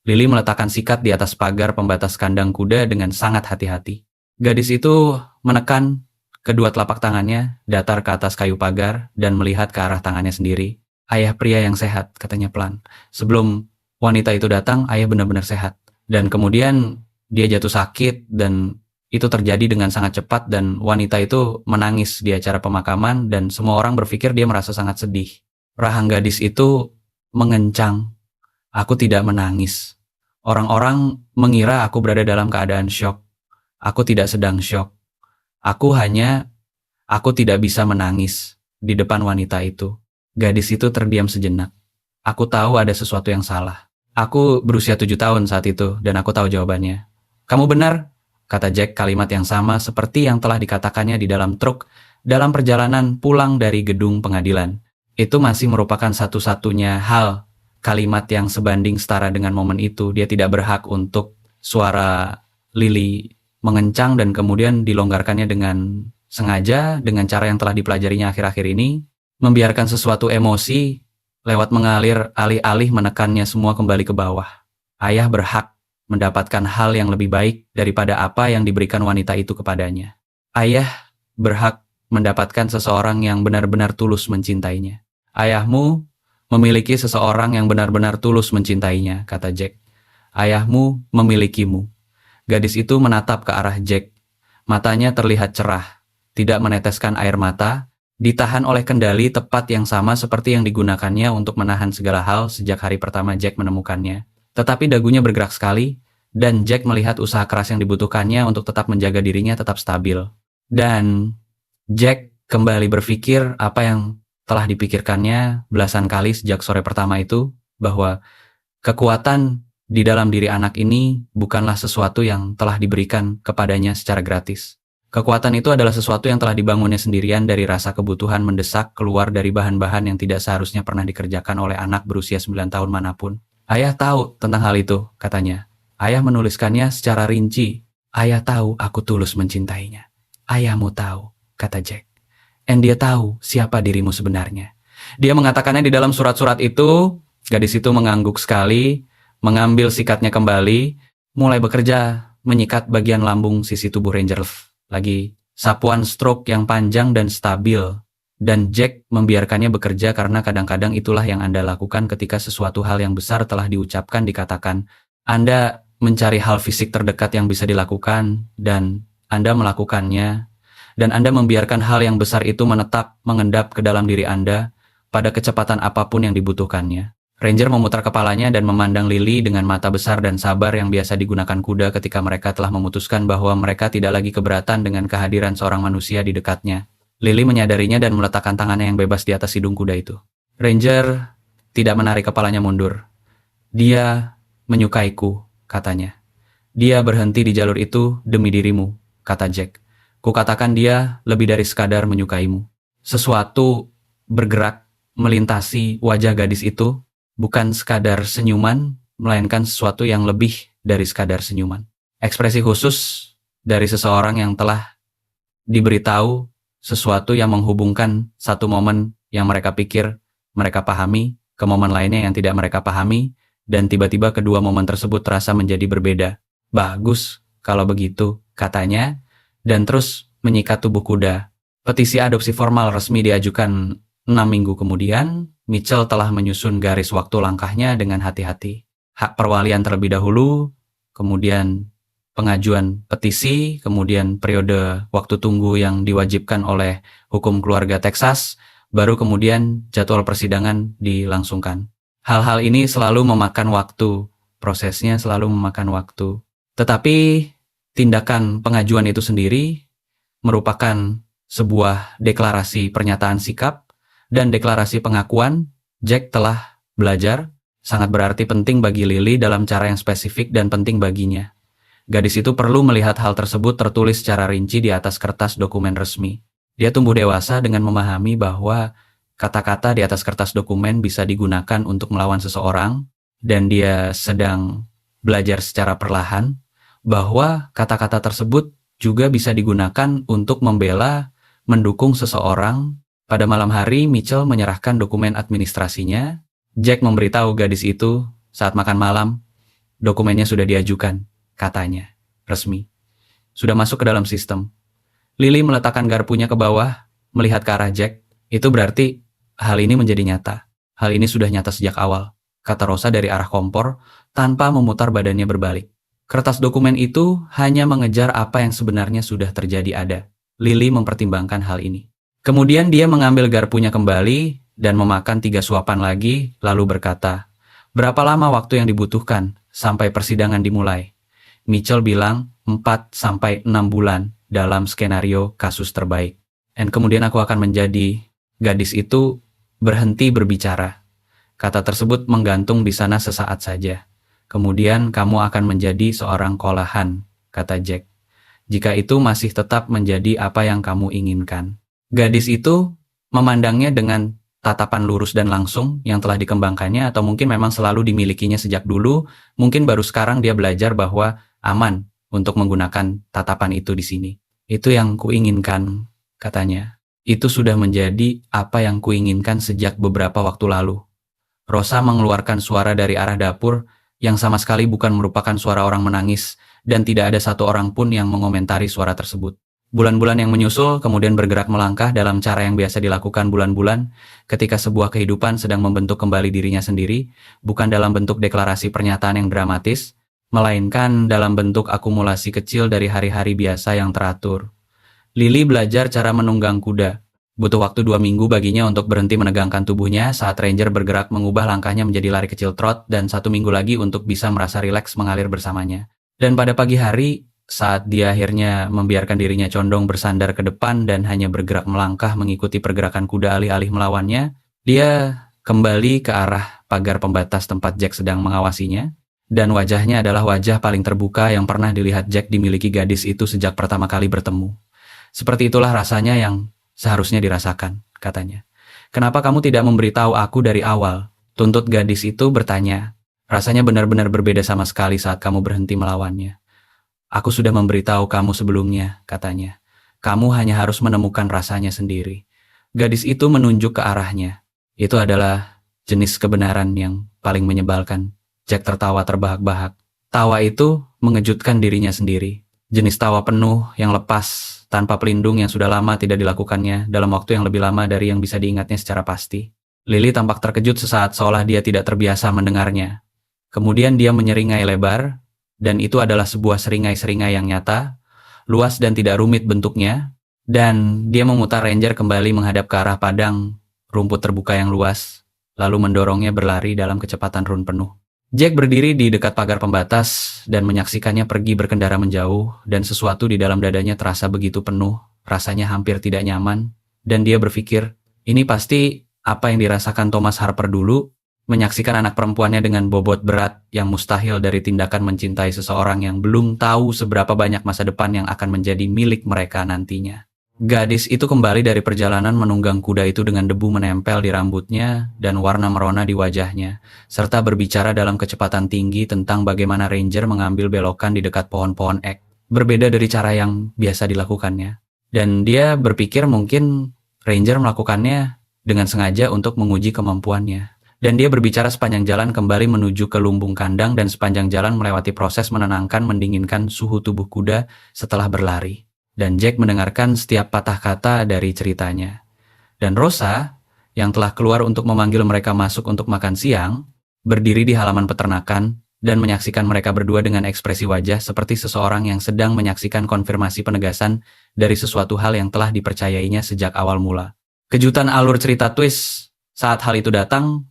Lily meletakkan sikat di atas pagar pembatas kandang kuda dengan sangat hati-hati. Gadis itu menekan kedua telapak tangannya datar ke atas kayu pagar dan melihat ke arah tangannya sendiri. "Ayah pria yang sehat," katanya pelan. "Sebelum wanita itu datang, ayah benar-benar sehat. Dan kemudian dia jatuh sakit dan itu terjadi dengan sangat cepat dan wanita itu menangis di acara pemakaman dan semua orang berpikir dia merasa sangat sedih. Rahang gadis itu mengencang. Aku tidak menangis. Orang-orang mengira aku berada dalam keadaan syok. Aku tidak sedang syok. Aku tidak bisa menangis di depan wanita itu." Gadis itu terdiam sejenak. "Aku tahu ada sesuatu yang salah. Aku berusia 7 tahun saat itu dan aku tahu jawabannya." "Kamu benar," kata Jack, kalimat yang sama seperti yang telah dikatakannya di dalam truk dalam perjalanan pulang dari gedung pengadilan. Itu masih merupakan satu-satunya hal, kalimat yang sebanding setara dengan momen itu. Dia tidak berhak untuk suara Lily mengencang dan kemudian dilonggarkannya dengan sengaja dengan cara yang telah dipelajarinya akhir-akhir ini, membiarkan sesuatu emosi lewat mengalir alih-alih menekannya semua kembali ke bawah. Ayah berhak mendapatkan hal yang lebih baik daripada apa yang diberikan wanita itu kepadanya. Ayah berhak mendapatkan seseorang yang benar-benar tulus mencintainya. "Ayahmu memiliki seseorang yang benar-benar tulus mencintainya," kata Jack. "Ayahmu memilikimu." Gadis itu menatap ke arah Jack. Matanya terlihat cerah, tidak meneteskan air mata, ditahan oleh kendali tepat yang sama seperti yang digunakannya untuk menahan segala hal sejak hari pertama Jack menemukannya. Tetapi dagunya bergerak sekali, dan Jack melihat usaha keras yang dibutuhkannya untuk tetap menjaga dirinya tetap stabil. Dan Jack kembali berpikir apa yang telah dipikirkannya belasan kali sejak sore pertama itu, bahwa kekuatan di dalam diri anak ini bukanlah sesuatu yang telah diberikan kepadanya secara gratis. Kekuatan itu adalah sesuatu yang telah dibangunnya sendirian dari rasa kebutuhan mendesak keluar dari bahan-bahan yang tidak seharusnya pernah dikerjakan oleh anak berusia 9 tahun manapun. "Ayah tahu tentang hal itu," katanya. "Ayah menuliskannya secara rinci. Ayah tahu aku tulus mencintainya." "Ayahmu tahu," kata Jack. "Dan dia tahu siapa dirimu sebenarnya." Dia mengatakannya di dalam surat-surat itu. Gadis itu mengangguk sekali, mengambil sikatnya kembali, mulai bekerja menyikat bagian lambung sisi tubuh Ranger lagi. Sapuan stroke yang panjang dan stabil. Dan Jack membiarkannya bekerja karena kadang-kadang itulah yang Anda lakukan ketika sesuatu hal yang besar telah diucapkan, dikatakan. Anda mencari hal fisik terdekat yang bisa dilakukan, dan Anda melakukannya. Dan Anda membiarkan hal yang besar itu menetap, mengendap ke dalam diri Anda pada kecepatan apapun yang dibutuhkannya. Ranger memutar kepalanya dan memandang Lily dengan mata besar dan sabar yang biasa digunakan kuda ketika mereka telah memutuskan bahwa mereka tidak lagi keberatan dengan kehadiran seorang manusia di dekatnya. Lily menyadarinya dan meletakkan tangannya yang bebas di atas hidung kuda itu. Ranger tidak menarik kepalanya mundur. "Dia menyukaiku," katanya. "Dia berhenti di jalur itu demi dirimu," kata Jack. "Kukatakan dia lebih dari sekadar menyukaimu. Sesuatu bergerak melintasi wajah gadis itu, bukan sekadar senyuman, melainkan sesuatu yang lebih dari sekadar senyuman. Ekspresi khusus dari seseorang yang telah diberitahu sesuatu yang menghubungkan satu momen yang mereka pikir mereka pahami ke momen lainnya yang tidak mereka pahami, dan tiba-tiba kedua momen tersebut terasa menjadi berbeda. Bagus kalau begitu, katanya, dan terus menyikat tubuh kuda. Petisi adopsi formal resmi diajukan 6 minggu kemudian. Mitchell telah menyusun garis waktu langkahnya dengan hati-hati. Hak perwalian terlebih dahulu, kemudian pengajuan petisi, kemudian periode waktu tunggu yang diwajibkan oleh hukum keluarga Texas, baru kemudian jadwal persidangan dilangsungkan. Hal-hal ini selalu memakan waktu, prosesnya selalu memakan waktu. Tetapi tindakan pengajuan itu sendiri merupakan sebuah deklarasi pernyataan sikap dan deklarasi pengakuan. Jack telah belajar, sangat berarti penting bagi Lily dalam cara yang spesifik dan penting baginya. Gadis itu perlu melihat hal tersebut tertulis secara rinci di atas kertas dokumen resmi. Dia tumbuh dewasa dengan memahami bahwa kata-kata di atas kertas dokumen bisa digunakan untuk melawan seseorang, dan dia sedang belajar secara perlahan bahwa kata-kata tersebut juga bisa digunakan untuk membela, mendukung seseorang. Pada malam hari, Mitchell menyerahkan dokumen administrasinya. Jack memberitahu gadis itu saat makan malam, dokumennya sudah diajukan, katanya, resmi. Sudah masuk ke dalam sistem. Lily meletakkan garpunya ke bawah, melihat ke arah Jack. Itu berarti hal ini menjadi nyata. Hal ini sudah nyata sejak awal, kata Rosa dari arah kompor, tanpa memutar badannya berbalik. Kertas dokumen itu hanya mengejar apa yang sebenarnya sudah terjadi ada. Lily mempertimbangkan hal ini. Kemudian dia mengambil garpunya kembali dan memakan 3 suapan lagi, lalu berkata, "Berapa lama waktu yang dibutuhkan sampai persidangan dimulai?" Mitchell bilang 4-6 bulan dalam skenario kasus terbaik. Dan kemudian aku akan menjadi... Gadis itu berhenti berbicara. Kata tersebut menggantung di sana sesaat saja. Kemudian kamu akan menjadi seorang kolahan, kata Jack. Jika itu masih tetap menjadi apa yang kamu inginkan. Gadis itu memandangnya dengan tatapan lurus dan langsung yang telah dikembangkannya, atau mungkin memang selalu dimilikinya sejak dulu. Mungkin baru sekarang dia belajar bahwa aman untuk menggunakan tatapan itu di sini. Itu yang kuinginkan, katanya. Itu sudah menjadi apa yang kuinginkan sejak beberapa waktu lalu. Rosa mengeluarkan suara dari arah dapur yang sama sekali bukan merupakan suara orang menangis, dan tidak ada satu orang pun yang mengomentari suara tersebut. Bulan-bulan yang menyusul kemudian bergerak melangkah dalam cara yang biasa dilakukan bulan-bulan ketika sebuah kehidupan sedang membentuk kembali dirinya sendiri, bukan dalam bentuk deklarasi pernyataan yang dramatis, melainkan dalam bentuk akumulasi kecil dari hari-hari biasa yang teratur. Lily belajar cara menunggang kuda. Butuh waktu 2 minggu baginya untuk berhenti menegangkan tubuhnya saat Ranger bergerak mengubah langkahnya menjadi lari kecil trot, dan 1 minggu lagi untuk bisa merasa rileks mengalir bersamanya. Dan pada pagi hari, saat dia akhirnya membiarkan dirinya condong bersandar ke depan dan hanya bergerak melangkah mengikuti pergerakan kuda alih-alih melawannya, dia kembali ke arah pagar pembatas tempat Jack sedang mengawasinya, dan wajahnya adalah wajah paling terbuka yang pernah dilihat Jack dimiliki gadis itu sejak pertama kali bertemu. Seperti itulah rasanya yang seharusnya dirasakan, katanya. Kenapa kamu tidak memberitahu aku dari awal? Tuntut gadis itu bertanya. Rasanya benar-benar berbeda sama sekali saat kamu berhenti melawannya. Aku sudah memberitahu kamu sebelumnya, katanya. Kamu hanya harus menemukan rasanya sendiri. Gadis itu menunjuk ke arahnya. Itu adalah jenis kebenaran yang paling menyebalkan. Jack tertawa terbahak-bahak. Tawa itu mengejutkan dirinya sendiri. Jenis tawa penuh yang lepas, tanpa pelindung yang sudah lama tidak dilakukannya dalam waktu yang lebih lama dari yang bisa diingatnya secara pasti. Lily tampak terkejut sesaat seolah dia tidak terbiasa mendengarnya. Kemudian dia menyeringai lebar, dan itu adalah sebuah seringai-seringai yang nyata, luas dan tidak rumit bentuknya, dan dia memutar Ranger kembali menghadap ke arah padang rumput terbuka yang luas, lalu mendorongnya berlari dalam kecepatan run penuh. Jack berdiri di dekat pagar pembatas dan menyaksikannya pergi berkendara menjauh, dan sesuatu di dalam dadanya terasa begitu penuh, rasanya hampir tidak nyaman, dan dia berpikir, ini pasti apa yang dirasakan Thomas Harper dulu, menyaksikan anak perempuannya dengan bobot berat yang mustahil dari tindakan mencintai seseorang yang belum tahu seberapa banyak masa depan yang akan menjadi milik mereka nantinya. Gadis itu kembali dari perjalanan menunggang kuda itu dengan debu menempel di rambutnya dan warna merona di wajahnya, serta berbicara dalam kecepatan tinggi tentang bagaimana ranger mengambil belokan di dekat pohon-pohon ek. Berbeda dari cara yang biasa dilakukannya. Dan dia berpikir mungkin ranger melakukannya dengan sengaja untuk menguji kemampuannya. Dan dia berbicara sepanjang jalan kembali menuju ke lumbung kandang dan sepanjang jalan melewati proses menenangkan mendinginkan suhu tubuh kuda setelah berlari. Dan Jack mendengarkan setiap patah kata dari ceritanya. Dan Rosa, yang telah keluar untuk memanggil mereka masuk untuk makan siang, berdiri di halaman peternakan dan menyaksikan mereka berdua dengan ekspresi wajah seperti seseorang yang sedang menyaksikan konfirmasi penegasan dari sesuatu hal yang telah dipercayainya sejak awal mula. Kejutan alur cerita twist saat hal itu datang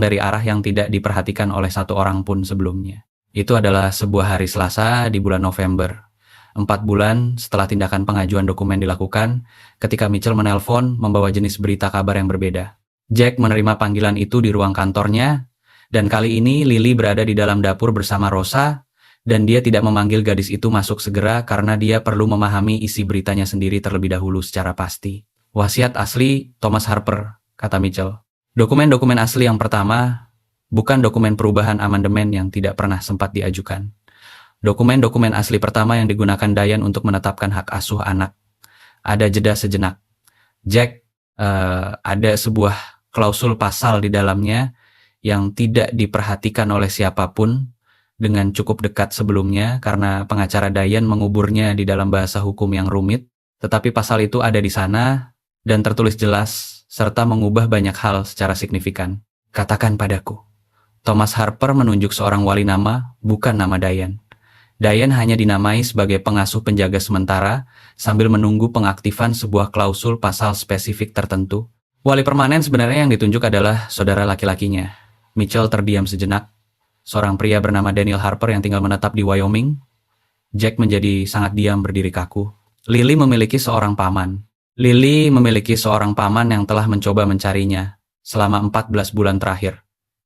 dari arah yang tidak diperhatikan oleh satu orang pun sebelumnya. Itu adalah sebuah hari Selasa di bulan November. 4 bulan setelah tindakan pengajuan dokumen dilakukan, ketika Mitchell menelpon membawa jenis berita kabar yang berbeda. Jack menerima panggilan itu di ruang kantornya, dan kali ini Lily berada di dalam dapur bersama Rosa, dan dia tidak memanggil gadis itu masuk segera karena dia perlu memahami isi beritanya sendiri terlebih dahulu secara pasti. Wasiat asli Thomas Harper, kata Mitchell. Dokumen-dokumen asli yang pertama, bukan dokumen perubahan amandemen yang tidak pernah sempat diajukan. Dokumen-dokumen asli pertama yang digunakan Diane untuk menetapkan hak asuh anak. Ada jeda sejenak. Jack, ada sebuah klausul pasal di dalamnya yang tidak diperhatikan oleh siapapun dengan cukup dekat sebelumnya karena pengacara Diane menguburnya di dalam bahasa hukum yang rumit. Tetapi pasal itu ada di sana dan tertulis jelas serta mengubah banyak hal secara signifikan. Katakan padaku, Thomas Harper menunjuk seorang wali nama, bukan nama Diane. Diane hanya dinamai sebagai pengasuh penjaga sementara sambil menunggu pengaktifan sebuah klausul pasal spesifik tertentu. Wali permanen sebenarnya yang ditunjuk adalah saudara laki-lakinya. Mitchell terdiam sejenak. Seorang pria bernama Daniel Harper yang tinggal menetap di Wyoming. Jack menjadi sangat diam berdiri kaku. Lily memiliki seorang paman. Lily memiliki seorang paman yang telah mencoba mencarinya selama 14 bulan terakhir.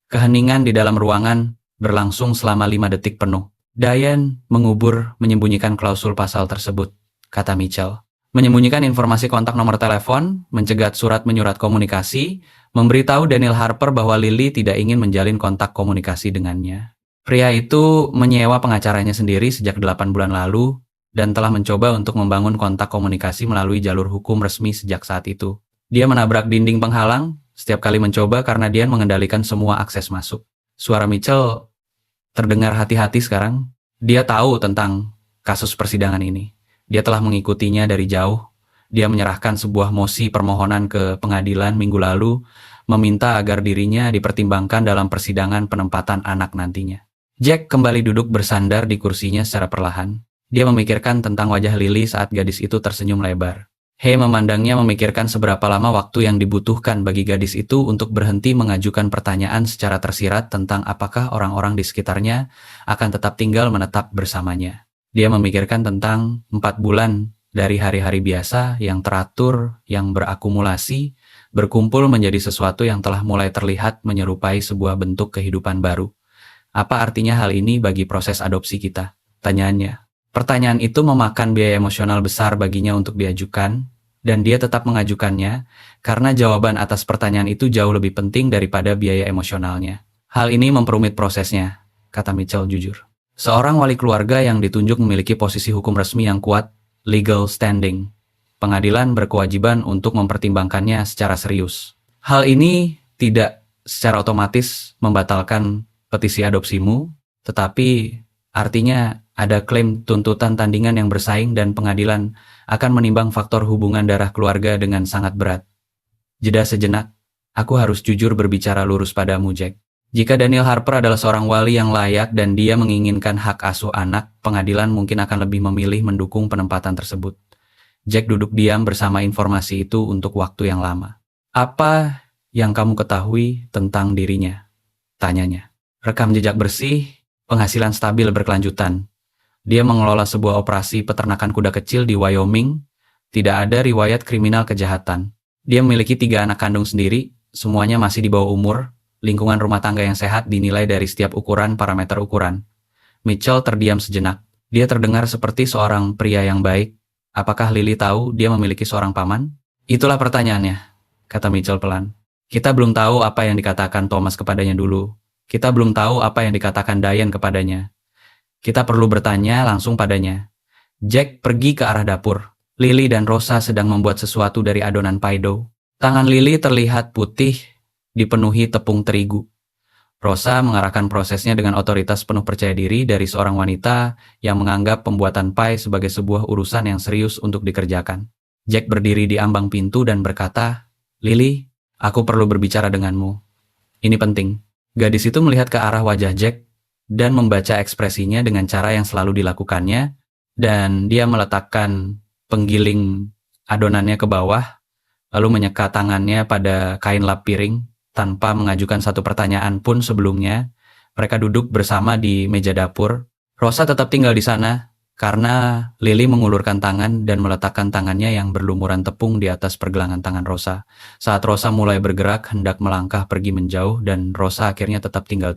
Keheningan di dalam ruangan berlangsung selama 5 detik penuh. Diane menyembunyikan klausul pasal tersebut, kata Mitchell. Menyembunyikan informasi kontak nomor telepon, mencegat surat menyurat komunikasi, memberitahu Daniel Harper bahwa Lily tidak ingin menjalin kontak komunikasi dengannya. Pria itu menyewa pengacaranya sendiri sejak 8 bulan lalu dan telah mencoba untuk membangun kontak komunikasi melalui jalur hukum resmi sejak saat itu. Dia menabrak dinding penghalang setiap kali mencoba karena Diane mengendalikan semua akses masuk. Suara Mitchell terdengar hati-hati sekarang. Dia tahu tentang kasus persidangan ini. Dia telah mengikutinya dari jauh. Dia menyerahkan sebuah mosi permohonan ke pengadilan minggu lalu, meminta agar dirinya dipertimbangkan dalam persidangan penempatan anak nantinya. Jack kembali duduk bersandar di kursinya secara perlahan. Dia memikirkan tentang wajah Lily saat gadis itu tersenyum lebar. Hay memandangnya memikirkan seberapa lama waktu yang dibutuhkan bagi gadis itu untuk berhenti mengajukan pertanyaan secara tersirat tentang apakah orang-orang di sekitarnya akan tetap tinggal menetap bersamanya. Dia memikirkan tentang 4 bulan dari hari-hari biasa yang teratur, yang berakumulasi, berkumpul menjadi sesuatu yang telah mulai terlihat menyerupai sebuah bentuk kehidupan baru. Apa artinya hal ini bagi proses adopsi kita? Tanyaannya. Pertanyaan itu memakan biaya emosional besar baginya untuk diajukan, dan dia tetap mengajukannya karena jawaban atas pertanyaan itu jauh lebih penting daripada biaya emosionalnya. Hal ini memperumit prosesnya, kata Mitchell jujur. Seorang wali keluarga yang ditunjuk memiliki posisi hukum resmi yang kuat, legal standing. Pengadilan berkewajiban untuk mempertimbangkannya secara serius. Hal ini tidak secara otomatis membatalkan petisi adopsimu, tetapi artinya ada klaim tuntutan tandingan yang bersaing dan pengadilan akan menimbang faktor hubungan darah keluarga dengan sangat berat. Jeda sejenak, aku harus jujur berbicara lurus padamu, Jack. Jika Daniel Harper adalah seorang wali yang layak dan dia menginginkan hak asuh anak, pengadilan mungkin akan lebih memilih mendukung penempatan tersebut. Jack duduk diam bersama informasi itu untuk waktu yang lama. Apa yang kamu ketahui tentang dirinya? Tanyanya. Rekam jejak bersih, penghasilan stabil berkelanjutan. Dia mengelola sebuah operasi peternakan kuda kecil di Wyoming. Tidak ada riwayat kriminal kejahatan. Dia memiliki 3 anak kandung sendiri, semuanya masih di bawah umur. Lingkungan rumah tangga yang sehat dinilai dari setiap parameter ukuran. Mitchell terdiam sejenak. Dia terdengar seperti seorang pria yang baik. Apakah Lily tahu dia memiliki seorang paman? Itulah pertanyaannya, kata Mitchell pelan. Kita belum tahu apa yang dikatakan Thomas kepadanya dulu. Kita belum tahu apa yang dikatakan Diane kepadanya. Kita perlu bertanya langsung padanya. Jack pergi ke arah dapur. Lily dan Rosa sedang membuat sesuatu dari adonan pie dough. Tangan Lily terlihat putih, dipenuhi tepung terigu. Rosa mengarahkan prosesnya dengan otoritas penuh percaya diri dari seorang wanita yang menganggap pembuatan pie sebagai sebuah urusan yang serius untuk dikerjakan. Jack berdiri di ambang pintu dan berkata, "Lily, aku perlu berbicara denganmu. Ini penting." Gadis itu melihat ke arah wajah Jack dan membaca ekspresinya dengan cara yang selalu dilakukannya, dan dia meletakkan penggiling adonannya ke bawah, lalu menyekat tangannya pada kain lap piring. Tanpa mengajukan satu pertanyaan pun sebelumnya, mereka duduk bersama di meja dapur. Rosa tetap tinggal di sana, karena Lily mengulurkan tangan dan meletakkan tangannya yang berlumuran tepung di atas pergelangan tangan Rosa. Saat Rosa mulai bergerak, hendak melangkah pergi menjauh, dan Rosa akhirnya tetap tinggal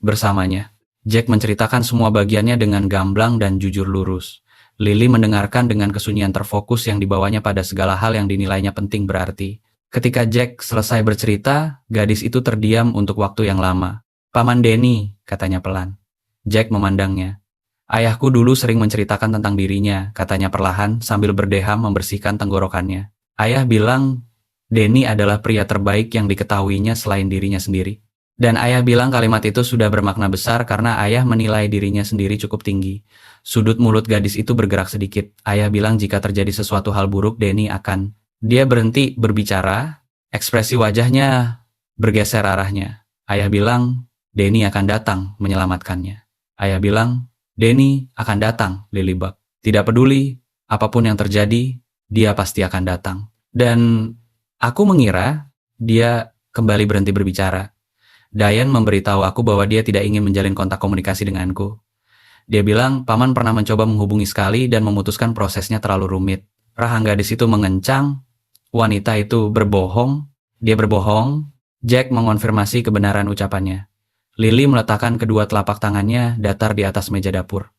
bersamanya. Jack menceritakan semua bagiannya dengan gamblang dan jujur lurus. Lily mendengarkan dengan kesunyian terfokus yang dibawanya pada segala hal yang dinilainya penting berarti. Ketika Jack selesai bercerita, gadis itu terdiam untuk waktu yang lama. "Paman Denny," katanya pelan. Jack memandangnya. "Ayahku dulu sering menceritakan tentang dirinya," katanya perlahan sambil berdeham membersihkan tenggorokannya. "Ayah bilang Denny adalah pria terbaik yang diketahuinya selain dirinya sendiri. Dan ayah bilang kalimat itu sudah bermakna besar karena ayah menilai dirinya sendiri cukup tinggi." Sudut mulut gadis itu bergerak sedikit. "Ayah bilang jika terjadi sesuatu hal buruk, Denny akan..." Dia berhenti berbicara, ekspresi wajahnya bergeser arahnya. "Ayah bilang Denny akan datang menyelamatkannya. Ayah bilang Denny akan datang, Lilybug. Tidak peduli apapun yang terjadi, dia pasti akan datang." Dan aku mengira dia kembali berhenti berbicara. Diane memberitahu aku bahwa dia tidak ingin menjalin kontak komunikasi denganku. Dia bilang paman pernah mencoba menghubungi sekali dan memutuskan prosesnya terlalu rumit. Rahang gadis itu mengencang. Wanita itu berbohong. Dia berbohong. Jack mengonfirmasi kebenaran ucapannya. Lily meletakkan kedua telapak tangannya datar di atas meja dapur.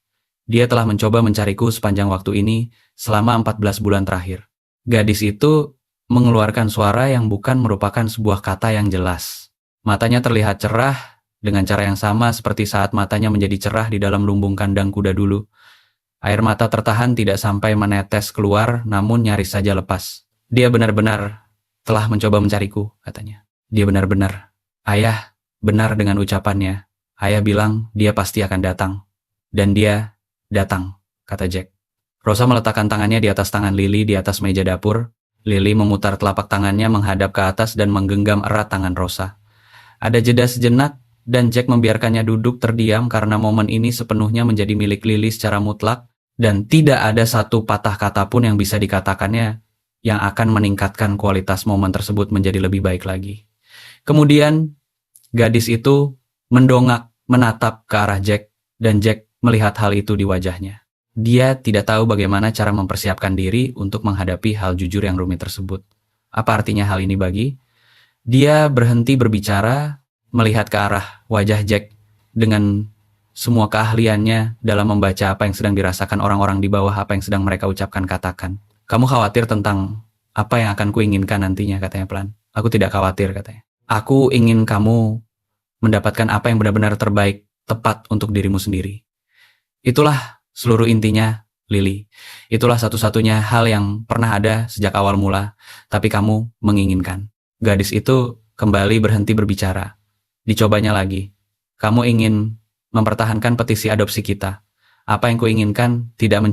Dia telah mencoba mencariku sepanjang waktu ini selama 14 bulan terakhir. Gadis itu mengeluarkan suara yang bukan merupakan sebuah kata yang jelas. Matanya terlihat cerah dengan cara yang sama seperti saat matanya menjadi cerah di dalam lumbung kandang kuda dulu. Air mata tertahan tidak sampai menetes keluar, namun nyaris saja lepas. "Dia benar-benar telah mencoba mencariku," katanya. "Dia benar-benar. Ayah benar dengan ucapannya. Ayah bilang dia pasti akan datang. Dan dia datang," kata Jack. Rosa meletakkan tangannya di atas tangan Lily di atas meja dapur. Lily memutar telapak tangannya menghadap ke atas dan menggenggam erat tangan Rosa. Ada jeda sejenak, dan Jack membiarkannya duduk terdiam karena momen ini sepenuhnya menjadi milik Lily secara mutlak, dan tidak ada satu patah kata pun yang bisa dikatakannya yang akan meningkatkan kualitas momen tersebut menjadi lebih baik lagi. Kemudian, gadis itu mendongak menatap ke arah Jack, dan Jack melihat hal itu di wajahnya. Dia tidak tahu bagaimana cara mempersiapkan diri untuk menghadapi hal jujur yang rumit tersebut. Apa artinya hal ini bagi? Dia berhenti berbicara, melihat ke arah wajah Jack dengan semua keahliannya dalam membaca apa yang sedang dirasakan orang-orang di bawah apa yang sedang mereka ucapkan katakan. "Kamu khawatir tentang apa yang akan kuinginkan nantinya," katanya pelan. "Aku tidak khawatir," katanya. "Aku ingin kamu mendapatkan apa yang benar-benar terbaik, tepat untuk dirimu sendiri. Itulah seluruh intinya, Lily. Itulah satu-satunya hal yang pernah ada sejak awal mula, tapi kamu menginginkan." Gadis itu kembali berhenti berbicara. Dicobanya lagi. "Kamu ingin mempertahankan petisi adopsi kita. Apa yang kuinginkan tidak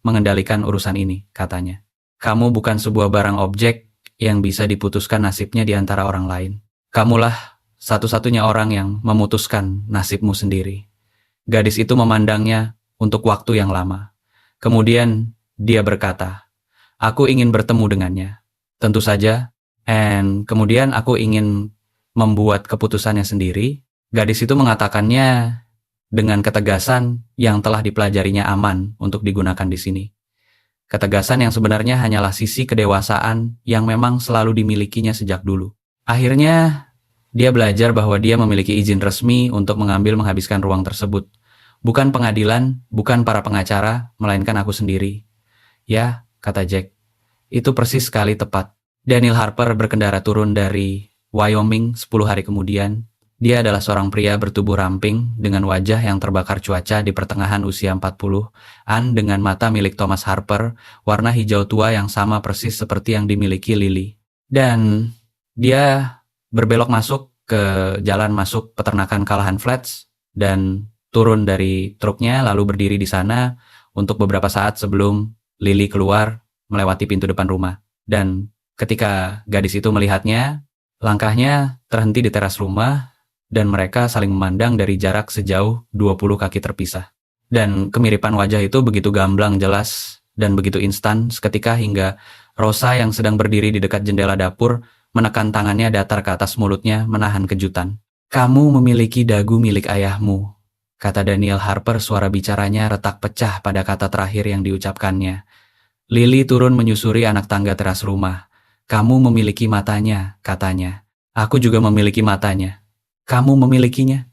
mengendalikan urusan ini," katanya. "Kamu bukan sebuah barang objek yang bisa diputuskan nasibnya di antara orang lain. Kamulah satu-satunya orang yang memutuskan nasibmu sendiri." Gadis itu memandangnya untuk waktu yang lama. Kemudian dia berkata, "Aku ingin bertemu dengannya. Tentu saja. Kemudian aku ingin membuat keputusannya sendiri." Gadis itu mengatakannya dengan ketegasan yang telah dipelajarinya aman untuk digunakan di sini. Ketegasan yang sebenarnya hanyalah sisi kedewasaan yang memang selalu dimilikinya sejak dulu. Akhirnya, dia belajar bahwa dia memiliki izin resmi untuk menghabiskan ruang tersebut. Bukan pengadilan, bukan para pengacara, melainkan aku sendiri. Ya, kata Jack. Itu persis sekali tepat. Daniel Harper berkendara turun dari Wyoming 10 hari kemudian. Dia adalah seorang pria bertubuh ramping dengan wajah yang terbakar cuaca di pertengahan usia 40-an dengan mata milik Thomas Harper, warna hijau tua yang sama persis seperti yang dimiliki Lily. Dan dia berbelok masuk ke jalan masuk peternakan Callahan Flats dan turun dari truknya lalu berdiri di sana untuk beberapa saat sebelum Lily keluar melewati pintu depan rumah. Dan ketika gadis itu melihatnya, langkahnya terhenti di teras rumah dan mereka saling memandang dari jarak sejauh 20 kaki terpisah. Dan kemiripan wajah itu begitu gamblang jelas dan begitu instan seketika hingga Rosa yang sedang berdiri di dekat jendela dapur menekan tangannya datar ke atas mulutnya menahan kejutan. Kamu memiliki dagu milik ayahmu, kata Daniel Harper, suara bicaranya retak pecah pada kata terakhir yang diucapkannya. Lily turun menyusuri anak tangga teras rumah. Kamu memiliki matanya, katanya. Aku juga memiliki matanya. Kamu memilikinya?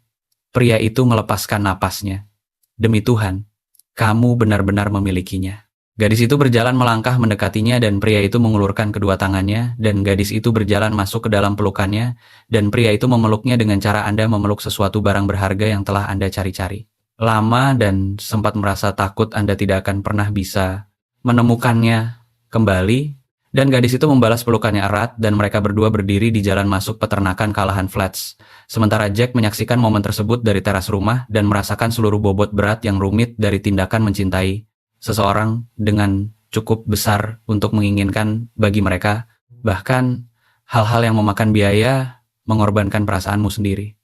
Pria itu melepaskan napasnya. Demi Tuhan, kamu benar-benar memilikinya. Gadis itu berjalan melangkah mendekatinya dan pria itu mengulurkan kedua tangannya dan gadis itu berjalan masuk ke dalam pelukannya dan pria itu memeluknya dengan cara Anda memeluk sesuatu barang berharga yang telah Anda cari-cari. Lama dan sempat merasa takut Anda tidak akan pernah bisa menemukannya kembali. Dan gadis itu membalas pelukannya erat dan mereka berdua berdiri di jalan masuk peternakan Callahan Flats. Sementara Jack menyaksikan momen tersebut dari teras rumah dan merasakan seluruh bobot berat yang rumit dari tindakan mencintai seseorang dengan cukup besar untuk menginginkan bagi mereka. Bahkan hal-hal yang memakan biaya mengorbankan perasaanmu sendiri.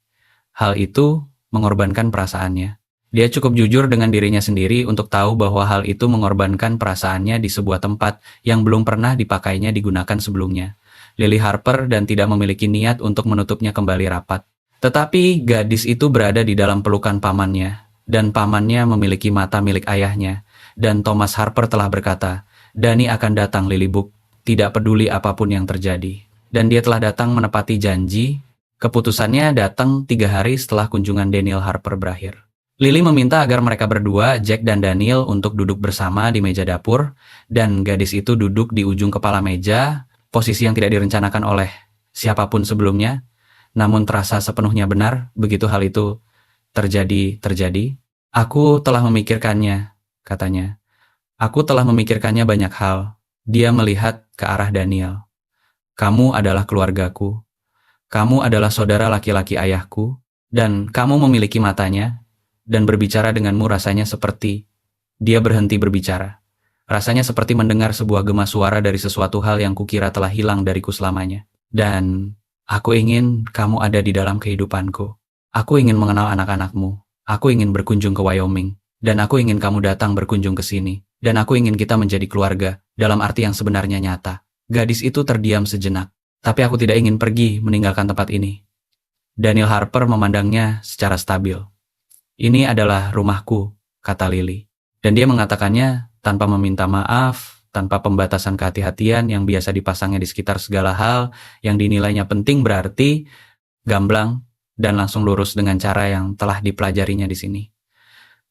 Hal itu mengorbankan perasaannya. Dia cukup jujur dengan dirinya sendiri untuk tahu bahwa hal itu mengorbankan perasaannya di sebuah tempat yang belum pernah dipakainya digunakan sebelumnya. Lily Harper dan tidak memiliki niat untuk menutupnya kembali rapat. Tetapi gadis itu berada di dalam pelukan pamannya, dan pamannya memiliki mata milik ayahnya. Dan Thomas Harper telah berkata, Dani akan datang Lilybrook, tidak peduli apapun yang terjadi. Dan dia telah datang menepati janji. Keputusannya datang 3 hari setelah kunjungan Daniel Harper berakhir. Lily meminta agar mereka berdua, Jack dan Daniel, untuk duduk bersama di meja dapur, dan gadis itu duduk di ujung kepala meja, posisi yang tidak direncanakan oleh siapapun sebelumnya, namun terasa sepenuhnya benar begitu hal itu terjadi. Aku telah memikirkannya, katanya. Aku telah memikirkannya banyak hal. Dia melihat ke arah Daniel. Kamu adalah keluargaku. Kamu adalah saudara laki-laki ayahku, dan kamu memiliki matanya. Dan berbicara denganmu rasanya seperti dia berhenti berbicara. Rasanya seperti mendengar sebuah gema suara dari sesuatu hal yang kukira telah hilang dariku selamanya. Dan aku ingin kamu ada di dalam kehidupanku. Aku ingin mengenal anak-anakmu. Aku ingin berkunjung ke Wyoming. Dan aku ingin kamu datang berkunjung ke sini. Dan aku ingin kita menjadi keluarga dalam arti yang sebenarnya nyata. Gadis itu terdiam sejenak. Tapi aku tidak ingin pergi meninggalkan tempat ini. Daniel Harper memandangnya secara stabil. Ini adalah rumahku, kata Lily. Dan dia mengatakannya tanpa meminta maaf, tanpa pembatasan kehati-hatian yang biasa dipasangnya di sekitar segala hal yang dinilainya penting berarti, gamblang, dan langsung lurus dengan cara yang telah dipelajarinya di sini.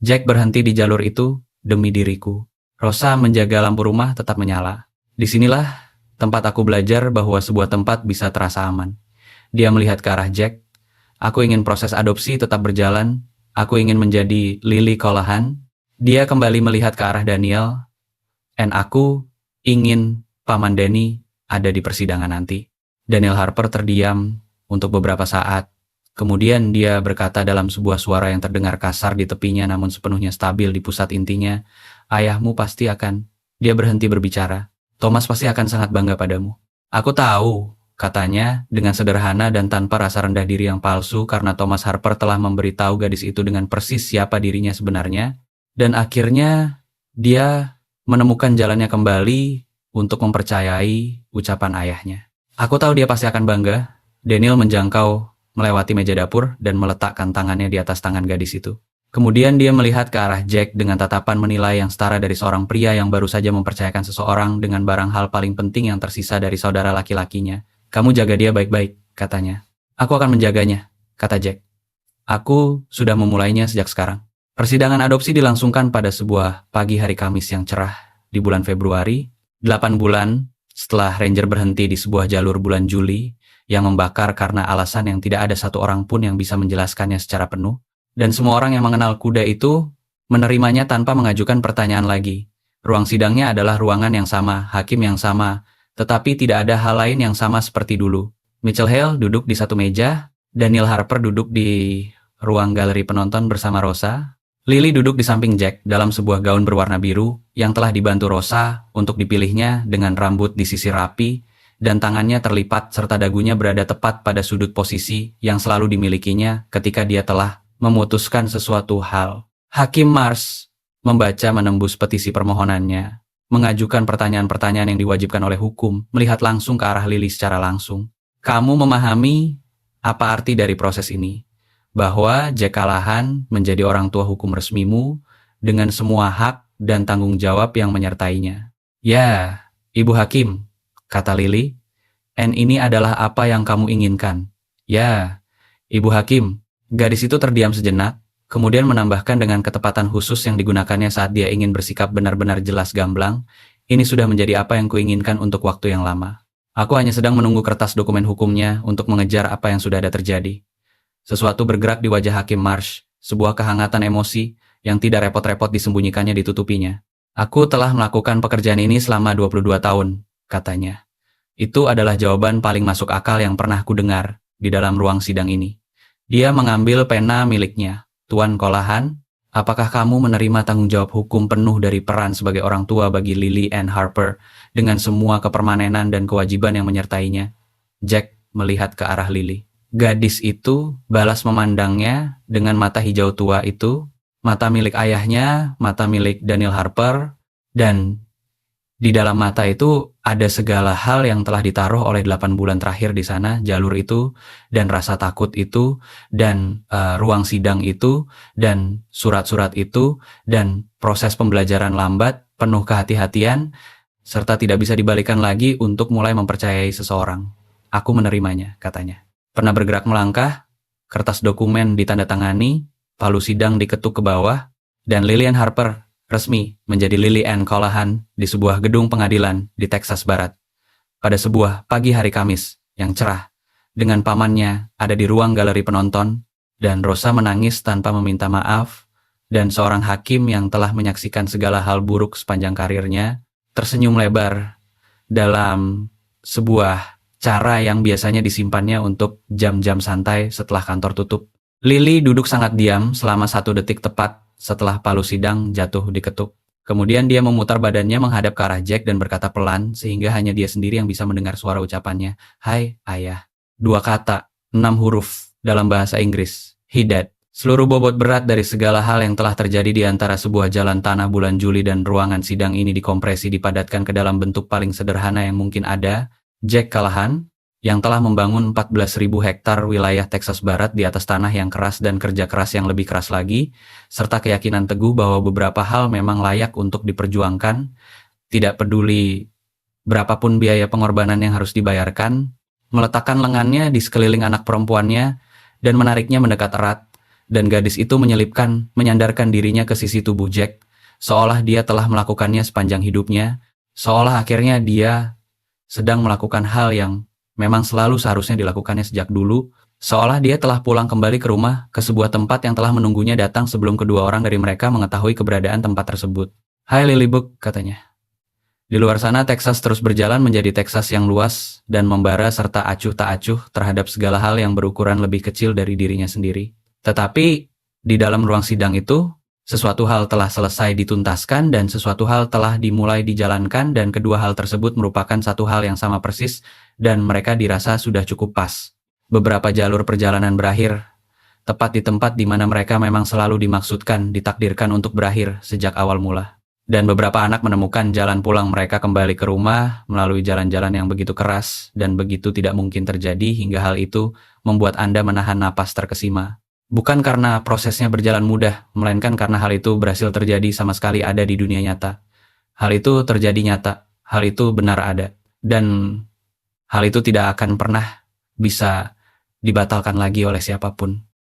Jack berhenti di jalur itu demi diriku. Rosa menjaga lampu rumah tetap menyala. Disinilah tempat aku belajar bahwa sebuah tempat bisa terasa aman. Dia melihat ke arah Jack. Aku ingin proses adopsi tetap berjalan. Aku ingin menjadi Lily Callahan. Dia kembali melihat ke arah Daniel. Dan aku ingin Paman Danny ada di persidangan nanti. Daniel Harper terdiam untuk beberapa saat. Kemudian dia berkata dalam sebuah suara yang terdengar kasar di tepinya namun sepenuhnya stabil di pusat intinya. Ayahmu pasti akan. Dia berhenti berbicara. Thomas pasti akan sangat bangga padamu. Aku tahu. Katanya dengan sederhana dan tanpa rasa rendah diri yang palsu karena Thomas Harper telah memberitahu gadis itu dengan persis siapa dirinya sebenarnya. Dan akhirnya dia menemukan jalannya kembali untuk mempercayai ucapan ayahnya. Aku tahu dia pasti akan bangga. Daniel menjangkau melewati meja dapur dan meletakkan tangannya di atas tangan gadis itu. Kemudian dia melihat ke arah Jack dengan tatapan menilai yang setara dari seorang pria yang baru saja mempercayakan seseorang dengan barang hal paling penting yang tersisa dari saudara laki-lakinya. Kamu jaga dia baik-baik, katanya. Aku akan menjaganya, kata Jack. Aku sudah memulainya sejak sekarang. Persidangan adopsi dilangsungkan pada sebuah pagi hari Kamis yang cerah di bulan Februari, 8 bulan setelah Ranger berhenti di sebuah jalur bulan Juli yang membakar karena alasan yang tidak ada satu orang pun yang bisa menjelaskannya secara penuh. Dan semua orang yang mengenal kuda itu menerimanya tanpa mengajukan pertanyaan lagi. Ruang sidangnya adalah ruangan yang sama, hakim yang sama, tetapi tidak ada hal lain yang sama seperti dulu. Mitchell Hale duduk di satu meja, Daniel Harper duduk di ruang galeri penonton bersama Rosa. Lily duduk di samping Jack dalam sebuah gaun berwarna biru yang telah dibantu Rosa untuk dipilihnya dengan rambut disisir rapi dan tangannya terlipat serta dagunya berada tepat pada sudut posisi yang selalu dimilikinya ketika dia telah memutuskan sesuatu hal. Hakim Mars membaca menembus petisi permohonannya, mengajukan pertanyaan-pertanyaan yang diwajibkan oleh hukum, melihat langsung ke arah Lily secara langsung. Kamu memahami apa arti dari proses ini? Bahwa Jack Callahan menjadi orang tua hukum resmimu dengan semua hak dan tanggung jawab yang menyertainya. Ya, Ibu Hakim, kata Lily, ini adalah apa yang kamu inginkan. Ya, Ibu Hakim. Gadis itu terdiam sejenak, kemudian menambahkan dengan ketepatan khusus yang digunakannya saat dia ingin bersikap benar-benar jelas gamblang, ini sudah menjadi apa yang kuinginkan untuk waktu yang lama. Aku hanya sedang menunggu kertas dokumen hukumnya untuk mengejar apa yang sudah ada terjadi. Sesuatu bergerak di wajah Hakim Marsh, sebuah kehangatan emosi yang tidak repot-repot disembunyikannya ditutupinya. Aku telah melakukan pekerjaan ini selama 22 tahun, katanya. Itu adalah jawaban paling masuk akal yang pernah kudengar di dalam ruang sidang ini. Dia mengambil pena miliknya. Tuan Callahan, apakah kamu menerima tanggung jawab hukum penuh dari peran sebagai orang tua bagi Lily Ann Harper dengan semua kepermanenan dan kewajiban yang menyertainya? Jack melihat ke arah Lily. Gadis itu balas memandangnya dengan mata hijau tua itu, mata milik ayahnya, mata milik Daniel Harper, dan di dalam mata itu ada segala hal yang telah ditaruh oleh 8 bulan terakhir di sana, jalur itu, dan rasa takut itu, dan ruang sidang itu, dan surat-surat itu, dan proses pembelajaran lambat, penuh kehati-hatian, serta tidak bisa dibalikan lagi untuk mulai mempercayai seseorang. Aku menerimanya, katanya. Pernah bergerak melangkah, kertas dokumen ditandatangani, palu sidang diketuk ke bawah, dan Lily Ann Harper resmi menjadi Lily Ann Callahan di sebuah gedung pengadilan di Texas Barat. Pada sebuah pagi hari Kamis yang cerah, dengan pamannya ada di ruang galeri penonton, dan Rosa menangis tanpa meminta maaf, dan seorang hakim yang telah menyaksikan segala hal buruk sepanjang karirnya, tersenyum lebar dalam sebuah cara yang biasanya disimpannya untuk jam-jam santai setelah kantor tutup. Lily duduk sangat diam selama 1 detik tepat setelah palu sidang jatuh diketuk. Kemudian dia memutar badannya menghadap ke arah Jack dan berkata pelan sehingga hanya dia sendiri yang bisa mendengar suara ucapannya. Hai, ayah. 2 kata, 6 huruf dalam bahasa Inggris. He dead. Seluruh bobot berat dari segala hal yang telah terjadi di antara sebuah jalan tanah bulan Juli dan ruangan sidang ini dikompresi dipadatkan ke dalam bentuk paling sederhana yang mungkin ada. Jack Callahan, yang telah membangun 14.000 hektar wilayah Texas Barat di atas tanah yang keras dan kerja keras yang lebih keras lagi, serta keyakinan teguh bahwa beberapa hal memang layak untuk diperjuangkan, tidak peduli berapapun biaya pengorbanan yang harus dibayarkan, meletakkan lengannya di sekeliling anak perempuannya, dan menariknya mendekat erat, dan gadis itu menyandarkan dirinya ke sisi tubuh Jack, seolah dia telah melakukannya sepanjang hidupnya, seolah akhirnya dia sedang melakukan hal yang memang selalu seharusnya dilakukannya sejak dulu, seolah dia telah pulang kembali ke rumah, ke sebuah tempat yang telah menunggunya datang sebelum kedua orang dari mereka mengetahui keberadaan tempat tersebut. Hai Lillybug, katanya. Di luar sana, Texas terus berjalan menjadi Texas yang luas dan membara serta acuh tak acuh terhadap segala hal yang berukuran lebih kecil dari dirinya sendiri. Tetapi, di dalam ruang sidang itu, sesuatu hal telah selesai dituntaskan dan sesuatu hal telah dimulai dijalankan dan kedua hal tersebut merupakan satu hal yang sama persis dan mereka dirasa sudah cukup pas. Beberapa jalur perjalanan berakhir, tepat di tempat di mana mereka memang selalu dimaksudkan, ditakdirkan untuk berakhir sejak awal mula. Dan beberapa anak menemukan jalan pulang mereka kembali ke rumah melalui jalan-jalan yang begitu keras dan begitu tidak mungkin terjadi hingga hal itu membuat Anda menahan napas terkesima. Bukan karena prosesnya berjalan mudah, melainkan karena hal itu berhasil terjadi sama sekali ada di dunia nyata. Hal itu terjadi nyata, hal itu benar ada, dan hal itu tidak akan pernah bisa dibatalkan lagi oleh siapapun.